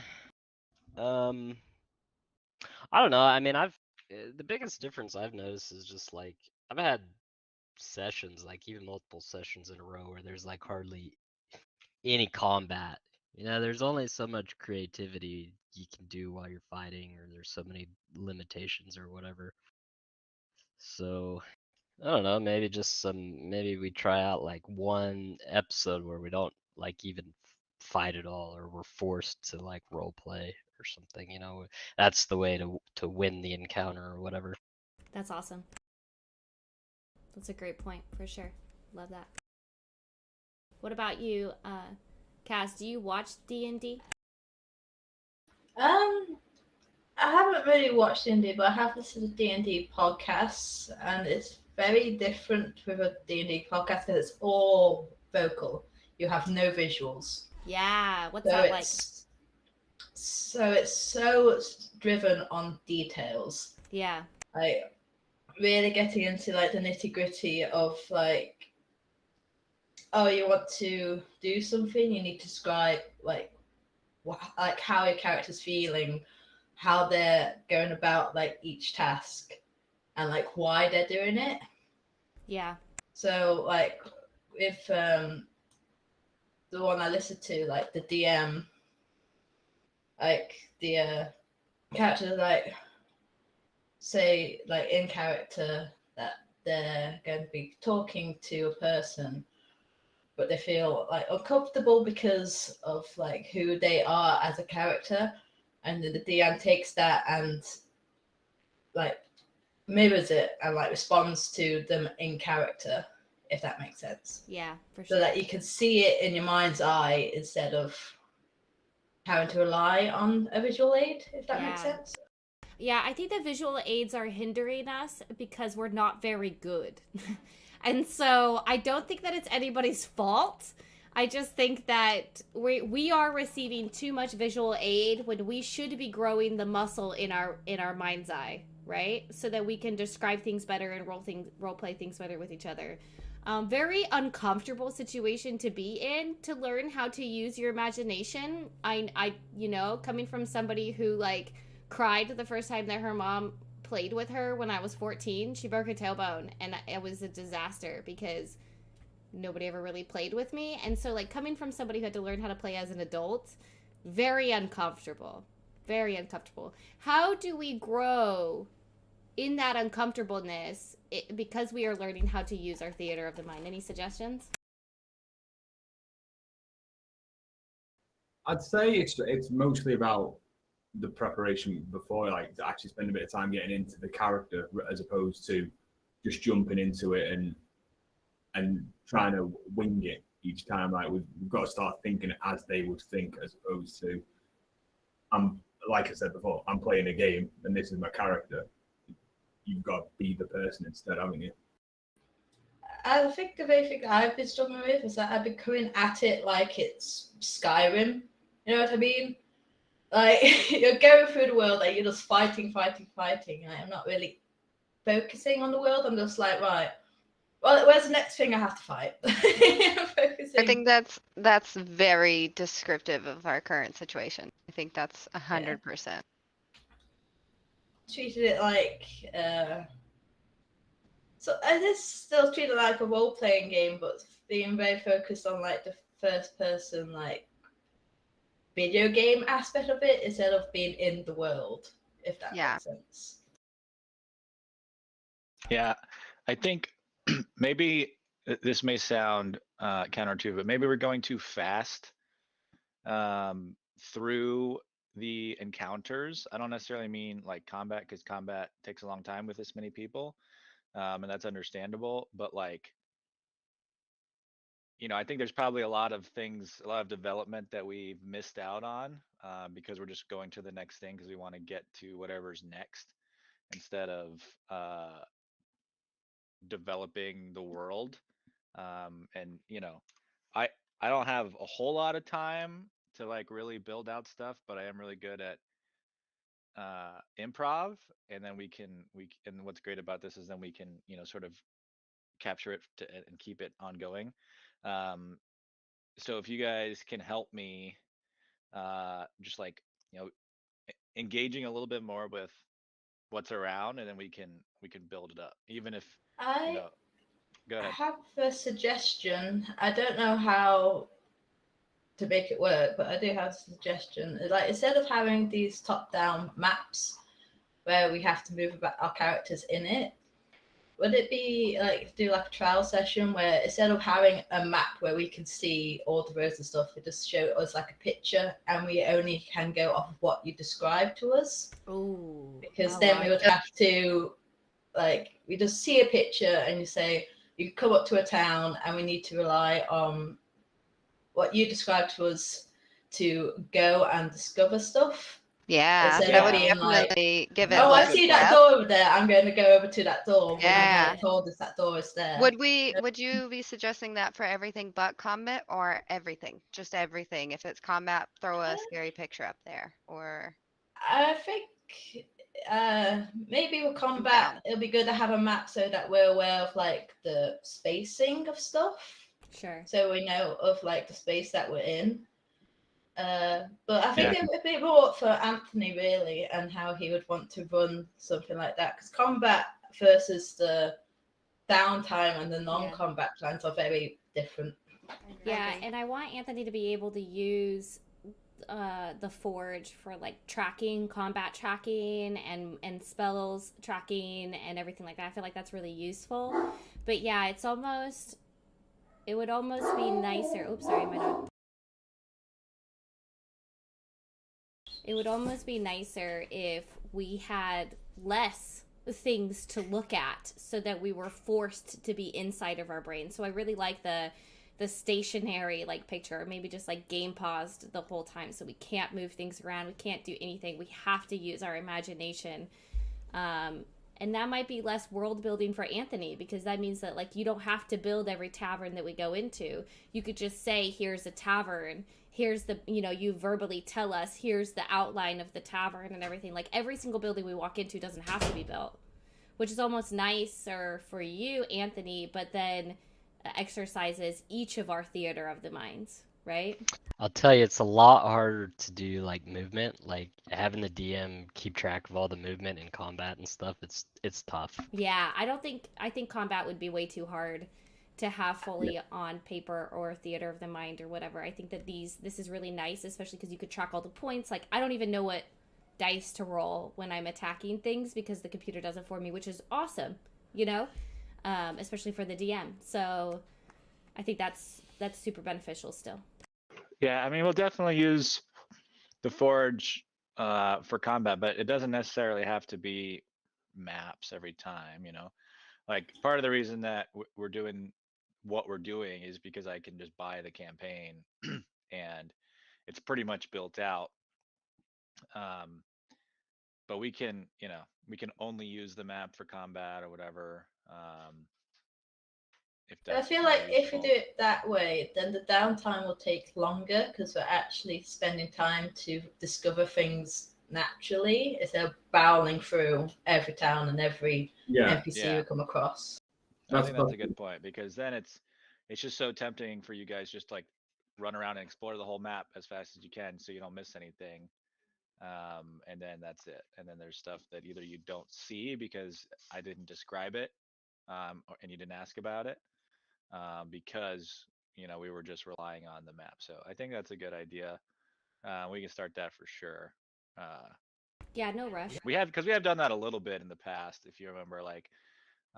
Um, I don't know. I mean, the biggest difference I've noticed is just like I've had sessions, like even multiple sessions in a row, where there's like hardly any combat. There's only so much creativity you can do while you're fighting, or there's so many limitations or whatever. So I don't know, maybe we try out like one episode where we don't like even fight at all, or we're forced to like role play or something, That's the way to win the encounter or whatever. That's awesome. That's a great point for sure. Love that. What about you, Cass? Do you watch D&D? I haven't really watched D&D, but I have listened to D&D podcasts, and it's very different with a D&D podcast because it's all vocal. You have no visuals. Yeah. What's So that like? it's so driven on details. Yeah. Like really getting into like the nitty-gritty of like, oh, you want to do something, you need to describe like like how your character's feeling, how they're going about like each task, and like why they're doing it. Yeah. So like if the one I listened to, like the DM, like the characters like say like in character that they're going to be talking to a person, but they feel like uncomfortable because of like who they are as a character, and then the DM takes that and like mirrors it and like responds to them in character, if that makes sense. Yeah, for So sure. that you can see it in your mind's eye instead of having to rely on a visual aid, if that makes Yeah. sense. Yeah, I think the visual aids are hindering us because we're not very good. And so I don't think that it's anybody's fault. I just think that we are receiving too much visual aid when we should be growing the muscle in our mind's eye, right? So that we can describe things better and role play things better with each other. Very uncomfortable situation to be in, to learn how to use your imagination. I coming from somebody who like cried the first time that her mom played with her when I was 14. She broke her tailbone, and it was a disaster because nobody ever really played with me. And so, like, coming from somebody who had to learn how to play as an adult, very uncomfortable. Very uncomfortable. How do we grow in that uncomfortableness because we are learning how to use our theater of the mind? Any suggestions? I'd say it's mostly about the preparation before, like actually spend a bit of time getting into the character as opposed to just jumping into it and trying to wing it each time. Like we've got to start thinking as they would think, as opposed to I'm like I said before, I'm playing a game and this is my character. You've got to be the person instead, haven't you? I think the main thing that I've been struggling with is that I've been coming at it like it's Skyrim. You know what I mean? Like you're going through the world, like you're just fighting. And I'm not really focusing on the world. I'm just like, right, well, where's the next thing I have to fight? I think that's very descriptive of our current situation. I think that's 100%. Treated it like so I just still treat it like a role playing game, but being very focused on like the first person like video game aspect of it instead of being in the world, if that makes sense. Yeah, I think maybe this may sound counterintuitive, but maybe we're going too fast through the encounters. I don't necessarily mean like combat, because combat takes a long time with this many people, and that's understandable. But like, I think there's probably a lot of things, a lot of development that we've missed out on because we're just going to the next thing because we want to get to whatever's next instead of developing the world. And I I don't have a whole lot of time to like really build out stuff, but I am really good at improv, and then and what's great about this is then we can sort of capture it and keep it ongoing. so if you guys can help me, just like engaging a little bit more with what's around, and then we can build it up. Even if I go ahead. have a suggestion. I don't know how to make it work, but I do have a suggestion. Like, instead of having these top-down maps where we have to move about our characters in it, would it be like do like a trial session where instead of having a map where we can see all the roads and stuff, it just show us like a picture and we only can go off of what you describe to us? Ooh. Because then we would have to, like, we just see a picture and you say, you come up to a town and we need to rely on what you described to us to go and discover stuff. Yeah, Instead that of would being like, definitely give it oh, I like see that depth. door over there. I'm going to go over to that door. When Yeah. you've told us that door is there. Would you be suggesting that for everything but combat, or everything? Just everything. If it's combat, throw a scary picture up there, or I think maybe with combat, down. it'll be good to have a map so that we're aware of like the spacing of stuff. Sure. So we know of like the space that we're in. But I think Yeah. it'd be more for Anthony really, and how he would want to run something like that. Because combat versus the downtime and the non-combat plans are very different. Yeah, and I want Anthony to be able to use the Forge for like tracking, combat tracking, and spells tracking and everything like that. I feel like that's really useful. But yeah, it would almost be nicer. Oops, sorry, my dog. It would almost be nicer if we had less things to look at so that we were forced to be inside of our brain. So I really like the stationary like picture, or maybe just like game paused the whole time, so we can't move things around, we can't do anything, we have to use our imagination. And that might be less world building for Anthony, because that means that like you don't have to build every tavern that we go into. You could just say, here's a tavern, here's the, you verbally tell us, here's the outline of the tavern and everything. Like every single building we walk into doesn't have to be built, which is almost nicer for you, Anthony, but then exercises each of our theater of the minds, right? I'll tell you, it's a lot harder to do like movement, like having the DM keep track of all the movement in combat and stuff. It's tough. Yeah, I think combat would be way too hard to have fully on paper or theater of the mind or whatever. I think that this is really nice, especially because you could track all the points. Like I don't even know what dice to roll when I'm attacking things because the computer does it for me, which is awesome, especially for the DM. So I think that's super beneficial still. Yeah, I mean, we'll definitely use the Forge for combat, but it doesn't necessarily have to be maps every time, Like, part of the reason that we're doing what we're doing is because I can just buy the campaign and it's pretty much built out. But we can only use the map for combat or whatever. I feel like if we do it that way, then the downtime will take longer because we're actually spending time to discover things naturally instead of barreling through every town and every NPC we come across. I think that's a good point, because then it's just so tempting for you guys just to, like, run around and explore the whole map as fast as you can so you don't miss anything. And then that's it. And then there's stuff that either you don't see because I didn't describe it, and you didn't ask about it, because we were just relying on the map. So I think that's a good idea. We can start that for sure. Yeah, no rush. Because we have done that a little bit in the past. If you remember, like,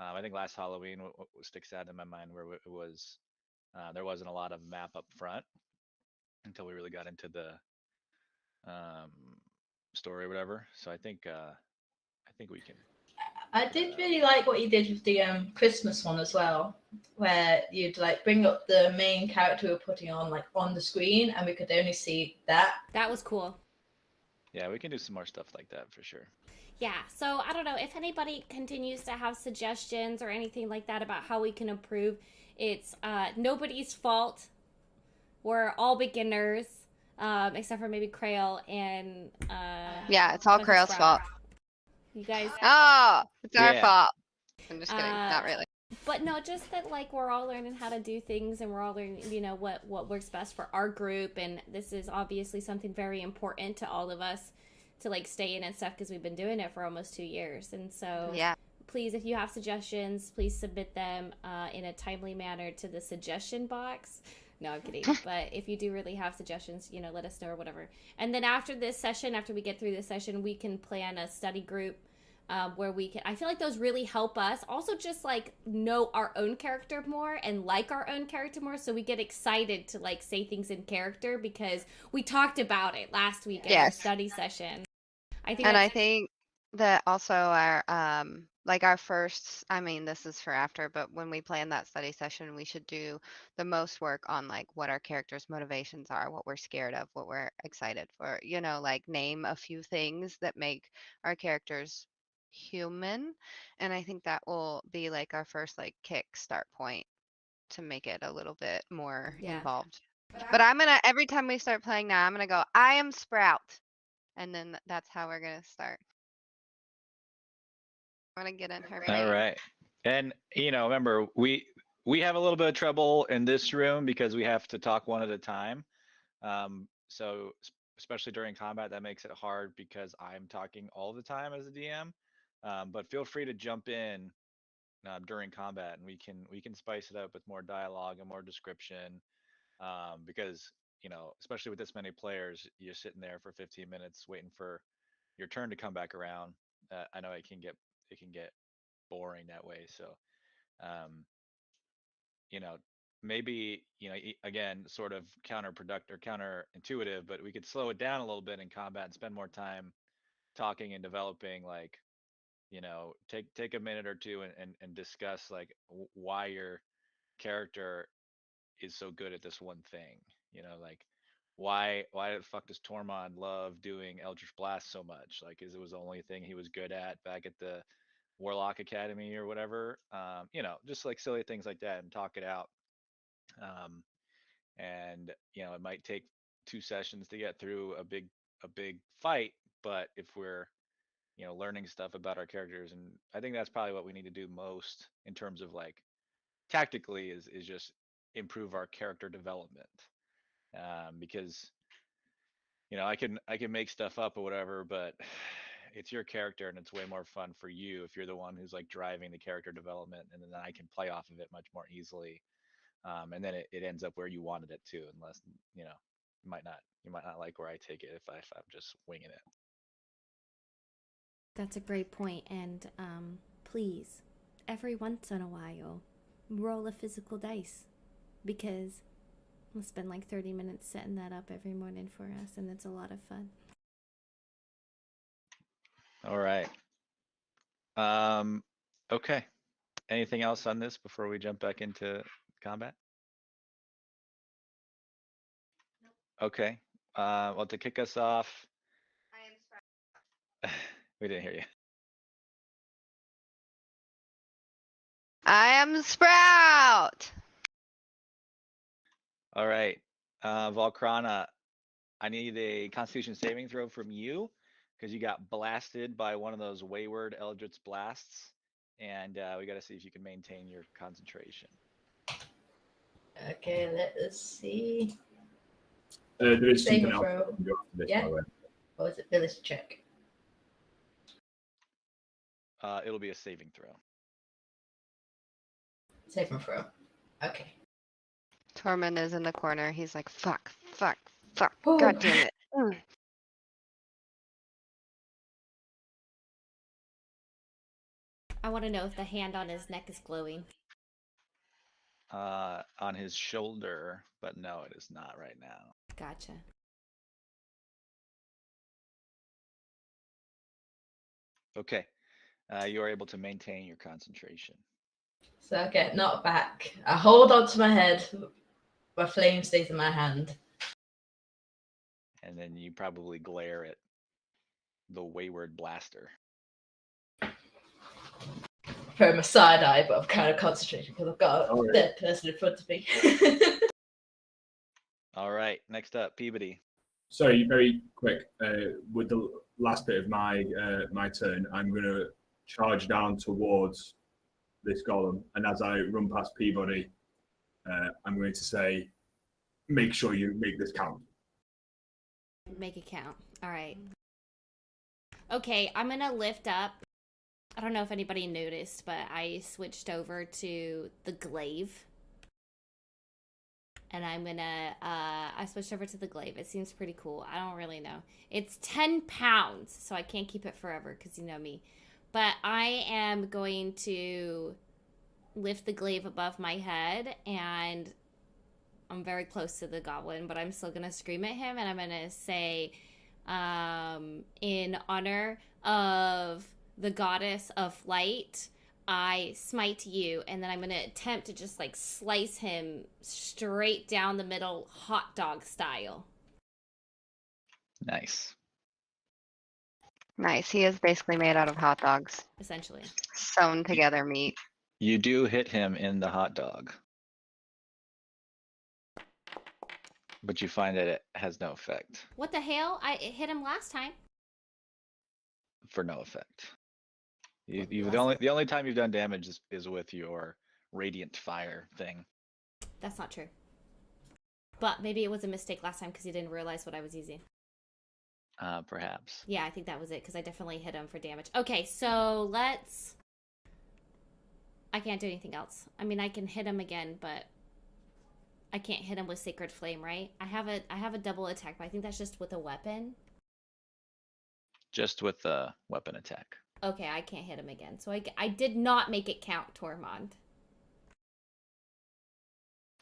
I think last Halloween what sticks out in my mind where it was there wasn't a lot of map up front until we really got into the story or whatever. So I think we can. I did really like what you did with the Christmas one as well, where you'd like bring up the main character we're putting on like on the screen, and we could only see that. That was cool. Yeah, we can do some more stuff like that for sure. Yeah, so I don't know if anybody continues to have suggestions or anything like that about how we can improve. It's nobody's fault. We're all beginners, except for maybe Crail and yeah, it's all Crail's fault. You guys. Oh, it's our fault. I'm just kidding. Not really. But no, just that like we're all learning how to do things, and we're all learning, what works best for our group, and this is obviously something very important to all of us to like stay in and stuff because we've been doing it for almost 2 years. And so Yeah. please, if you have suggestions, please submit them in a timely manner to the suggestion box. No, I'm kidding. But if you do really have suggestions, let us know or whatever. And then after this session, after we get through this session, we can plan a study group where we can. I feel like those really help us also just like know our own character more and like our own character more, so we get excited to like say things in character because we talked about it last week at our Yes. study session. I think And I that's think that also our like our first, I mean, this is for after, but when we plan that study session, we should do the most work on like what our characters' motivations are, what we're scared of, what we're excited for, like name a few things that make our characters human. And I think that will be like our first like kick start point to make it a little bit more Yeah. involved. But I'm gonna, every time we start playing now, I'm gonna go, I am Sprout. And then that's how we're gonna start. I want to get in her All face. right. And remember, we have a little bit of trouble in this room because we have to talk one at a time. So especially during combat, that makes it hard because I'm talking all the time as a DM. But feel free to jump in during combat, and we can spice it up with more dialogue and more description. Because especially with this many players, you're sitting there for 15 minutes waiting for your turn to come back around. I know it can get boring that way. So, um, maybe again, sort of counterproductive or counterintuitive, but we could slow it down a little bit in combat and spend more time talking and developing. Like, take a minute or two and discuss like why your character is so good at this one thing. Like why the fuck does Tormund love doing Eldritch Blast so much? Like, is it was the only thing he was good at back at the Warlock Academy or whatever? Just like silly things like that, and talk it out. And it might take 2 sessions to get through a big fight, but if we're learning stuff about our characters, and I think that's probably what we need to do most in terms of like tactically is just improve our character development. Because I can make stuff up or whatever, but it's your character, and it's way more fun for you if you're the one who's like driving the character development, and then I can play off of it much more easily. And then it ends up where you wanted it to, unless you might not like where I take it if I'm just winging it. That's a great point. And please, every once in a while, roll a physical dice, because we'll spend like 30 minutes setting that up every morning for us, and it's a lot of fun. All right. Okay. Anything else on this before we jump back into combat? Okay. Well, to kick us off, we didn't hear you. I am Sprout. All right. Volcrana, I need a Constitution saving throw from you because you got blasted by one of those wayward Eldritch blasts, and we got to see if you can maintain your concentration. Okay, let us see. There is Saving something else. throw. We can go after this, Yeah. by the way. Or is it village check? It'll be a saving throw. Saving throw. Okay. Tormund is in the corner. He's like, fuck. Oh. God damn it. I want to know if the hand on his neck is glowing. On his shoulder, but no, it is not right now. Gotcha. Okay. You are able to maintain your concentration. So I get knocked back. I hold on to my head. My flame stays in my hand. And then you probably glare at the wayward blaster. Throw my side eye, but I'm kind of concentrating because I've got a dead person in front of me. All right. Next up, Peabody. Sorry, very quick. With the last bit of my my turn, I'm going to charge down towards this golem. And as I run past Peabody, I'm going to say, make sure you make this count. Make it count. All right. Okay, I'm gonna lift up. I don't know if anybody noticed, but I switched over to the glaive. And I'm gonna, I switched over to the glaive. It seems pretty cool. I don't really know. It's 10 pounds, so I can't keep it forever because you know me. But I am going to lift the glaive above my head, and I'm very close to the goblin, but I'm still gonna scream at him, and I'm gonna say, in honor of the goddess of flight, I smite you, and then I'm gonna attempt to just like slice him straight down the middle, hot dog style. Nice. Nice. He is basically made out of hot dogs, Essentially. sewn together meat. You do hit him in the hot dog, but you find that it has no effect. What the hell? I hit him last time. For no effect. You, Well, you last- the only time you've done damage is with your radiant fire thing. That's not true. But maybe it was a mistake last time because he didn't realize what I was using. Perhaps. Yeah, I think that was it because I definitely hit him for damage. Okay, so let's... I can't do anything else. I mean, I can hit him again, but I can't hit him with Sacred Flame, right? I have a double attack, but I think that's just with a weapon. Just with the weapon attack. Okay, I can't hit him again. So I did not make it count, Tormund.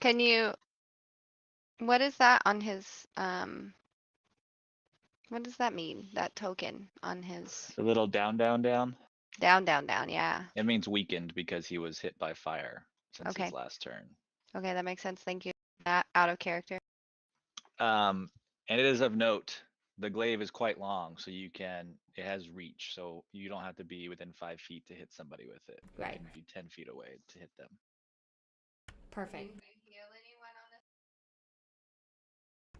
Can you, what is that on his, what does that mean? That token on his The little down, down, down. down, yeah. It means weakened because he was hit by fire since Okay. his last turn. Okay, that makes sense. Thank you. That out of character. And it is of note, the glaive is quite long, so it has reach, so you don't have to be within 5 feet to hit somebody with it. Right. You can be 10 feet away to hit them. Perfect.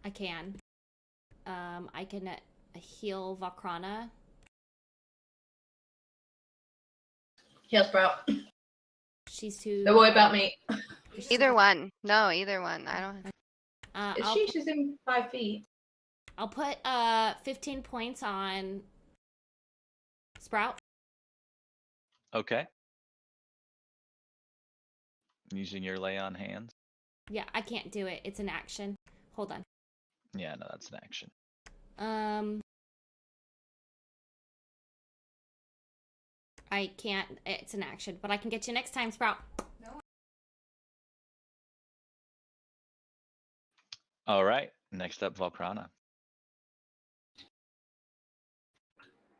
I can. I can heal Vakrana. Heal Sprout. She's too... Don't worry about me. Either one. No, either one. I don't. She's in 5 feet. I'll put 15 points on Sprout. Okay. Using your lay on hands. Yeah, I can't do it. It's an action. Hold on. Yeah, no, that's an action. I can't. It's an action, but I can get you next time, Sprout. All right. Next up, Valkrana.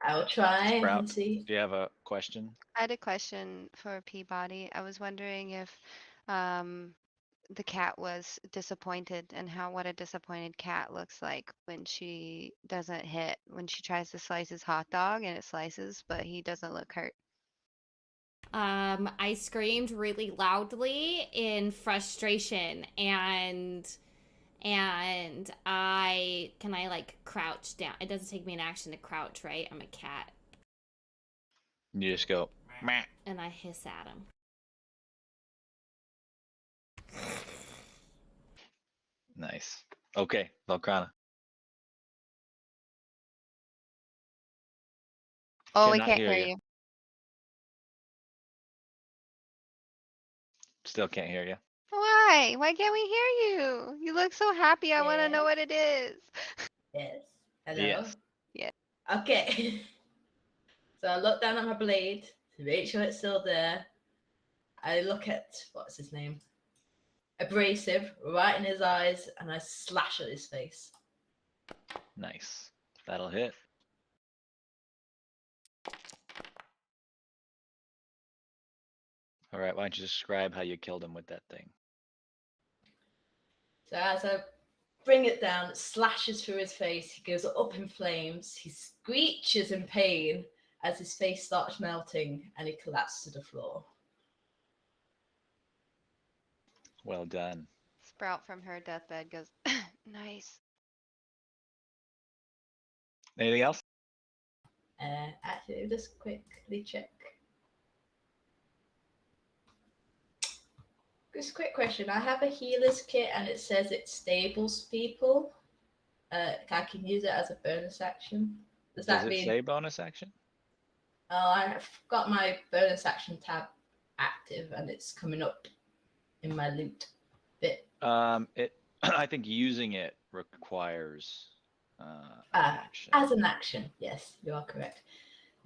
I'll try Sprout, and see. do you have a question? I had a question for Peabody. I was wondering if the cat was disappointed and what a disappointed cat looks like when she doesn't hit, when she tries to slice his hot dog and it slices, but he doesn't look hurt. I screamed really loudly in frustration and I like crouch down. It doesn't take me an action to crouch, right? I'm a cat. You just go, meh. And I hiss at him. Nice. Okay, Valkrana. Oh, we Cannot can't hear hear you. you. Still can't hear you. Why? Why can't we hear you? You look so happy. I want to know Yeah. what it is. Yes. Hello? Yes. Yeah. Okay. So I look down at my blade to make sure it's still there. I look at, what's his name? Abrasive, right in his eyes, and I slash at his face. Nice. That'll hit. All right, why don't you describe how you killed him with that thing? So as I bring it down, it slashes through his face. He goes up in flames. He screeches in pain as his face starts melting, and he collapses to the floor. Well done. Sprout from her deathbed goes, nice. Anything else? Actually, just quickly check. Just a quick question. I have a healer's kit and it says it stables people. I can use it as a bonus action. Does Does that it mean? say bonus action? Oh, I've got my bonus action tab active and it's coming up in my loot bit. It. I think using it requires an action. As an action, yes, you are correct.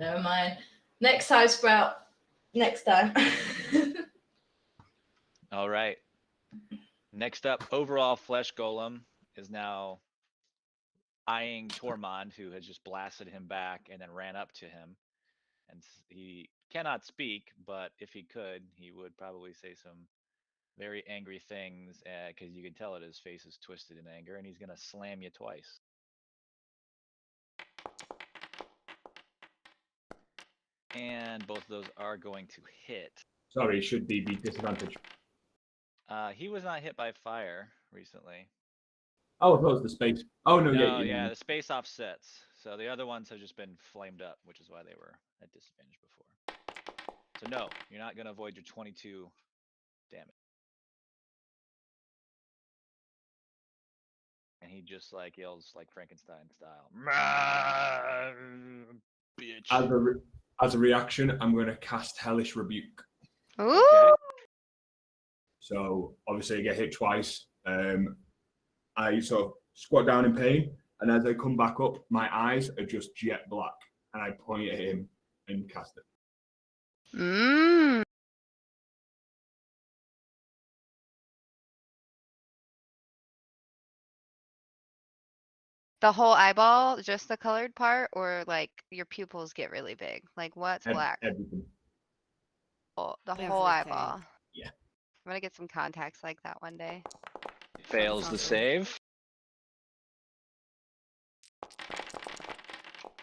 Never mind. Next time, Sprout. Next time. All right. Next up, overall flesh golem is now eyeing Tormund, who has just blasted him back and then ran up to him. And he cannot speak, but if he could, he would probably say some very angry things because you can tell that his face is twisted in anger, and he's going to slam you twice. And both of those are going to hit. Sorry, it should be disadvantage. He was not hit by fire recently. Oh, I thought it was the space. Oh, no, No, yeah. the space offsets. So the other ones have just been flamed up, which is why they were at disadvantage before. So no, you're not going to avoid your 22 damage. And he just like yells like Frankenstein style. Bitch. As a reaction, I'm going to cast Hellish Rebuke. Ooh. Okay. So obviously I get hit twice. I sort of squat down in pain, and as I come back up, my eyes are just jet black, and I point at him and cast it. Mmm. The whole eyeball, just the colored part, or like your pupils get really big? Like what's black? Everything. The whole Everything. eyeball. Yeah. I'm gonna get some contacts like that one day. Fails the awesome. save.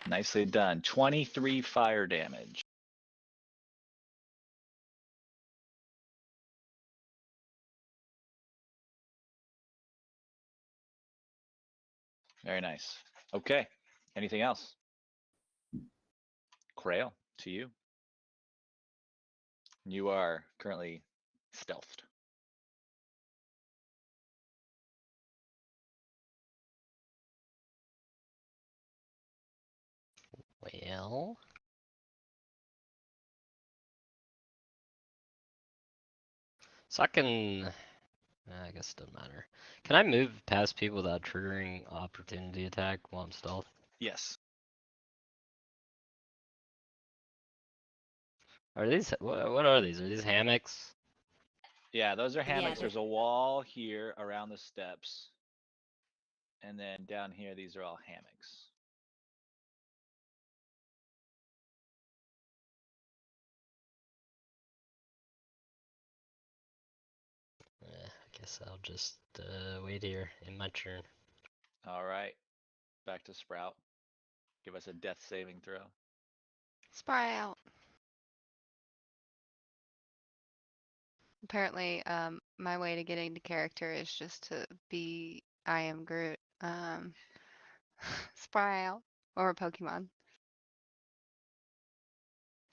Nicely done. 23 fire damage. Very nice. Okay. Anything else? Krail, to you. You are currently stealthed. Well. So I can. I guess it doesn't matter. Can I move past people without triggering opportunity attack while I'm stealth? Yes. Are these what are these? Are these hammocks? Yeah, those are hammocks. they're- There's a wall here around the steps. And then down here, these are all hammocks. I guess I'll just wait here in my turn. All right. Back to Sprout. Give us a death saving throw. Spry out. Apparently, my way to getting to character is just to be I am Groot. Spry out. Or a Pokemon.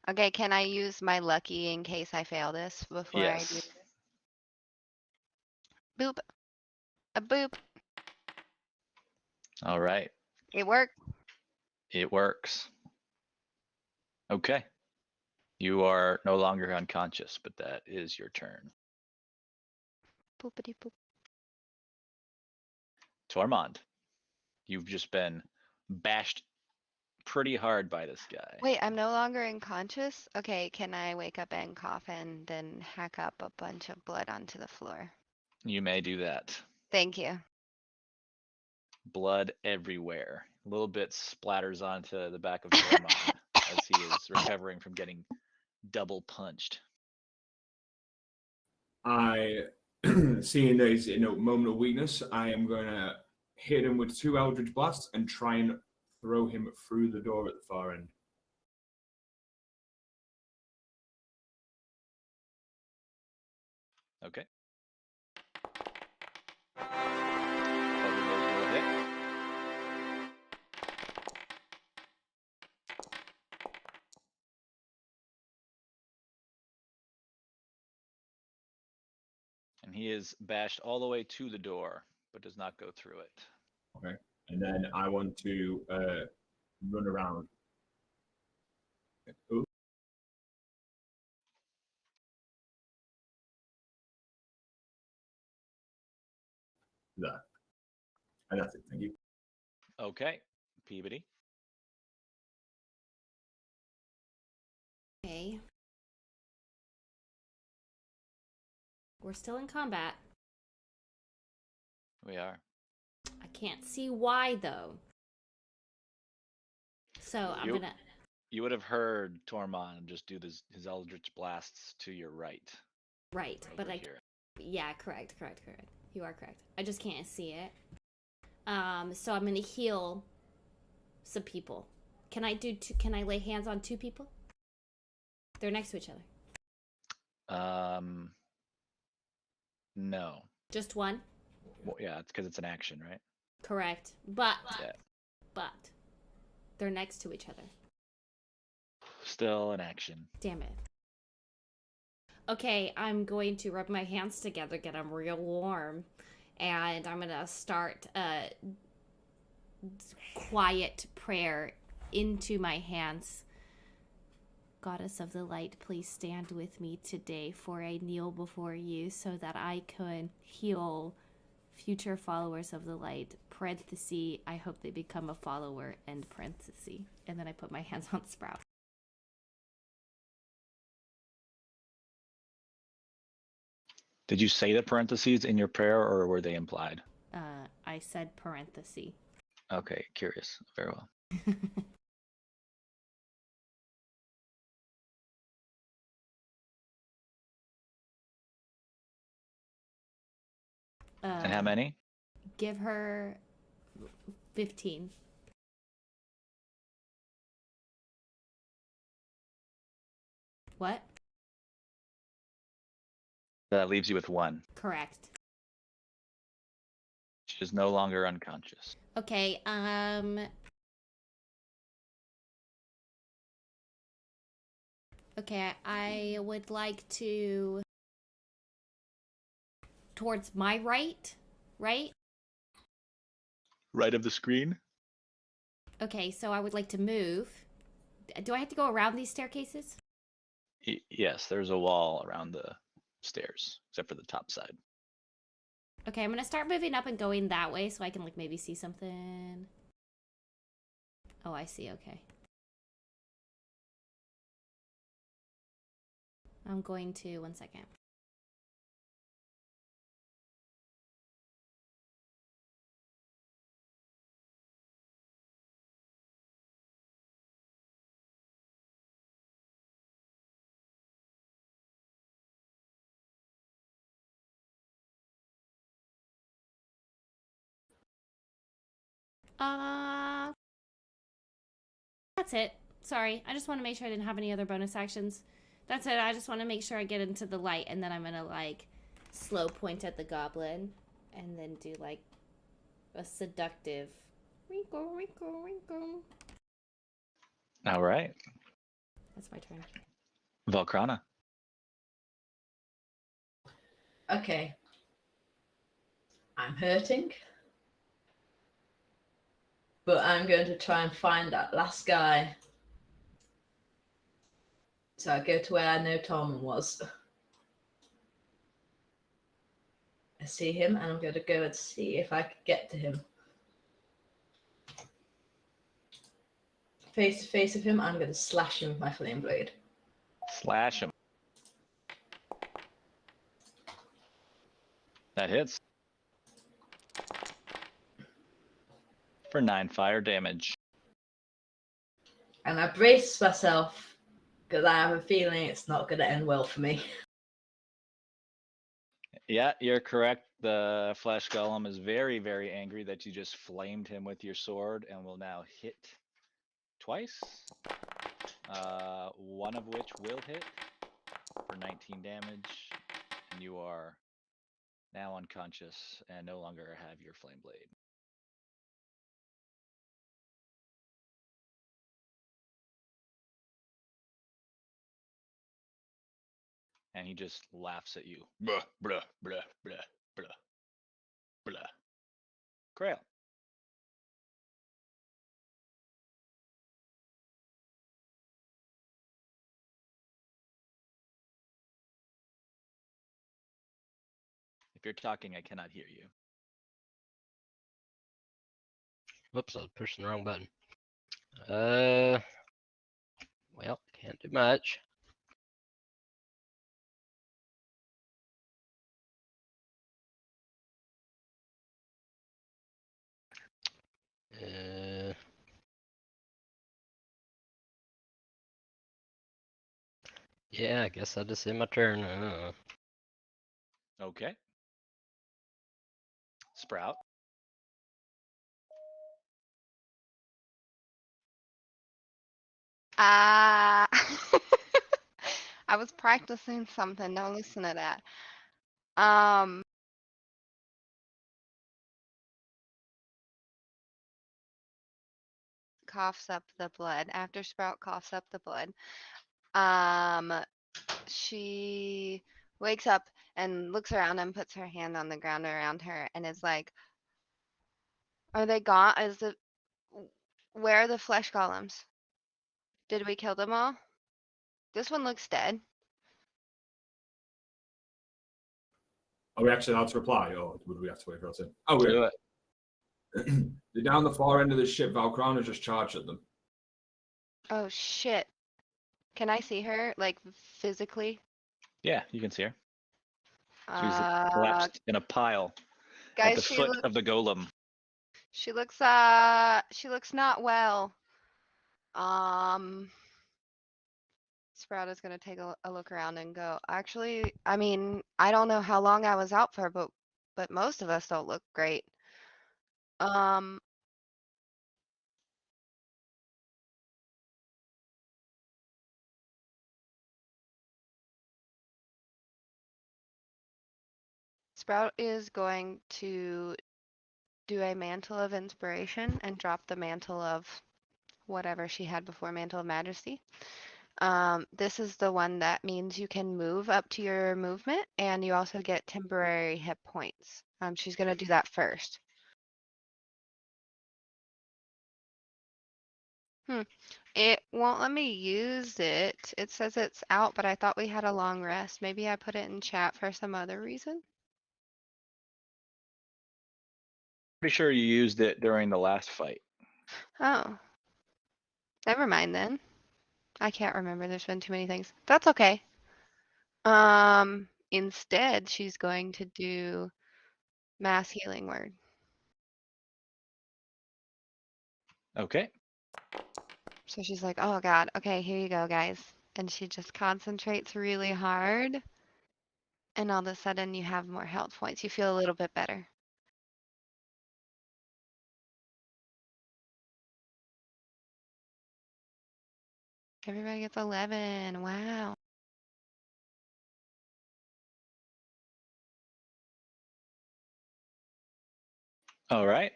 Okay, can I use my lucky in case I fail this before I do Yes. this? Boop. A boop. All right. It worked. It works. Okay. You are no longer unconscious, but that is your turn. Boopity boop. Tormund, you've just been bashed pretty hard by this guy. Wait, I'm no longer unconscious? Okay, can I wake up and cough and then hack up a bunch of blood onto the floor? You may do that. Thank you. Blood everywhere. A little bit splatters onto the back of Tormund as he is recovering from getting double punched. Seeing that he's in a moment of weakness, I am going to hit him with 2 Eldritch Blasts and try and throw him through the door at the far end. Okay. and he is bashed all the way to the door, but does not go through it. Okay. And then I want to run around. Ooh. That. And that's it. Thank you. Okay, Peabody. Okay. We're still in combat. We are. I can't see why though. So I'm You- gonna. You would have heard Tormund just do his Eldritch blasts to your right. Right, but over I. here. Yeah, correct. You are correct. I just can't see it. So I'm gonna heal some people. Can I do two? Can I lay hands on 2 people? They're next to each other. No. Just one? Well, yeah, it's because it's an action, right? Correct. But Yeah. they're next to each other. Still an action. Damn it. Okay, I'm going to rub my hands together, get them real warm, and I'm gonna start a quiet prayer into my hands. Goddess of the light, please stand with me today, for I kneel before you so that I can heal future followers of the light. Parenthesis, I hope they become a follower, end parenthesis. And then I put my hands on Sprout. Did you say the parentheses in your prayer, or were they implied? I said parenthesis. Okay, curious. Very well. And how many? Give her 15. What? That leaves you with 1. Correct. She is no longer unconscious. Okay, okay, I would like to towards my right? Right? Right of the screen? Okay, so I would like to move. Do I have to go around these staircases? Yes, there's a wall around the stairs, except for the top side. Okay, I'm gonna start moving up and going that way so I can like maybe see something. Oh, I see, okay. I'm going to, 1 second. That's it. Sorry, I just want to make sure I didn't have any other bonus actions. That's it. I just want to make sure I get into the light, and then I'm gonna like slow point at the goblin, and then do like a seductive wrinkle, wrinkle, wrinkle. All right. That's my turn. Valkrana. Okay. I'm hurting. But I'm going to try and find that last guy. So I go to where I know Tormund was. I see him and I'm going to go and see if I can get to him. Face to face with him, I'm going to slash him with my flame blade. Slash him. That hits. For 9 fire damage. And I brace myself because I have a feeling it's not going to end well for me. Yeah, you're correct. The flesh golem is very, very angry that you just flamed him with your sword and will now hit twice. One of which will hit for 19 damage. And you are now unconscious and no longer have your flame blade. And he just laughs at you. Bruh, bruh, bruh, bruh, bruh, bruh. Grail. If you're talking, I cannot hear you. Whoops, I was pushing the wrong button. Well, can't do much. Yeah, I guess I'll just end my turn. Okay. Sprout. I was practicing something. Don't listen to that. Coughs up the blood. After Sprout coughs up the blood, she wakes up and looks around and puts her hand on the ground around her and is like, "Are they gone? Where are the flesh golems? Did we kill them all? This one looks dead." Are we actually allowed to reply, or would we have to wait for us in? Oh, we're Do it. they're down the far end of the ship. Valkrana just charged at them. Oh shit. Can I see her, like, physically? Yeah, you can see her. She's Uh, collapsed in a pile at guys, the foot of the golem. she looks not well. Sprout is gonna take a look around and go, actually, I mean, I don't know how long I was out for, but most of us don't look great. Sprout is going to do a mantle of inspiration and drop the mantle of whatever she had before, mantle of majesty. This is the one that means you can move up to your movement, and you also get temporary hit points. She's gonna do that first. It won't let me use it. It says it's out, but I thought we had a long rest. Maybe I put it in chat for some other reason. Pretty sure you used it during the last fight. Oh. Never mind then. I can't remember. There's been too many things. That's okay. Instead, she's going to do mass healing word. Okay. So she's like, oh God, okay, here you go, guys. And she just concentrates really hard. And all of a sudden you have more health points. You feel a little bit better. Everybody gets 11. Wow. All right.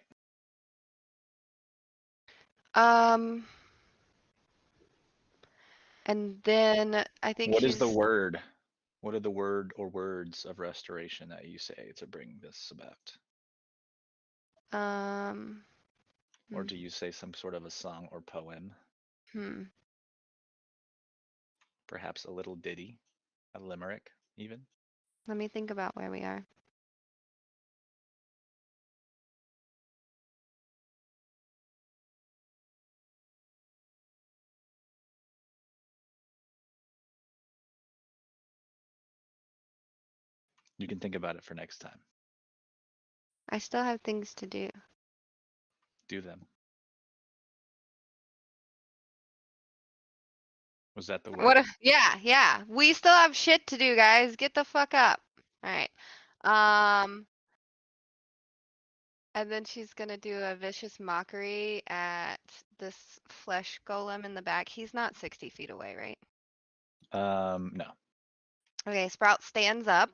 And then I think What is she's the word? What are the word or words of restoration that you say to bring this about? Or do you say some sort of a song or poem? Perhaps a little ditty, a limerick, even? Let me think about where we are. You can think about it for next time. I still have things to do. Do them. Was that the word? What? Yeah. We still have shit to do, guys. Get the fuck up. All right. And then she's gonna do a vicious mockery at this flesh golem in the back. He's not 60 feet away, right? No. Okay, Sprout stands up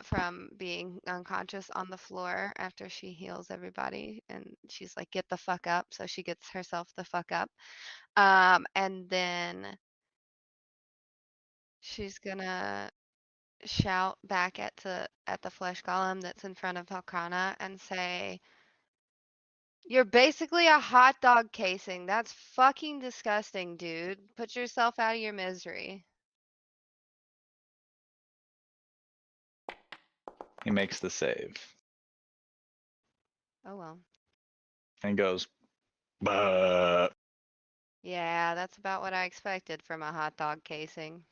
from being unconscious on the floor after she heals everybody, and she's like, get the fuck up. So she gets herself the fuck up. And then she's gonna shout back at the flesh golem that's in front of Halkana and say, "You're basically a hot dog casing. That's fucking disgusting, dude. Put yourself out of your misery." He makes the save Oh well. and goes, "Bah." Yeah, that's about what I expected from a hot dog casing.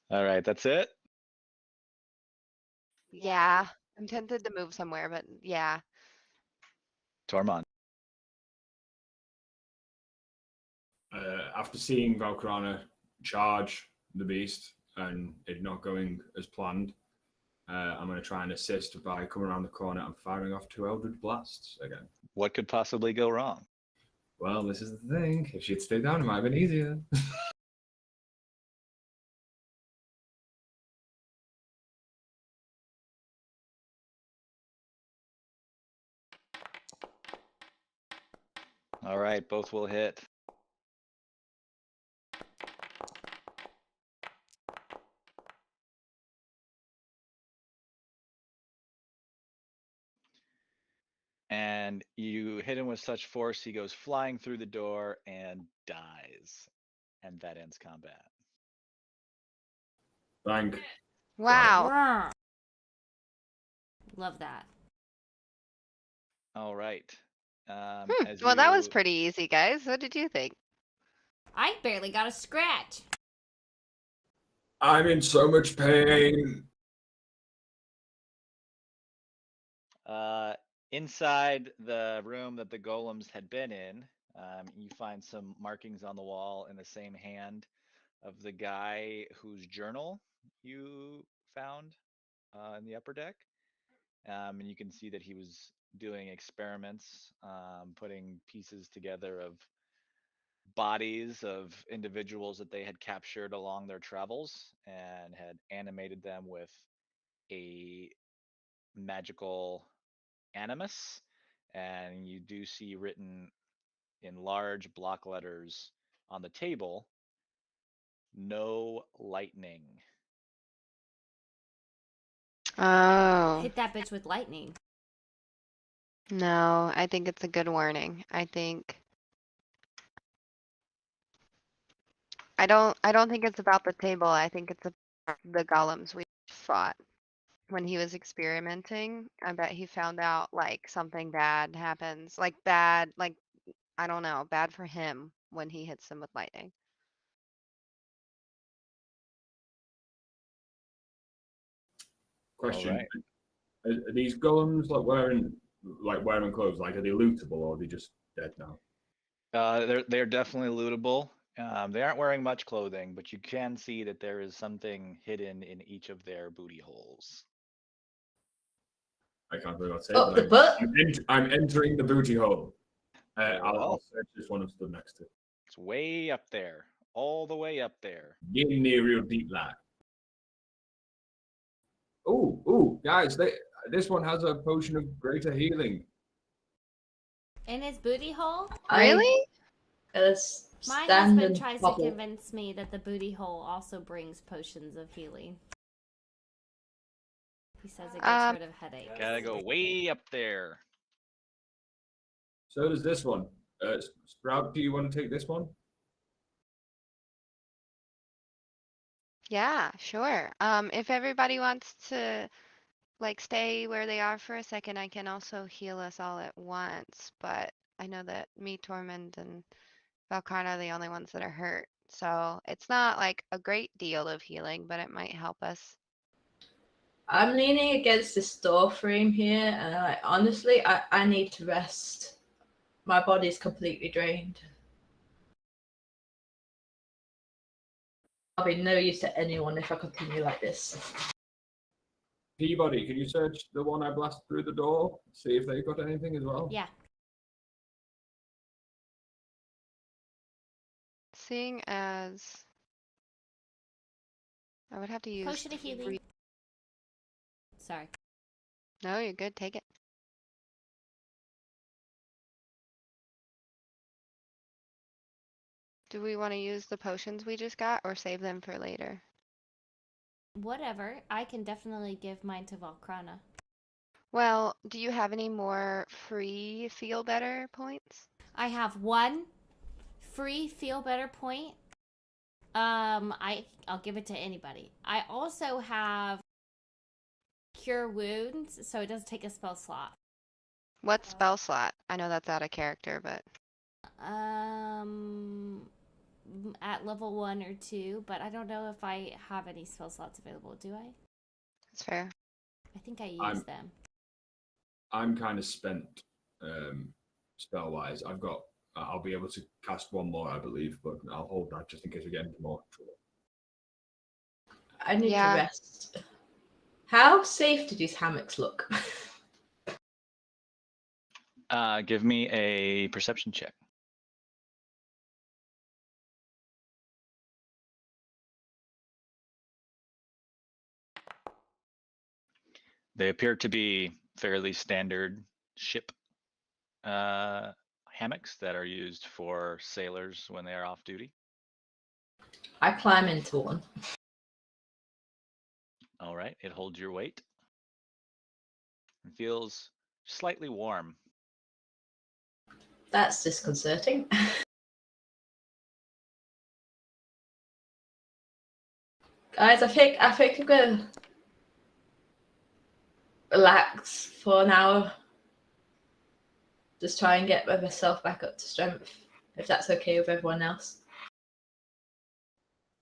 All right, that's it. Yeah, I'm tempted to move somewhere, but yeah. Tormund. After seeing Valkrana charge the beast and it not going as planned, I'm going to try and assist by coming around the corner and firing off 2 Eldritch Blasts again. What could possibly go wrong? Well, this is the thing. If she'd stayed down, it might have been easier. All right, both will hit. And you hit him with such force, he goes flying through the door and dies. And that ends combat. Thank. Wow. Rawr. Love that. All right. As Well, that was you- pretty easy, guys. What did you think? I barely got a scratch. I'm in so much pain. Inside the room that the golems had been in, you find some markings on the wall in the same hand of the guy whose journal you found in the upper deck. And you can see that he was doing experiments, putting pieces together of bodies of individuals that they had captured along their travels and had animated them with a magical animus. And you do see written in large block letters on the table, "No lightning." Oh, Hit that bitch with lightning. no, I think it's a good warning. I don't think it's about the table. I think it's the golems we fought when he was experimenting. I bet he found out like something bad happens. Like bad, like I don't know, bad for him when he hits them with lightning. Question: right. are these golems wearing clothes? Like, are they lootable or are they just dead now? They're definitely lootable. They aren't wearing much clothing, but you can see that there is something hidden in each of their booty holes. I can't really say. Up But the butt. I'm entering the booty hole. Very I'll well. search this one I'm stood next to. It's way up there, all the way up there. Get in there real deep, lad. Ooh, guys! This one has a potion of greater healing. In his booty hole? Really? My Stand husband and tries bubble. to convince me that the booty hole also brings potions of healing. He says it gets rid of headaches. Gotta go way up there. So does this one. Sprout, do you want to take this one? Yeah, sure. If everybody wants to like stay where they are for a second, I can also heal us all at once. But I know that me, Tormund, and Valkarna are the only ones that are hurt. So it's not like a great deal of healing, but it might help us. I'm leaning against this door frame here, and honestly, I need to rest. My body's completely drained. I'll be no use to anyone if I continue like this. Peabody, can you search the one I blasted through the door? See if they've got anything as well. Yeah. Seeing as I would have to use Potion of healing. Sorry. No, you're good. Take it. Do we want to use the potions we just got or save them for later? Whatever. I can definitely give mine to Volcrana. Well, do you have any more free feel better points? I have 1 free feel better point. I'll give it to anybody. I also have cure wounds, so it doesn't take a spell slot. What spell slot? I know that's out of character, but At level 1 or 2, but I don't know if I have any spell slots available. Do I? it's fair. I think I I'm- used them. I'm kind of spent spell wise. I'll be able to cast 1 more, I believe, but I'll hold that just in case we get into more trouble. I need Yeah. to rest. How safe do these hammocks look? Give me a perception check. They appear to be fairly standard ship hammocks that are used for sailors when they are off duty. I climb into one. All right, it holds your weight. It feels slightly warm. That's disconcerting. Guys, I think I'm gonna relax for an hour. Just try and get myself back up to strength, if that's okay with everyone else.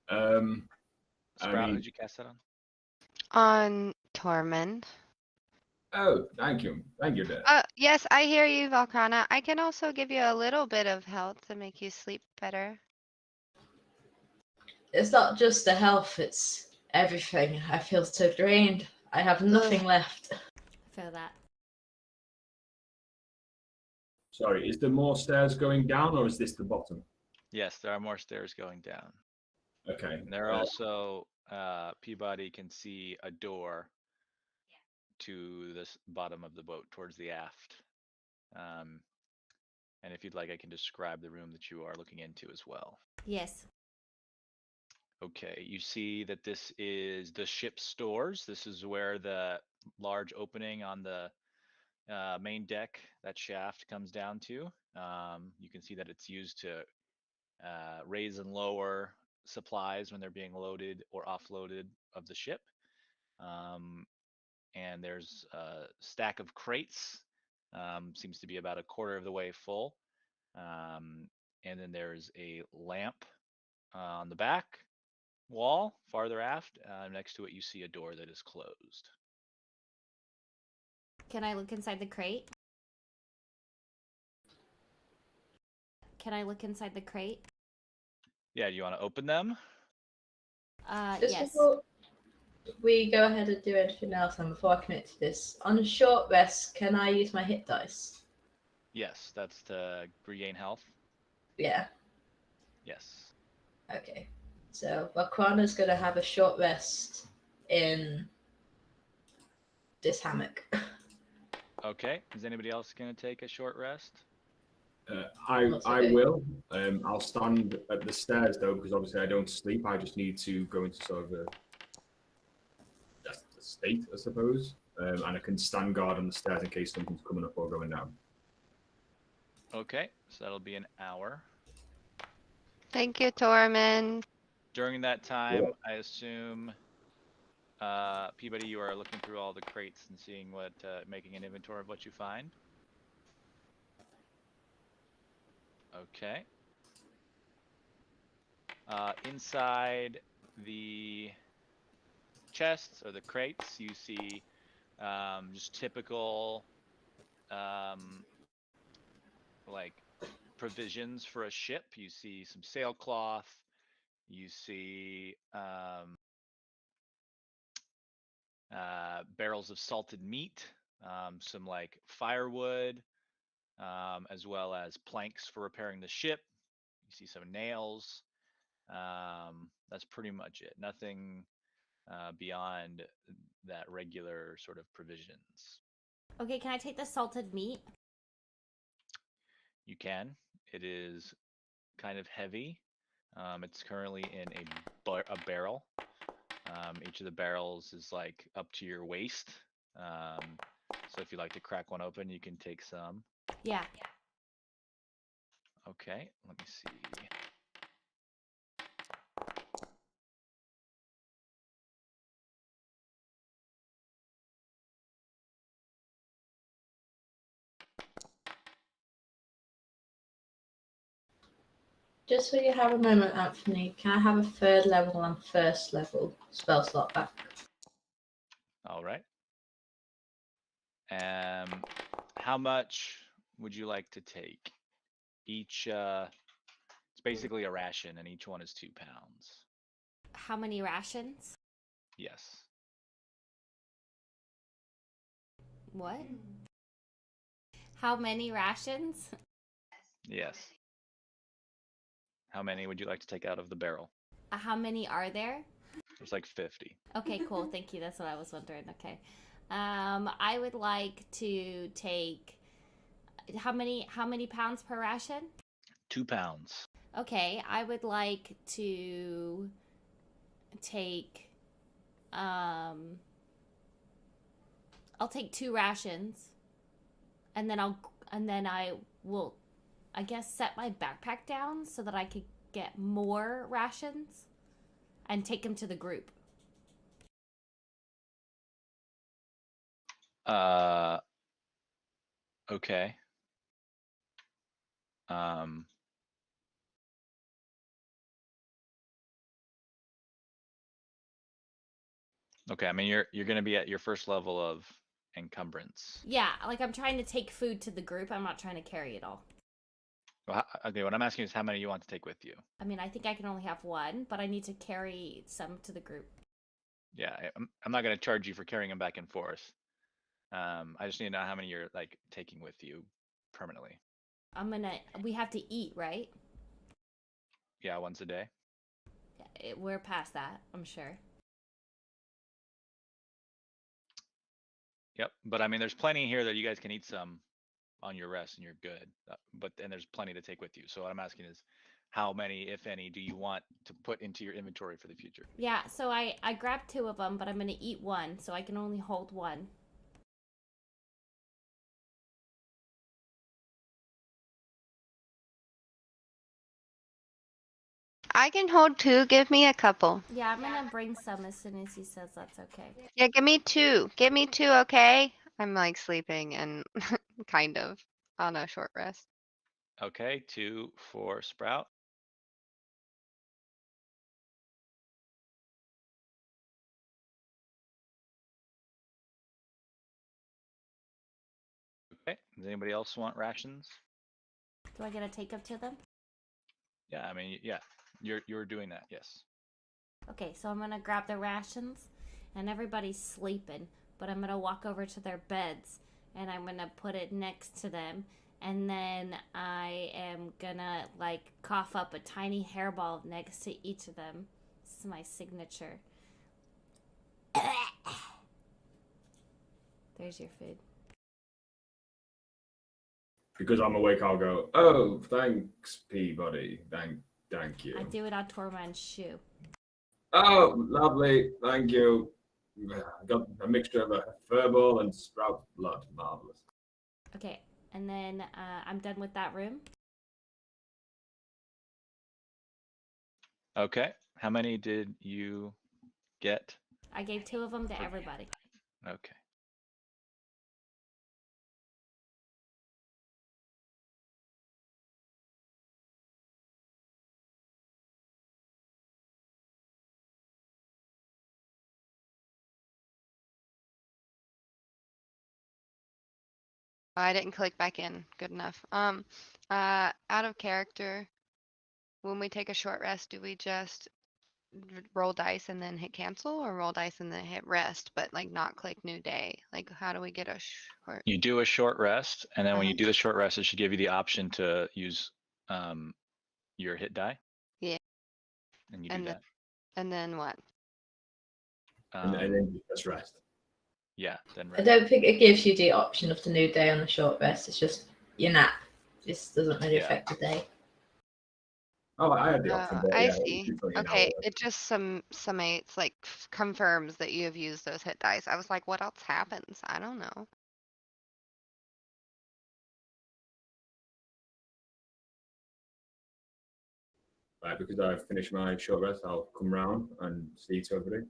Sprout, mean- who'd you cast that on? On Tormund. Oh, thank you, Dad. Yes, I hear you, Valkrana. I can also give you a little bit of health to make you sleep better. It's not just the health, it's everything. I feel so drained. I have nothing left. I feel that. Sorry, is there more stairs going down, or is this the bottom? Yes, there are more stairs going down. Okay. And there are also, Peabody can see a door to the bottom of the boat towards the aft. And if you'd like, I can describe the room that you are looking into as well. Yes. Okay, you see that this is the ship's stores. This is where the large opening on the main deck, that shaft comes down to. You can see that it's used to raise and lower supplies when they're being loaded or offloaded of the ship. And there's a stack of crates, seems to be about a quarter of the way full. And then there's a lamp on the back wall, farther aft. Next to it, you see a door that is closed. Can I look inside the crate? Can I look inside the crate? Yeah, do you want to open them? Just Yes. before we go ahead and do anything else, and before I commit to this, on a short rest, can I use my hit dice? Yes, that's to regain health. Yeah. Yes. Okay. So Vakrana's gonna have a short rest in this hammock. Okay, is anybody else going to take a short rest? I okay. will. I'll stand at the stairs though, because obviously I don't sleep. I just need to go into sort of a state, I suppose. And I can stand guard on the stairs in case something's coming up or going down. Okay, so that'll be an hour. Thank you, Tormund. During that time, I assume, Peabody, you are looking through all the crates and seeing what, making an inventory of what you find. Okay. Inside the chests or the crates, you see just typical like provisions for a ship. You see some sailcloth. You see barrels of salted meat, some like firewood, as well as planks for repairing the ship. You see some nails. That's pretty much it. Nothing beyond that regular sort of provisions. Okay, can I take the salted meat? You can. It is kind of heavy. It's currently in a barrel. Each of the barrels is like up to your waist. So if you like to crack one open, you can take some. Yeah. Okay, let me see. Just so you have a moment, Anthony, can I have a 3rd level and 1st level spell slot back? All right. How much would you like to take? Each, it's basically a ration, and each one is 2 pounds. How many rations? Yes. What? How many rations? Yes. How many would you like to take out of the barrel? How many are there? There's like 50. Okay, cool. Thank you. That's what I was wondering. Okay. I would like to take how many pounds per ration? 2 pounds. Okay, I would like to take I'll take 2 rations. And then I will I guess set my backpack down so that I could get more rations and take them to the group. Okay. Okay, I mean you're gonna be at your first level of encumbrance. Yeah, like I'm trying to take food to the group. I'm not trying to carry it all. Well, okay, what I'm asking is how many you want to take with you. I mean, I think I can only have 1, but I need to carry some to the group. Yeah, I'm not gonna charge you for carrying them back and forth. I just need to know how many you're like taking with you permanently. We have to eat, right? Yeah, once a day. Yeah, we're past that, I'm sure. Yep, but I mean, there's plenty here that you guys can eat some on your rest and you're good. But then there's plenty to take with you. So what I'm asking is, how many, if any, do you want to put into your inventory for the future? Yeah, so I grabbed 2 of them, but I'm gonna eat 1, so I can only hold 1. I can hold 2. Give me a couple. Yeah, I'm gonna bring some as soon as he says that's okay. Yeah, give me 2. Give me 2, okay? I'm like sleeping and kind of on a short rest. Okay, 2 for Sprout. Okay, does anybody else want rations? Do I get to take them to them? Yeah, I mean, yeah, you're doing that, yes. Okay, so I'm gonna grab the rations, and everybody's sleeping, but I'm gonna walk over to their beds, and I'm gonna put it next to them, and then I am gonna like cough up a tiny hairball next to each of them. This is my signature. There's your food. Because I'm awake, I'll go, oh, thanks, Peabody. Thank you. I do it on Tormund's shoe. Oh, lovely. Thank you. Got a mixture of a furball and Sprout blood. Marvelous. Okay, and then I'm done with that room. Okay, how many did you get? I gave 2 of them to everybody. Okay. I didn't click back in. Good enough. Out of character, when we take a short rest, do we just roll dice and then hit cancel, or roll dice and then hit rest, but like not click new day? Like, how do we get a short? You do a short rest, and then when you do the short rest, it should give you the option to use your hit die. Yeah. And you do that. And then what? And then you just rest. Yeah, then I rest. don't think it gives you the option of the new day on the short rest. It's just your nap. Just doesn't really affect the day. Oh, I had the option, but I yeah, see. it's only an hour Okay, away. it just summates, like, confirms that you have used those hit dice. I was like, what else happens? I don't know. Right, because I've finished my short rest, I'll come round and see to everything.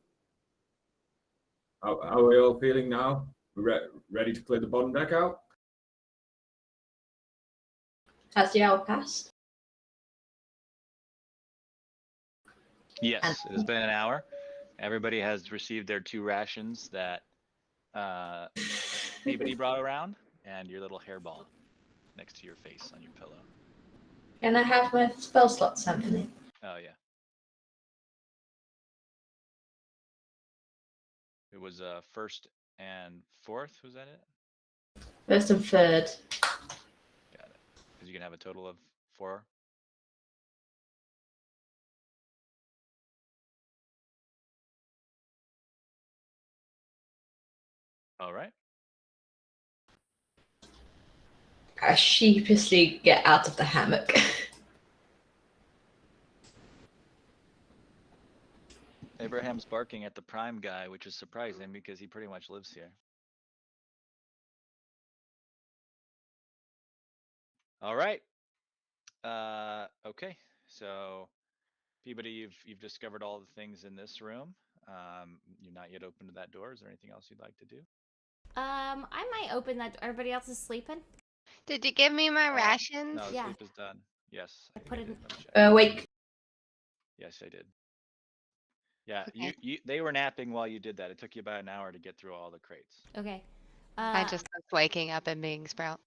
How are we all feeling now? Ready to clear the bottom deck out? Has the hour passed? Yes, it has been an hour. Everybody has received their 2 rations that Peabody brought around, and your little hairball next to your face on your pillow. Can I have my spell slots, Anthony? Oh yeah. It was first and fourth. Was that it? First and third. Got it. Because you can have a total of 4. All right. I sheepishly get out of the hammock. Abraham's barking at the prime guy, which is surprising because he pretty much lives here. All right. Okay. So, Peabody, you've discovered all the things in this room. You're not yet open to that door. Is there anything else you'd like to do? I might open that. Everybody else is sleeping. Did you give me my No, rations? the Yeah. sleep is done. Yes, I think I put it did. in- Let me check. Wait. Yes, I did. Yeah, Okay. they were napping while you did that. It took you about an hour to get through all the crates. Okay. I just was waking up and being Sprout.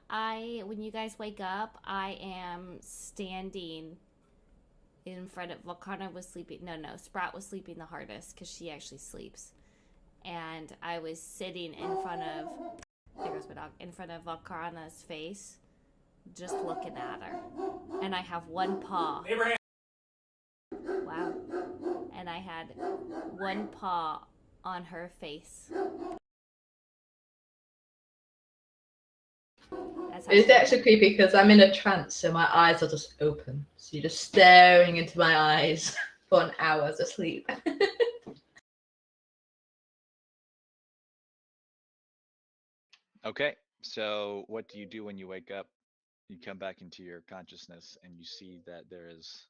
When you guys wake up, I am standing in front of Volcana was sleeping. No, Sprout was sleeping the hardest because she actually sleeps. And I was sitting in front of, there goes my dog, in front of Volcana's face, just looking at her. And I have one paw. Abraham! Wow. And I had one paw on her face. That's how It's she- actually creepy because I'm in a trance, so my eyes are just open. So you're just staring into my eyes for an hour's asleep. Okay, so what do you do when you wake up? You come back into your consciousness and you see that there is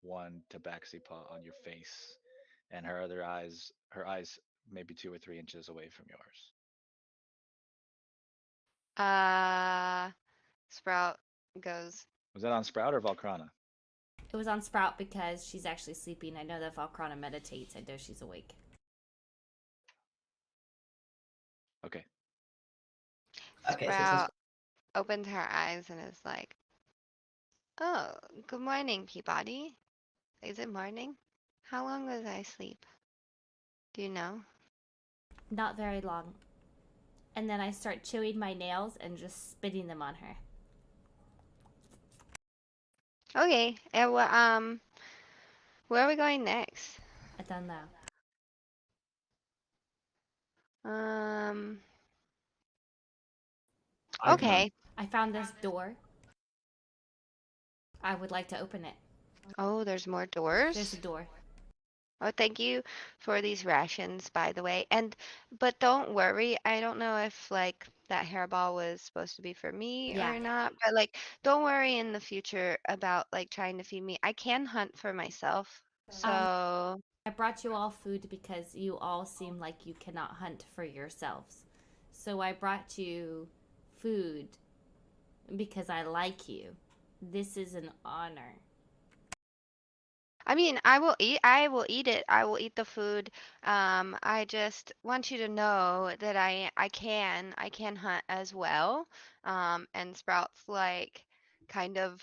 one tabaxi paw on your face, and her eyes maybe 2 or 3 inches away from yours. Sprout goes, Was that on Sprout or Valkrana? It was on Sprout because she's actually sleeping. I know that Valkrana meditates. I know she's awake. Okay, Okay. so this is Sprout opens her eyes and is like, oh, good morning, Peabody. Is it morning? How long was I asleep? Do you know? Not very long. And then I start chewing my nails and just spitting them on her. Okay, and where are we going next? I don't know. I Okay. I found this door. I would like to open it. Oh, there's more doors? There's a door. Oh, thank you for these rations, by the way. But don't worry. I don't know if like that hairball was supposed to be for me Yeah. or not, but like don't worry in the future about like trying to feed me. I can hunt for myself. So, I brought you all food because you all seem like you cannot hunt for yourselves. So I brought you food because I like you. This is an honor. I mean, I will eat it. I will eat the food. I just want you to know that I can hunt as well. And Sprout's like kind of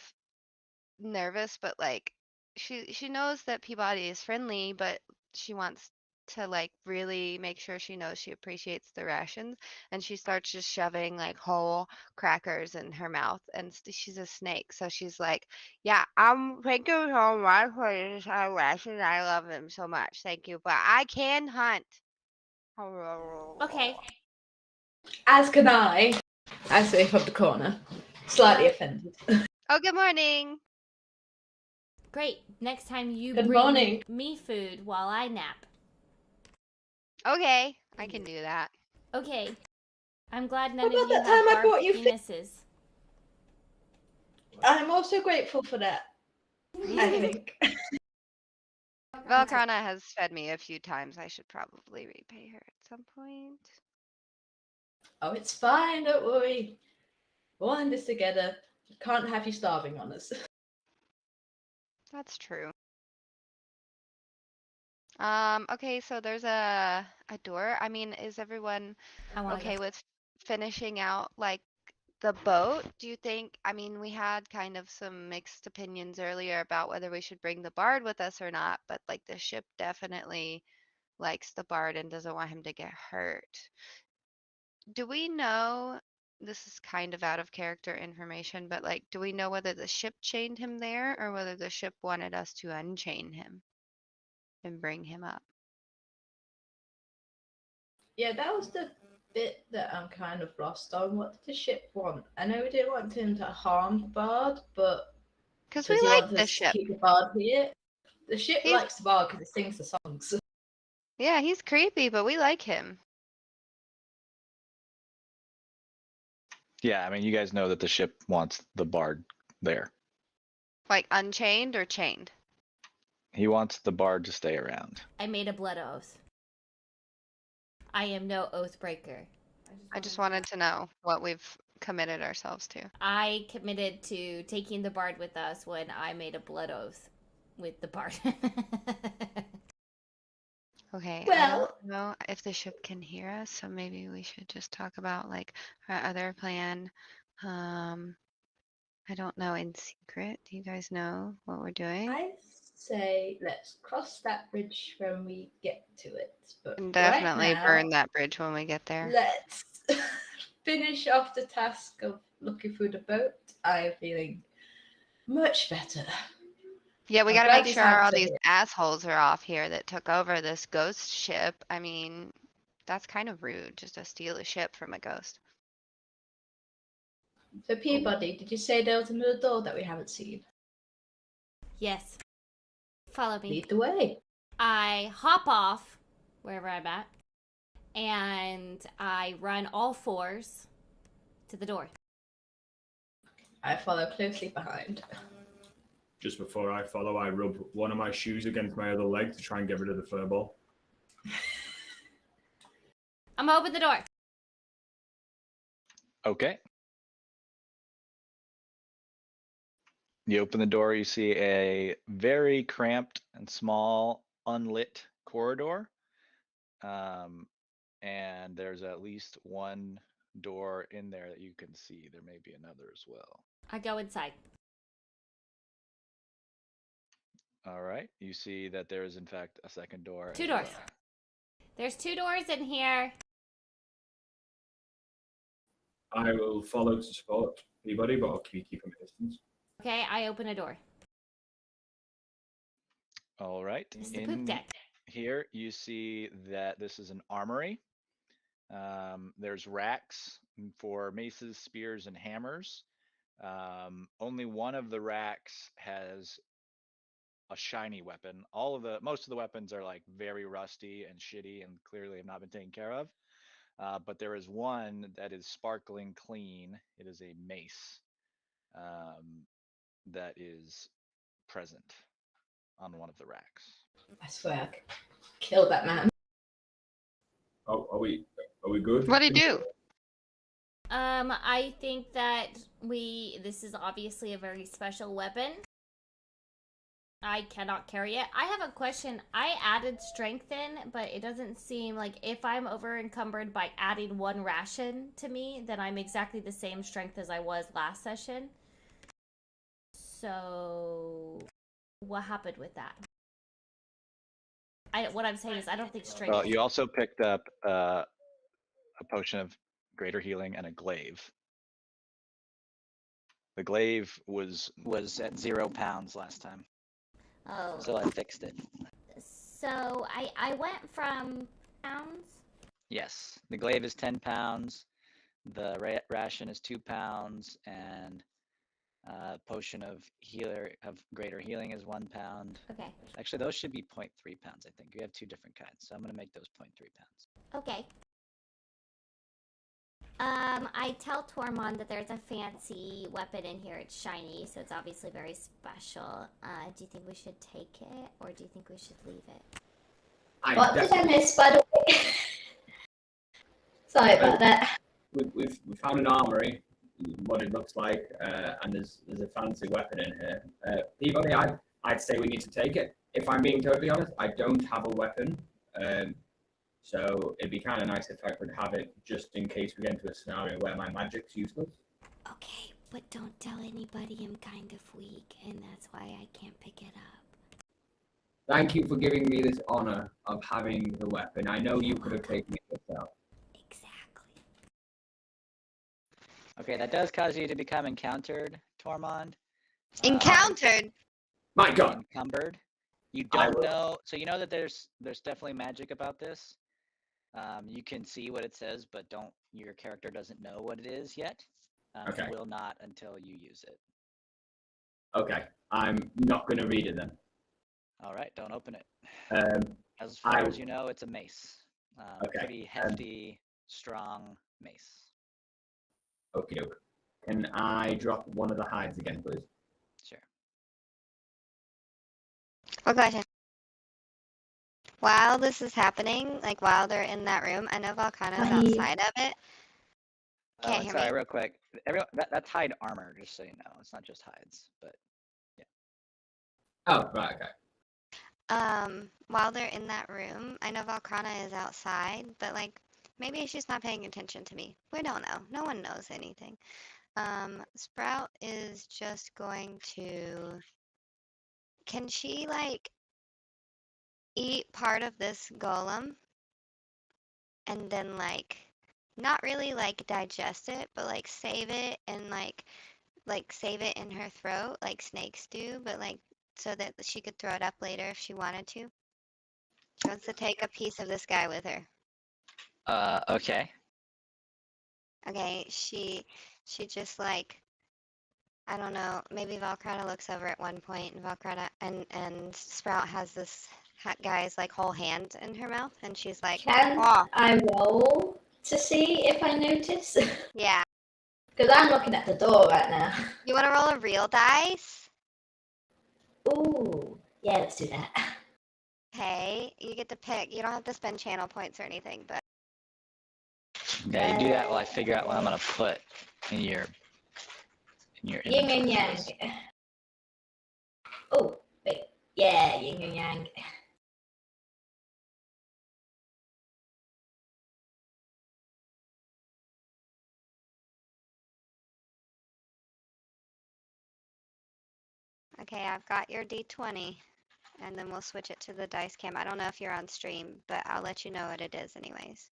nervous, but like she knows that Peabody is friendly, but she wants to like really make sure she knows she appreciates the rations, and she starts just shoving like whole crackers in her mouth, and she's a snake, so she's like, yeah, thank you so much for this ration. I love them so much. Thank you, but I can hunt. Okay. as can I say from the corner, slightly offended. Oh, good morning. Great. Next time you Good bring morning. me food while I nap. Okay, I can do that. Okay. I'm glad What none of about you that have time I barbed brought you penises. I'm also grateful for that. I think. Velcrana has fed me a few times. I should probably repay her at some point. Oh, it's fine. Don't worry. We'll end this together. Can't have you starving on us. That's true. Okay, so there's a door. I mean, is everyone I want to okay go. with finishing out like the boat? Do you think, I mean, we had kind of some mixed opinions earlier about whether we should bring the bard with us or not, but like the ship definitely likes the bard and doesn't want him to get hurt. Do we know, this is kind of out of character information, but like, do we know whether the ship chained him there or whether the ship wanted us to unchain him and bring him up? Yeah, that was the bit that I'm kind of lost on. What did the ship want? I know we didn't want him to harm the bard, but Because we does he like want the us to ship. keep the bard here? The ship He's, likes the bard because it sings the songs. yeah, he's creepy, but we like him. Yeah, I mean, you guys know that the ship wants the bard there. Like unchained or chained? He wants the bard to stay around. I made a blood oath. I am no oath breaker. I just wanted to know what we've committed ourselves to. I committed to taking the bard with us when I made a blood oath with the bard. Okay, I Well- don't know if the ship can hear us, so maybe we should just talk about like our other plan. I don't know in secret. Do you guys know what we're doing? I say let's cross that bridge when we get to it. But And right definitely now, burn that bridge when we get there. let's finish off the task of looking through the boat. I'm feeling much better. Yeah, we I'm gotta glad make these sure hands all are these here. assholes are off here that took over this ghost ship. I mean, that's kind of rude just to steal a ship from a ghost. So Peabody, did you say there was another door that we haven't seen? Yes. Follow me. Lead the way. I hop off wherever I'm at, and I run all fours to the door. I follow closely behind. Just before I follow, I rub one of my shoes against my other leg to try and get rid of the fur ball. I'm gonna open the door. Okay. You open the door, you see a very cramped and small, unlit corridor. And there's at least one door in there that you can see. There may be another as well. I go inside. All right. You see that there is, in fact, a second door. Two as doors. well. There's 2 doors in here. I will follow to support anybody, but I'll keep my distance. Okay, I open a door. All right. It's the poop deck. Here you see that this is an armory. There's racks for maces, spears, and hammers. Only one of the racks has a shiny weapon. Most of the weapons are like very rusty and shitty and clearly have not been taken care of. But there is one that is sparkling clean. It is a mace that is present on one of the racks. I swear I could kill that man. Oh, are we good? What'd he do? I think that this is obviously a very special weapon. I cannot carry it. I have a question. I added strength in, but it doesn't seem like if I'm over encumbered by adding 1 ration to me, then I'm exactly the same strength as I was last session. So, what happened with that? What I'm saying is I don't think strength... Well, you also picked up a potion of greater healing and a glaive. The glaive was Was at 0 pounds last time, Oh. so I fixed it. So, I went from pounds... Yes, the glaive is 10 pounds, the ration is 2 pounds, and Potion of greater healing is 1 pound. Okay. Actually, those should be 0.3 pounds, I think. We have 2 different kinds, so I'm gonna make those 0.3 pounds. Okay. I tell Tormund that there's a fancy weapon in here. It's shiny, so it's obviously very special. Do you think we should take it, or do you think we should leave it? What did I miss, by the way? Sorry about that. We found an armory, what it looks like, and there's a fancy weapon in here. Peabody, I'd say we need to take it. If I'm being totally honest, I don't have a weapon, so it'd be kind of nice if I could have it just in case we get into a scenario where my magic's useless. Okay, but don't tell anybody I'm kind of weak, and that's why I can't pick it up. Thank you for giving me this honor of having the weapon. I know you could have taken it yourself. Exactly. Okay, that does cause you to become encountered, Tormund. Encountered. My God. Encumbered. You I don't will- know, so you know that there's definitely magic about this. You can see what it says, but your character doesn't know what it is yet. Okay. It will not until you use it. Okay, I'm not going to read it then. All right, don't open it. As I- far as you know, it's a mace. Okay, Pretty hefty, strong mace. Okay, can I drop one of the hides again, please? Sure. What question? While this is happening, like while they're in that room, I know Volcano's Hi. outside of it. Can't And hear sorry, me. real quick. That's hide armor, just so you know. It's not just hides, but Oh, right, okay. While they're in that room, I know Volcana is outside, but like maybe she's not paying attention to me. We don't know. No one knows anything. Sprout is just going to. Can she like eat part of this golem and then like not really like digest it, but like save it and like save it in her throat like snakes do, but like so that she could throw it up later if she wanted to. She wants to take a piece of this guy with her. okay. Okay, she just like I don't know, maybe Valkrata looks over at one point and Valkrata and Sprout has this guy's like whole hand in her mouth and she's like, Can "Oh, I roll to see if I notice? yeah. Because I'm looking at the door right now. You want to roll a real dice?" Ooh, yeah, let's do that. Okay, you get to pick. You don't have to spend channel points or anything, but Okay, you do that while I figure out what I'm gonna put in your Yin and inventory yang. first. Oh, wait. Yeah, yin and yang. okay, I've got your D20, and then we'll switch it to the dice cam. I don't know if you're on stream, but I'll let you know what it is anyways.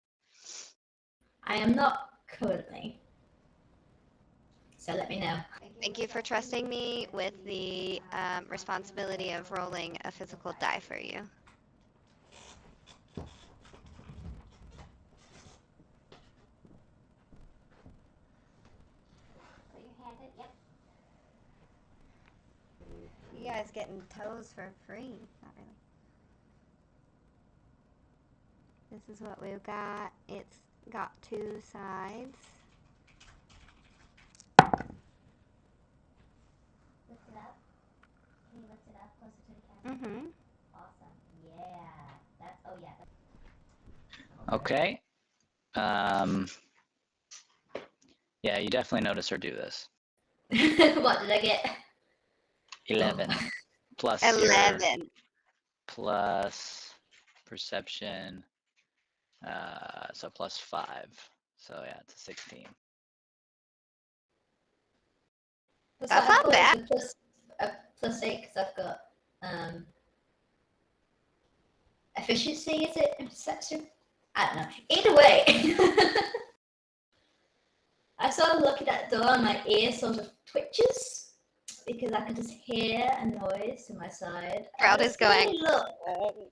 I am not currently. So let me know. Thank you for trusting me with the responsibility of rolling a physical die for you. You guys getting toes for free? Not really. This is what we've got. It's got 2 sides. Lift it up. Can you lift it up closer to the camera? Mm-hmm. Awesome. Yeah. That's, oh yeah. Okay. Yeah, you definitely notice her do this. What did I get? 11 plus 11. plus perception, so plus 5. So yeah, it's a 16. That's not bad. A plus 8 because I've got efficiency. Is it perception? I don't know. Either way, I sort of looking at the door and my ear sort of twitches because I can just hear a noise to my side. Sprout And I is going. slowly look,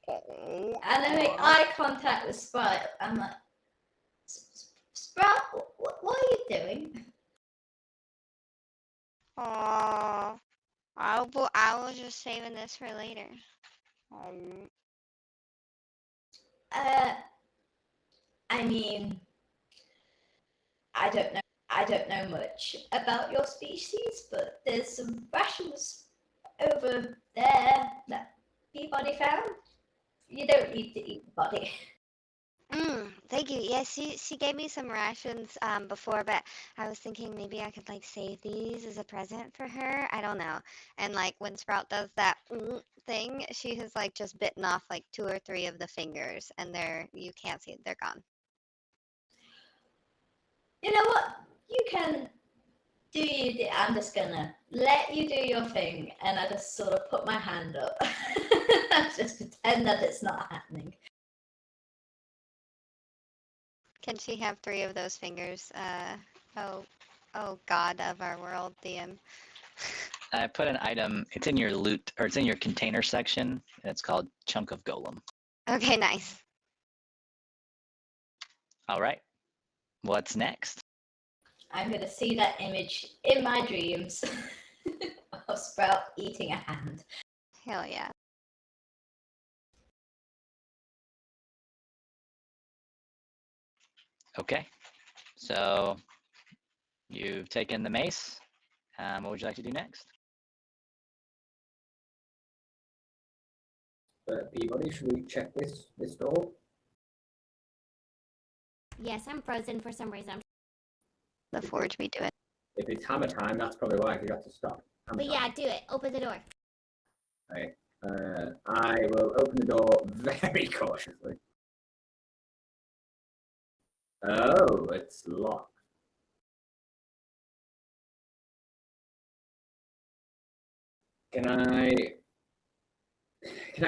and I make eye contact with Sprout. I'm like, Sprout, what are you doing? Oh, I was just saving this for later. I mean, I don't know much about your species, but there's some rations over there that Peabody found. You don't need to eat the body. Thank you. Yeah, she gave me some rations before, but I was thinking maybe I could like save these as a present for her. I don't know. And like when Sprout does that thing, she has like just bitten off like 2 or 3 of the fingers, and you can't see it. They're gone. You know what? You can do I'm just gonna let you do your thing, and I just sort of put my hand up. Just pretend that it's not happening. Can she have 3 of those fingers? Oh God of our world, DM. I put an item. It's in your loot, or it's in your container section. And it's called Chunk of Golem. Okay, nice. All right. What's next? I'm gonna see that image in my dreams of Sprout eating a hand. Hell yeah. Okay. So you've taken the mace. What would you like to do next? Peabody, should we check this door? Yes, I'm frozen for some reason. The forge we do it. If it's hammer time, that's probably why you got to stop. Hammer But time. yeah, do it. Open the door. Okay. I will open the door very cautiously. Oh, it's locked. Can I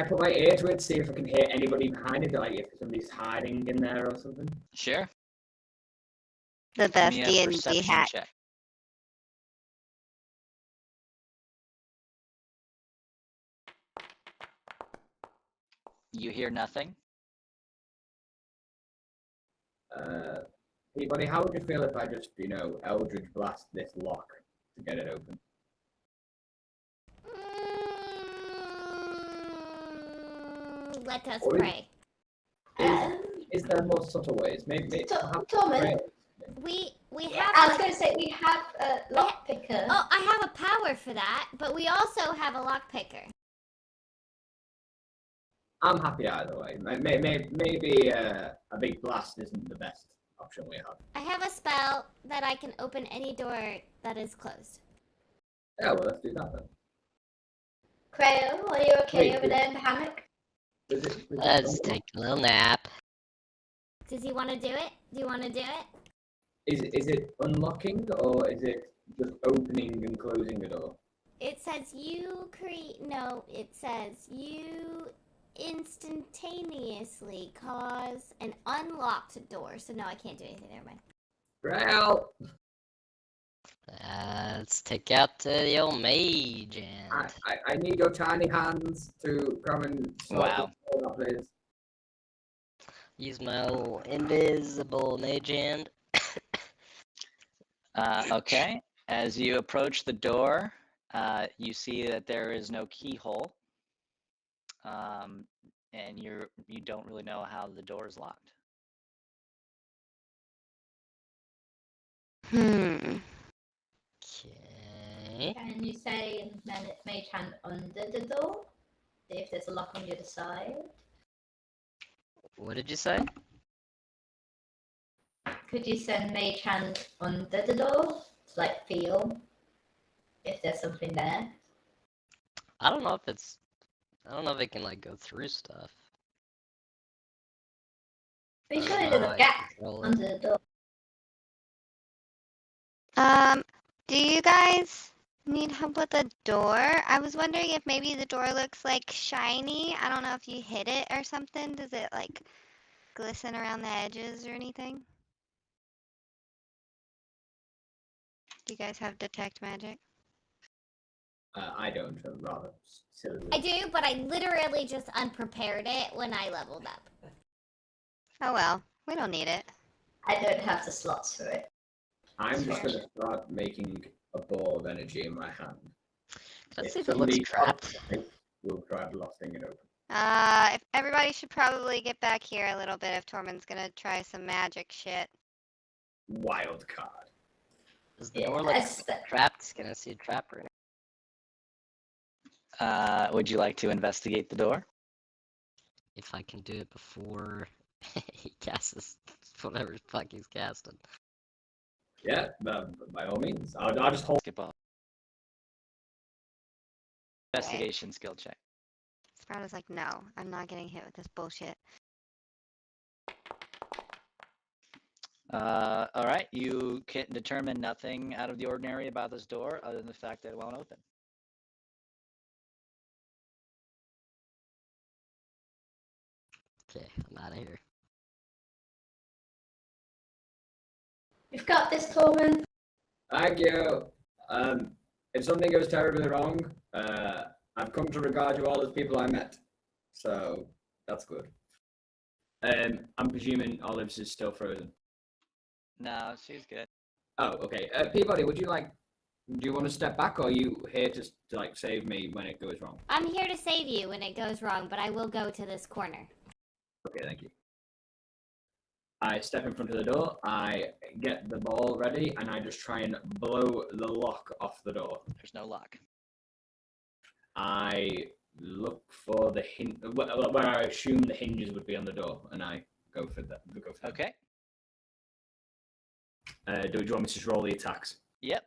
put my ear to it, see if I can hear anybody behind it, like if somebody's hiding in there or something? Sure. The Give best me a D&D perception hack. check. You hear nothing. Peabody, how would you feel if I just, Eldritch Blast this lock to get it open? Let us Or pray. Is there more subtle ways? Maybe Thomas, We I have. was going to say we have a lock picker. Oh, I have a power for that, but we also have a lock picker. I'm happy either way. Maybe a big blast isn't the best option we have. I have a spell that I can open any door that is closed. Yeah, well, let's do that then. Crayo, are you okay Wait, over there in the hammock? Let's take a little nap. Does he want to do it? Do you want to do it? Is it unlocking or is it just opening and closing the door? It says you create. No, it says you instantaneously cause an unlocked door. So no, I can't do anything. Never mind. Well, Let's take out the old mage and I need your tiny hands to come and Wow. this out, please. use my little invisible mage hand. Okay. As you approach the door, you see that there is no keyhole, and you don't really know how the door is locked. Okay. Can you say mage hand under the door? See if there's a lock on the other side. What did you say? Could you send mage hand under the door to like feel if there's something there? I don't know if it can like go through stuff. Are you I sure don't there's know a how I gap control it. under the door? Do you guys need help with the door? I was wondering if maybe the door looks like shiny. I don't know if you hit it or something. Does it like glisten around the edges or anything? Do you guys have detect magic? I don't, rather silly. I do, but I literally just unprepared it when I leveled up. Oh well, we don't need it. I don't have the slots for it. I'm just going to start making a ball of energy in my hand. Let's see if it looks trapped. We'll try blasting it open. If everybody should probably get back here a little bit if Tormund's gonna try some magic shit. Wild card. Does the door look trapped? Can I see a trap or anything? Would you like to investigate the door? If I can do it before he casts whatever the fuck he's casting. Yeah, by all means. I'll just hold. Skip off. Investigation skill check. Sprout is like, no, I'm not getting hit with this bullshit. All right, you can determine nothing out of the ordinary about this door other than the fact that it won't open. Okay, I'm out of here. You've got this, Tormund. Thank you. If something goes terribly wrong, I've come to regard you all as people I met. So that's good. I'm presuming Olives is still frozen. No, she's good. Oh, okay. Peabody, do you want to step back, or are you here to like save me when it goes wrong? I'm here to save you when it goes wrong, but I will go to this corner. Okay, thank you. I step in front of the door, I get the ball ready, and I just try and blow the lock off the door. There's no lock. I look for the where I assume the hinges would be on the door, and I go for that. Okay. Do you want me to just roll the attacks? Yep.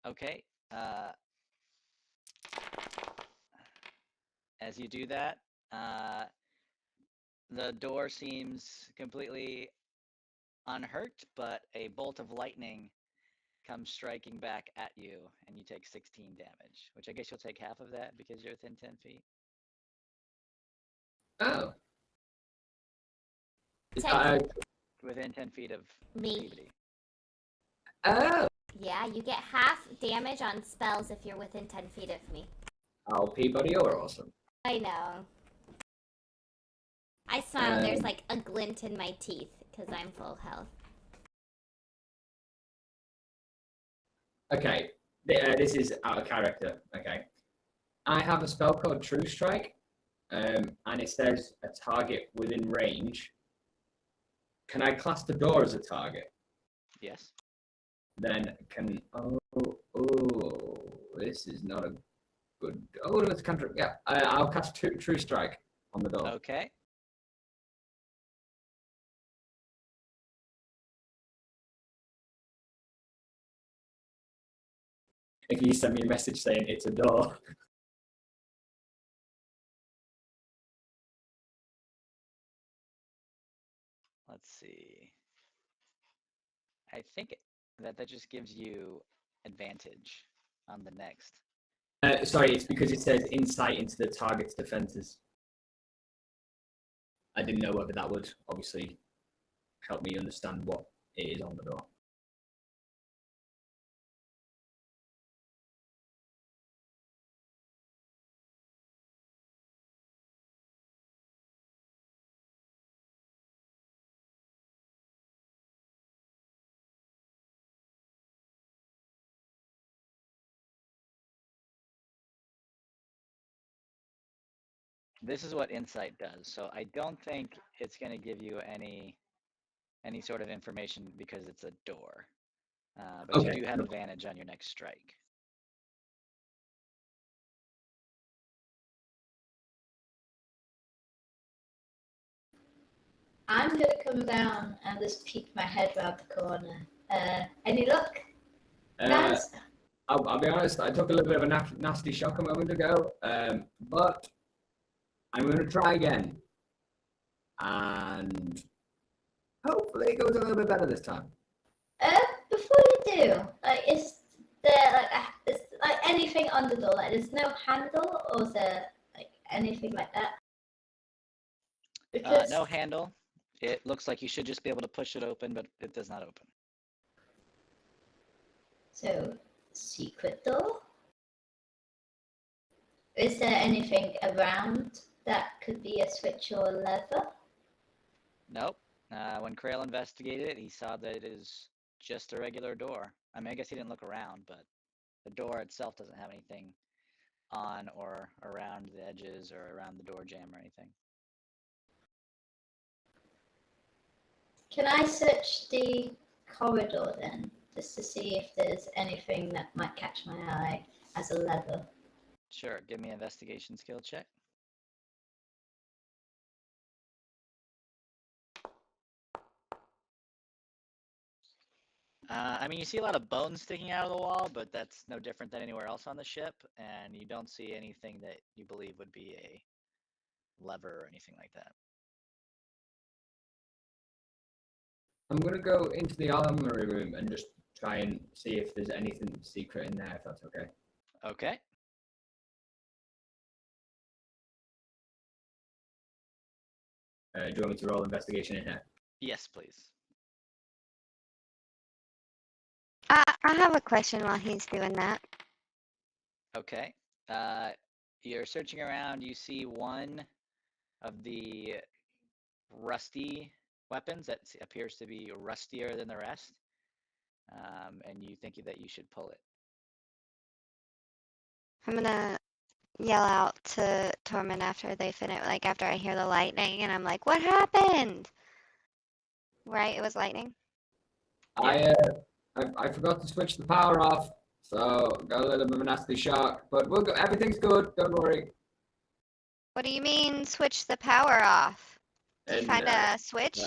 Okay. As you do that, the door seems completely unhurt, but a bolt of lightning comes striking back at you, and you take 16 damage, which I guess you'll take half of that because you're within 10 feet. Oh. Within 10 feet of Me. Peabody. Oh. Yeah, you get half damage on spells if you're within 10 feet of me. Oh, Peabody, you're awesome. I know. I smile, there's like a glint in my teeth because I'm full health. Okay, this is out of character. Okay, I have a spell called True Strike, and it says a target within range. Can I class the door as a target? Yes. Then can this is not a good. Oh, it's counter. Yeah, I'll cast True Strike on the door. Okay. If you send me a message saying it's a door. Let's see. I think that just gives you advantage on the next. Sorry, it's because it says insight into the target's defenses. I didn't know whether that would obviously help me understand what it is on the door. This is what insight does. So I don't think it's going to give you any sort of information because it's a door. But Okay. you do have advantage on your next strike. I'm gonna come down and just peek my head around the corner. Any luck? Guys? I'll be honest, I took a little bit of a nasty shock a moment ago, but I'm going to try again. And hopefully it goes a little bit better this time. Before you do, is there anything on the door? Like, there's no handle, or is there anything like that? Because No handle. It looks like you should just be able to push it open, but it does not open. So, secret door. Is there anything around that could be a switch or a lever? Nope. When Krail investigated it, he saw that it is just a regular door. I mean, I guess he didn't look around, but the door itself doesn't have anything on or around the edges or around the door jamb or anything. Can I search the corridor then, just to see if there's anything that might catch my eye as a lever? Sure, give me an investigation skill check. I mean, you see a lot of bones sticking out of the wall, but that's no different than anywhere else on the ship, and you don't see anything that you believe would be a lever or anything like that. I'm gonna go into the armory room and just try and see if there's anything secret in there, if that's okay. Okay. Do you want me to roll investigation in here? Yes, please. I have a question while he's doing that. Okay. You're searching around. You see one of the rusty weapons that appears to be rustier than the rest, and you think that you should pull it. I'm gonna yell out to Tormund after they finish, like after I hear the lightning, and I'm like, "What happened?" Right? It was lightning. I forgot to switch the power off, so got a little bit of a nasty shock. But we'll go. Everything's good. Don't worry. What do you mean, switch the power off? Did you And, find a switch?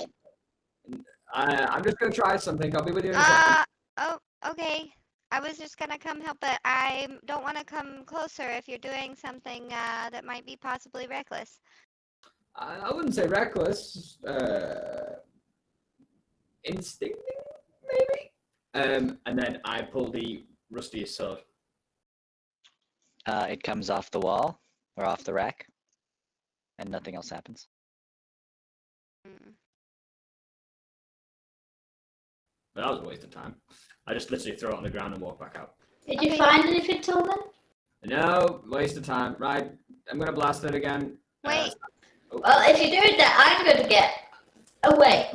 I'm just gonna try something. I'll be with you in a second. Oh, okay. I was just gonna come help, but I don't want to come closer if you're doing something that might be possibly reckless. I wouldn't say reckless. Instinctive, maybe. And then I pull the rustiest sword. It comes off the wall or off the rack, and nothing else happens. But that was a waste of time. I just literally throw it on the ground and walk back out. Did you find anything till then? No, waste of time. Right, I'm gonna blast it again. Wait. Well, if you're doing that, I'm going to get away.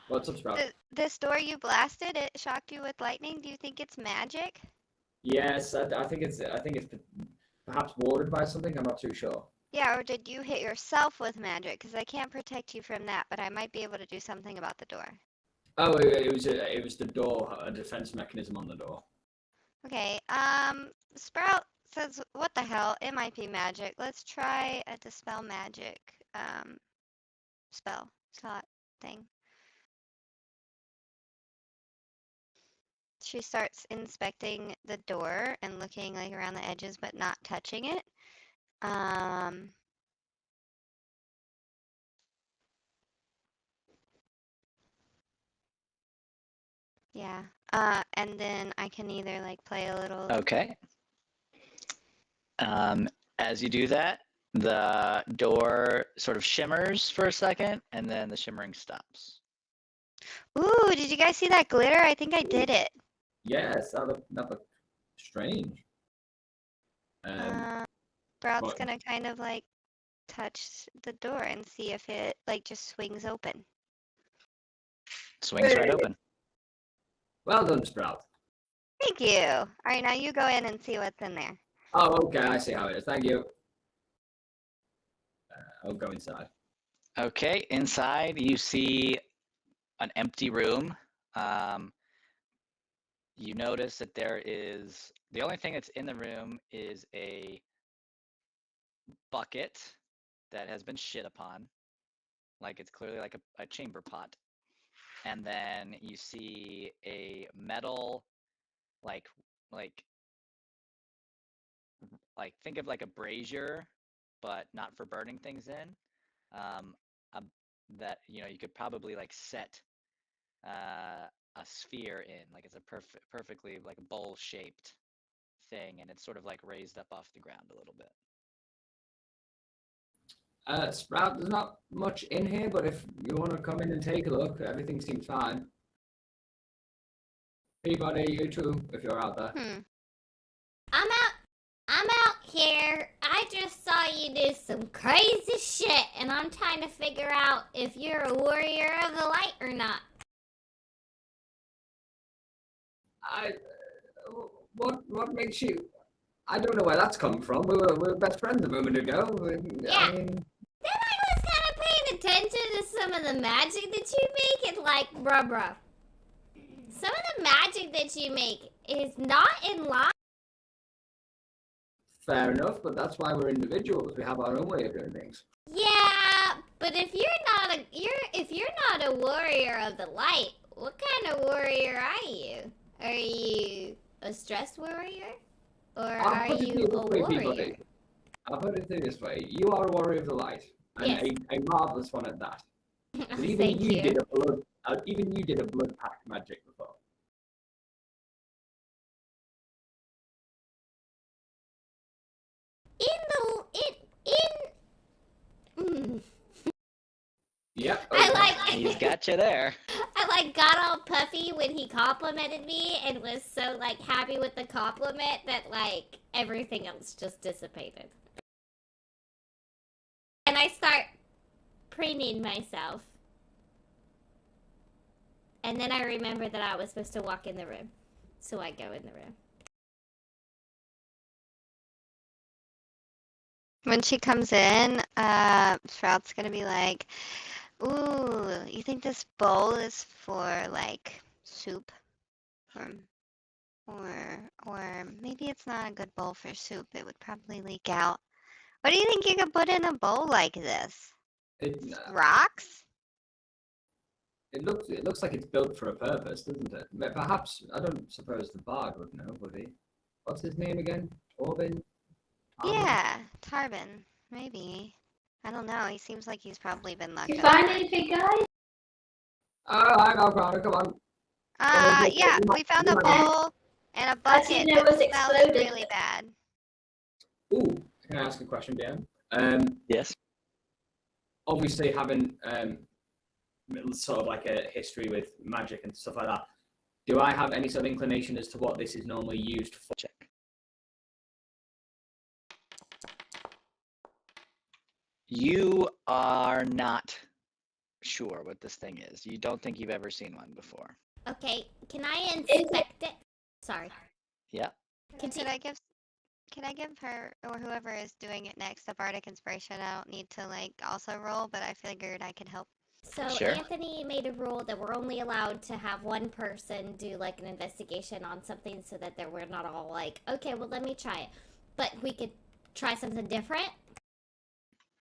What's up, Sprout? This door you blasted, it shocked you with lightning. Do you think it's magic? Yes, I think it's perhaps warded by something. I'm not too sure. Yeah, or did you hit yourself with magic? Because I can't protect you from that, but I might be able to do something about the door. Oh, it was the door, a defense mechanism on the door. Okay, Sprout says, what the hell? It might be magic. Let's try a dispel magic spell slot thing. She starts inspecting the door and looking like around the edges, but not touching it. Yeah. And then I can either like play a little. Okay. As you do that, the door sort of shimmers for a second, and then the shimmering stops. Ooh, did you guys see that glitter? I think I did it. Yes, that looked strange. Sprout's gonna kind of like touch the door and see if it like just swings open. Swings right open. Well done, Sprout. Thank you. All right, now you go in and see what's in there. Oh, okay, I see how it is. Thank you. I'll go inside. Okay, inside you see an empty room. You notice that the only thing that's in the room is a bucket that has been shit upon. Like it's clearly like a chamber pot. And then you see a metal, like think of like a brazier, but not for burning things in. That you could probably like set a sphere in, like it's a perfectly like bowl shaped thing, and it's sort of like raised up off the ground a little bit. Sprout, there's not much in here, but if you want to come in and take a look, everything seems fine. Anybody, you too, if you're out there. I'm out here. I just saw you do some crazy shit, and I'm trying to figure out if you're a warrior of the light or not. What makes you? I don't know where that's come from. We were best friends a moment ago. Yeah. I mean, Then I was kind of paying attention to some of the magic that you make, and like, bruh. Some of the magic that you make is not in line. fair enough, but that's why we're individuals. We have our own way of doing things. Yeah, but if you're not a warrior of the light, what kind of warrior are you? Are you a stress warrior? Or are you a warrior? I'll put it this way. You are a warrior of the light, and Yes. a marvelous one at that. But even Thank you. even you did a blood pact magic before. Yep. He's got you there. I like got all puffy when he complimented me and was so like happy with the compliment that like everything else just dissipated. And I start preening myself. And then I remember that I was supposed to walk in the room. So I go in the room. When she comes in, Sprout's gonna be like, "Ooh, you think this bowl is for like soup, or maybe it's not a good bowl for soup. It would probably leak out. What do you think you could put in a bowl like this? Rocks? It looks like it's built for a purpose, doesn't it? Perhaps I don't suppose the bard would know, would he? What's his name again? Torvin? Yeah, Tarbin. Maybe. I don't know. He seems like he's probably been locked You up. find anything, guys? Oh, hang on, come on. Yeah, we found a bowl and a bucket it that was smells exploded. really bad. Ooh, can I ask a question, Dan? Yes. Obviously, having sort of like a history with magic and stuff like that, do I have any sort of inclination as to what this is normally used for? Check. You are not sure what this thing is. You don't think you've ever seen one before. Okay, can I inspect it? Sorry. Yeah. Could I give her or whoever is doing it next a bardic inspiration? I don't need to like also roll, but I figured I could help. So Sure. Anthony made a rule that we're only allowed to have one person do like an investigation on something so that we're not all like, okay, well let me try it. But we could try something different.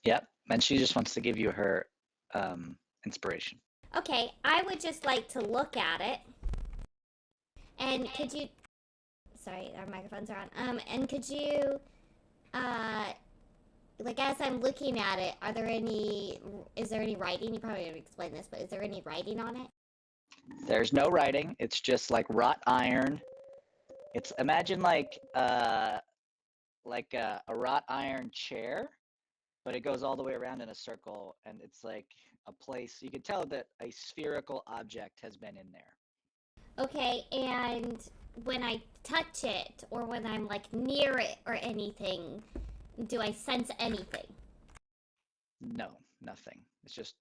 Yep. And she just wants to give you her inspiration. Okay, I would just like to look at it. And could you... Sorry, our microphones are on. And could you... like, as I'm looking at it, is there any writing? You probably already explained this, but is there any writing on it? There's no writing. It's just like wrought iron. It's imagine like a wrought iron chair, but it goes all the way around in a circle, and it's like a place. You can tell that a spherical object has been in there. Okay, and when I touch it, or when I'm like near it or anything, do I sense anything? No, nothing. It's just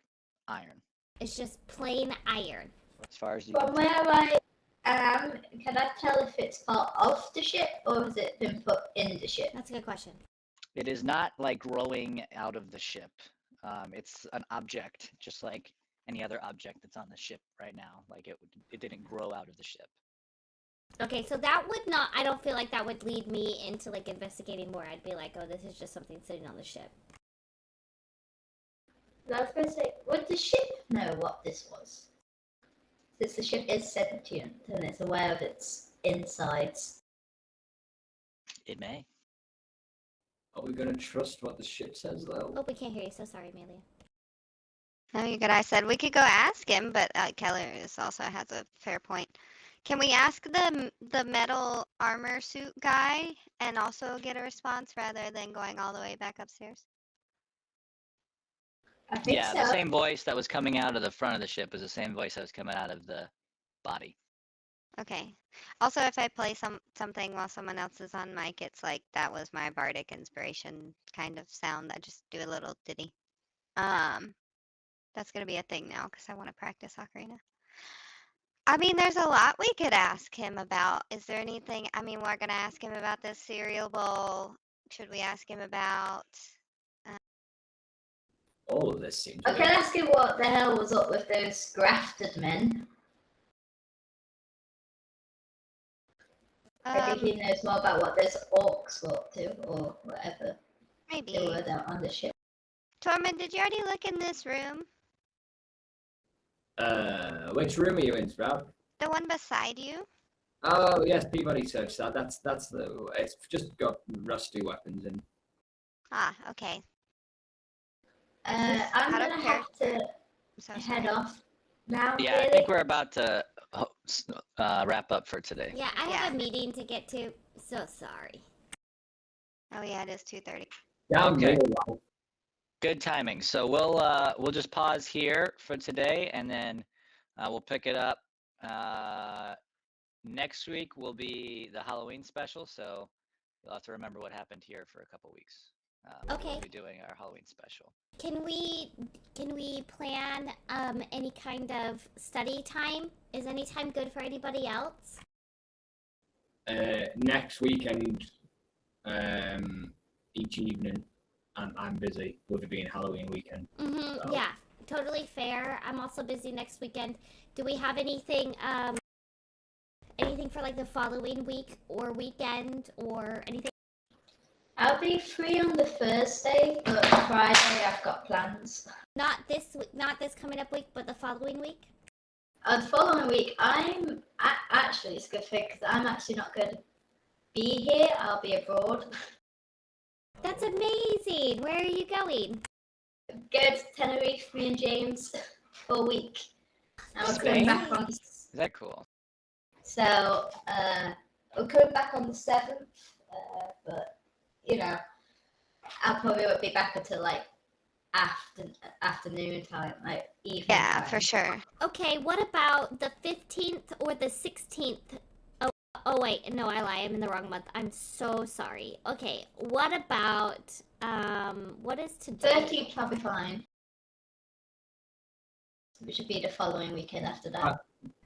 iron. It's just plain iron. As far as you From can tell. where I am, can I tell if it's part of the ship or has it been put in the ship? That's a good question. It is not like growing out of the ship. It's an object, just like any other object that's on the ship right now. Like it didn't grow out of the ship. Okay, so that would not, I don't feel like that would lead me into like investigating more. I'd be like, oh, this is just something sitting on the ship. I was going to say, would the ship know what this was? Since the ship is sentient and it's aware of its insides. It may. Are we going to trust what the ship says, though? Oh, we can't hear you. So sorry, Amelia. No, you're good. I said we could go ask him, but Keller also has a fair point. Can we ask the metal armor suit guy and also get a response rather than going all the way back upstairs? I think Yeah, so. the same voice that was coming out of the front of the ship is the same voice that was coming out of the body. Okay. Also, if I play something while someone else is on mic, it's like that was my bardic inspiration kind of sound. I just do a little ditty. That's gonna be a thing now because I want to practice ocarina. I mean, there's a lot we could ask him about. Is there anything? I mean, we're gonna ask him about this cereal bowl. Should we ask him about? All of this seems I can weird. ask him what the hell was up with those grafted men. Maybe he knows more about what those orcs were up to, or whatever Maybe. they were down on the ship. Tormund, did you already look in this room? Which room are you in, Sprout? The one beside you? Oh yes, Peabody searched that. That's the. It's just got rusty weapons in. Ah, okay. I'm out of gonna have to So head sorry. off now. Yeah, I really. think we're about to wrap up for today. Yeah, I Yeah. have a meeting to get to. So sorry. Oh yeah, it is 2:30. Down Okay. middle. Good timing. So we'll just pause here for today, and then we'll pick it up. Next week will be the Halloween special, so you'll have to remember what happened here for a couple weeks. Okay. We'll be doing our Halloween special. Can we plan any kind of study time? Is any time good for anybody else? Next weekend, each evening, I'm busy with it being Halloween weekend. Mm-hmm. So- Yeah, totally fair. I'm also busy next weekend. Do we have anything for like the following week or weekend or anything? I'll be free on the Thursday, but Friday I've got plans. Not this coming up week, but the following week. The following week, actually it's a good thing because I'm actually not going to be here. I'll be abroad. That's amazing. Where are you going? Go to Tenerife, me and James, for a week. And we're coming Spain? back on. Is that cool? So we're coming back on the 7th, but you know, I probably won't be back until like afternoon time, like evening. Yeah, time. for sure. Okay, what about the 15th or the 16th? Oh wait, no, I lie. I'm in the wrong month. I'm so sorry. Okay, what about what is today? 13th, I'll be fine. Which should be the following weekend after that.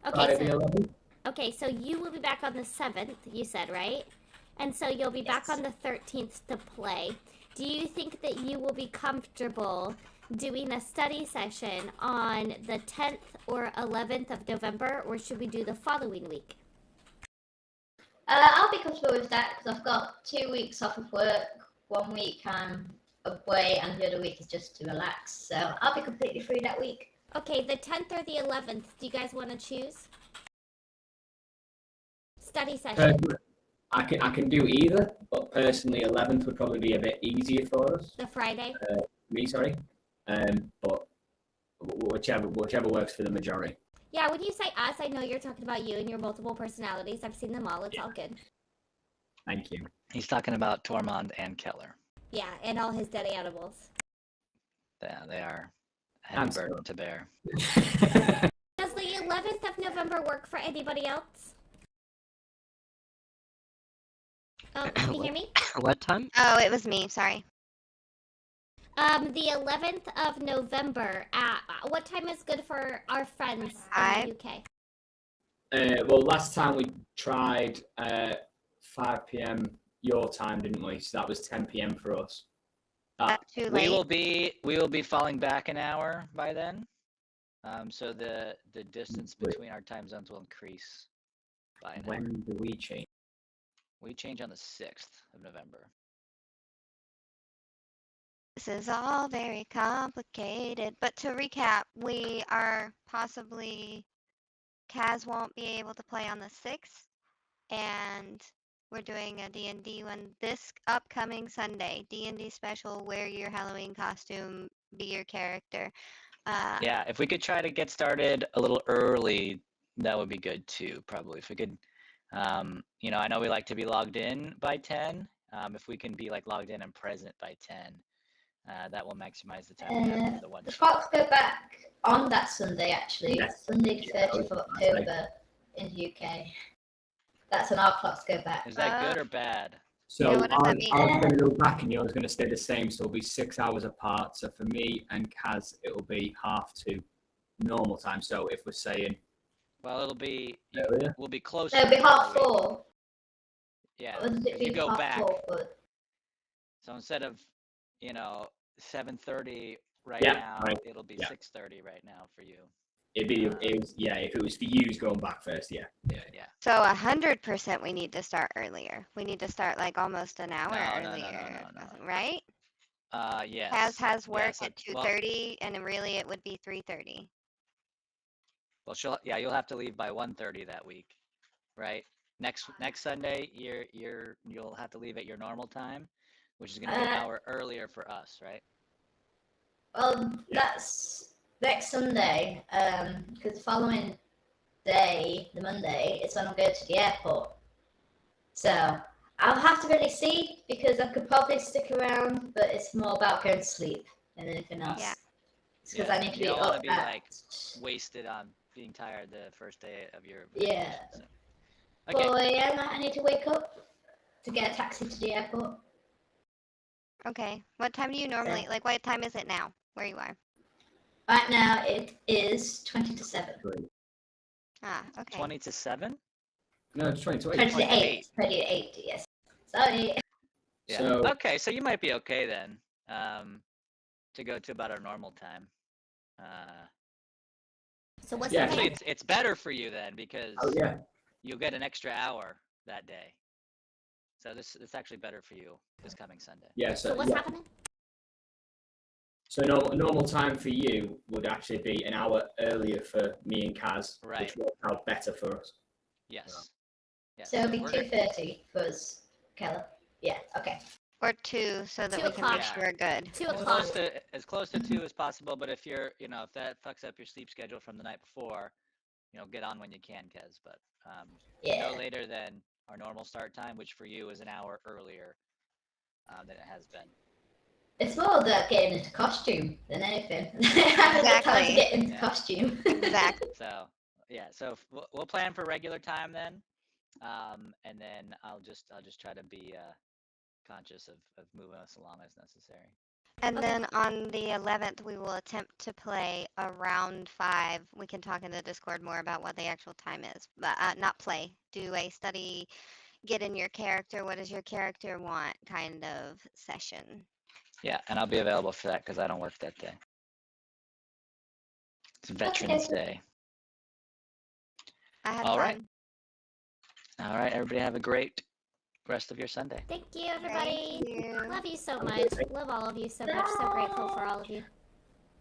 Okay, Friday the so 11th. okay, so you will be back on the 7th, you said, right? And so you'll be back Yes. on the 13th to play. Do you think that you will be comfortable doing a study session on the 10th or 11th of November, or should we do the following week? I'll be comfortable with that because I've got 2 weeks off of work. 1 week I'm away, and the other week is just to relax. So I'll be completely free that week. Okay, the 10th or the 11th, do you guys want to choose? Study session. I can do either, but personally, 11th would probably be a bit easier for us. The Friday. Me, sorry. But whichever works for the majority. Yeah, when you say us, I know you're talking about you and your multiple personalities. I've seen them all. It's all good. Thank you. He's talking about Tormund and Keller. Yeah, and all his dead animals. Yeah, they are a heavy I'm burden to bear. Does the 11th of November work for anybody else? Oh, can you hear me? What time? Oh, it was me. Sorry. The 11th of November. What time is good for our friends in the UK? Well, last time we tried 5 p.m. your time, didn't we? So that was 10 p.m. for us. That's too We late. will be falling back an hour by then. So the distance between our time zones will increase by an hour. When do we change? We change on the 6th of November. This is all very complicated. But to recap, we are possibly Kaz won't be able to play on the 6th, and we're doing a D&D one this upcoming Sunday. D&D special, wear your Halloween costume, be your character. Yeah, if we could try to get started a little early, that would be good too, probably. If we could, I know we like to be logged in by 10. If we can be like logged in and present by 10, that will maximize the time we have for the one The shot. Fox go back on that Sunday, actually. Yes. Sunday the Yeah, 30th of that was October. in the UK. That's when our clocks go back. Is that good or bad? So Yeah, what does that mean? I was going to go back and yours going to stay the same. So it'll be 6 hours apart. So for me and Kaz, it'll be 1/2 normal time. So if we're saying Well, it'll be earlier, we'll be closer. It'll be for a week. 4:30. Yeah, Or does it 'cause you be go back. 4:30? So instead of 7:30 right Yeah, now, right. it'll be Yeah. 6:30 right now for you. if it was for you going back first, yeah. So 100% we need to start earlier. We need to start like almost an hour No, earlier, no. right? Yes. Has work Yes, at well- 2:30, and then really it would be 3:30. Well, you'll have to leave by 1:30 that week, right? Next Sunday, you'll have to leave at your normal time, which is going to be an hour earlier for us, right? Well, that's next Sunday. Because the following day, the Monday, is when I'm going to the airport. So I'll have to really see because I could probably stick around, but it's more about going to sleep than anything else. Yeah. Because Yeah, I need to you be don't up wanna be, at like, wasted on being tired the first day of your Yeah. vacation. So. Okay. 4 a.m. I need to wake up to get a taxi to the airport. Okay. What time do you normally, like, what time is it now, where you are? Right now it is 20 to 7. Ah, okay. 20 to 7? No, it's 20 to 8. 20 to 8. 8. 20 to 8, yes. Sorry. Yeah. So- Okay, so you might be okay then, to go to about our normal time. So what's Yeah. the Actually, plan? it's better for you then because Oh yeah. you'll get an extra hour that day. So it's actually better for you this coming Sunday. Yeah. So So what's yeah. happening? So normal time for you would actually be an hour earlier for me and Kaz, Right. which works out better for us. Yes. Yes. So it'll be we're 2:30 for us, Keller. Yeah, okay. Or 2, so that 2 we can make o'clock. sure we're good. 2 as o'clock. close to 2 as possible, but if you're, if that fucks up your sleep schedule from the night before, get on when you can, Kez. But Yeah. no later than our normal start time, which for you is an hour earlier than it has been. It's more about getting into costume than anything. Having the time to Exactly. get into Yeah. costume. Exactly. So yeah, so we'll plan for regular time then, and then I'll just try to be conscious of moving us along as necessary. And Okay. then on the 11th, we will attempt to play around 5. We can talk in the Discord more about what the actual time is, but not play. Do a study, get in your character. What does your character want kind of session. Yeah, and I'll be available for that because I don't work that day. It's Veterans Day. I had All fun. right. All right, everybody have a great rest of your Sunday. Thank you, everybody. Thank you. Love you so much. Love all of you so much. So grateful for all of you.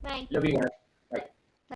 Bye. Love you guys.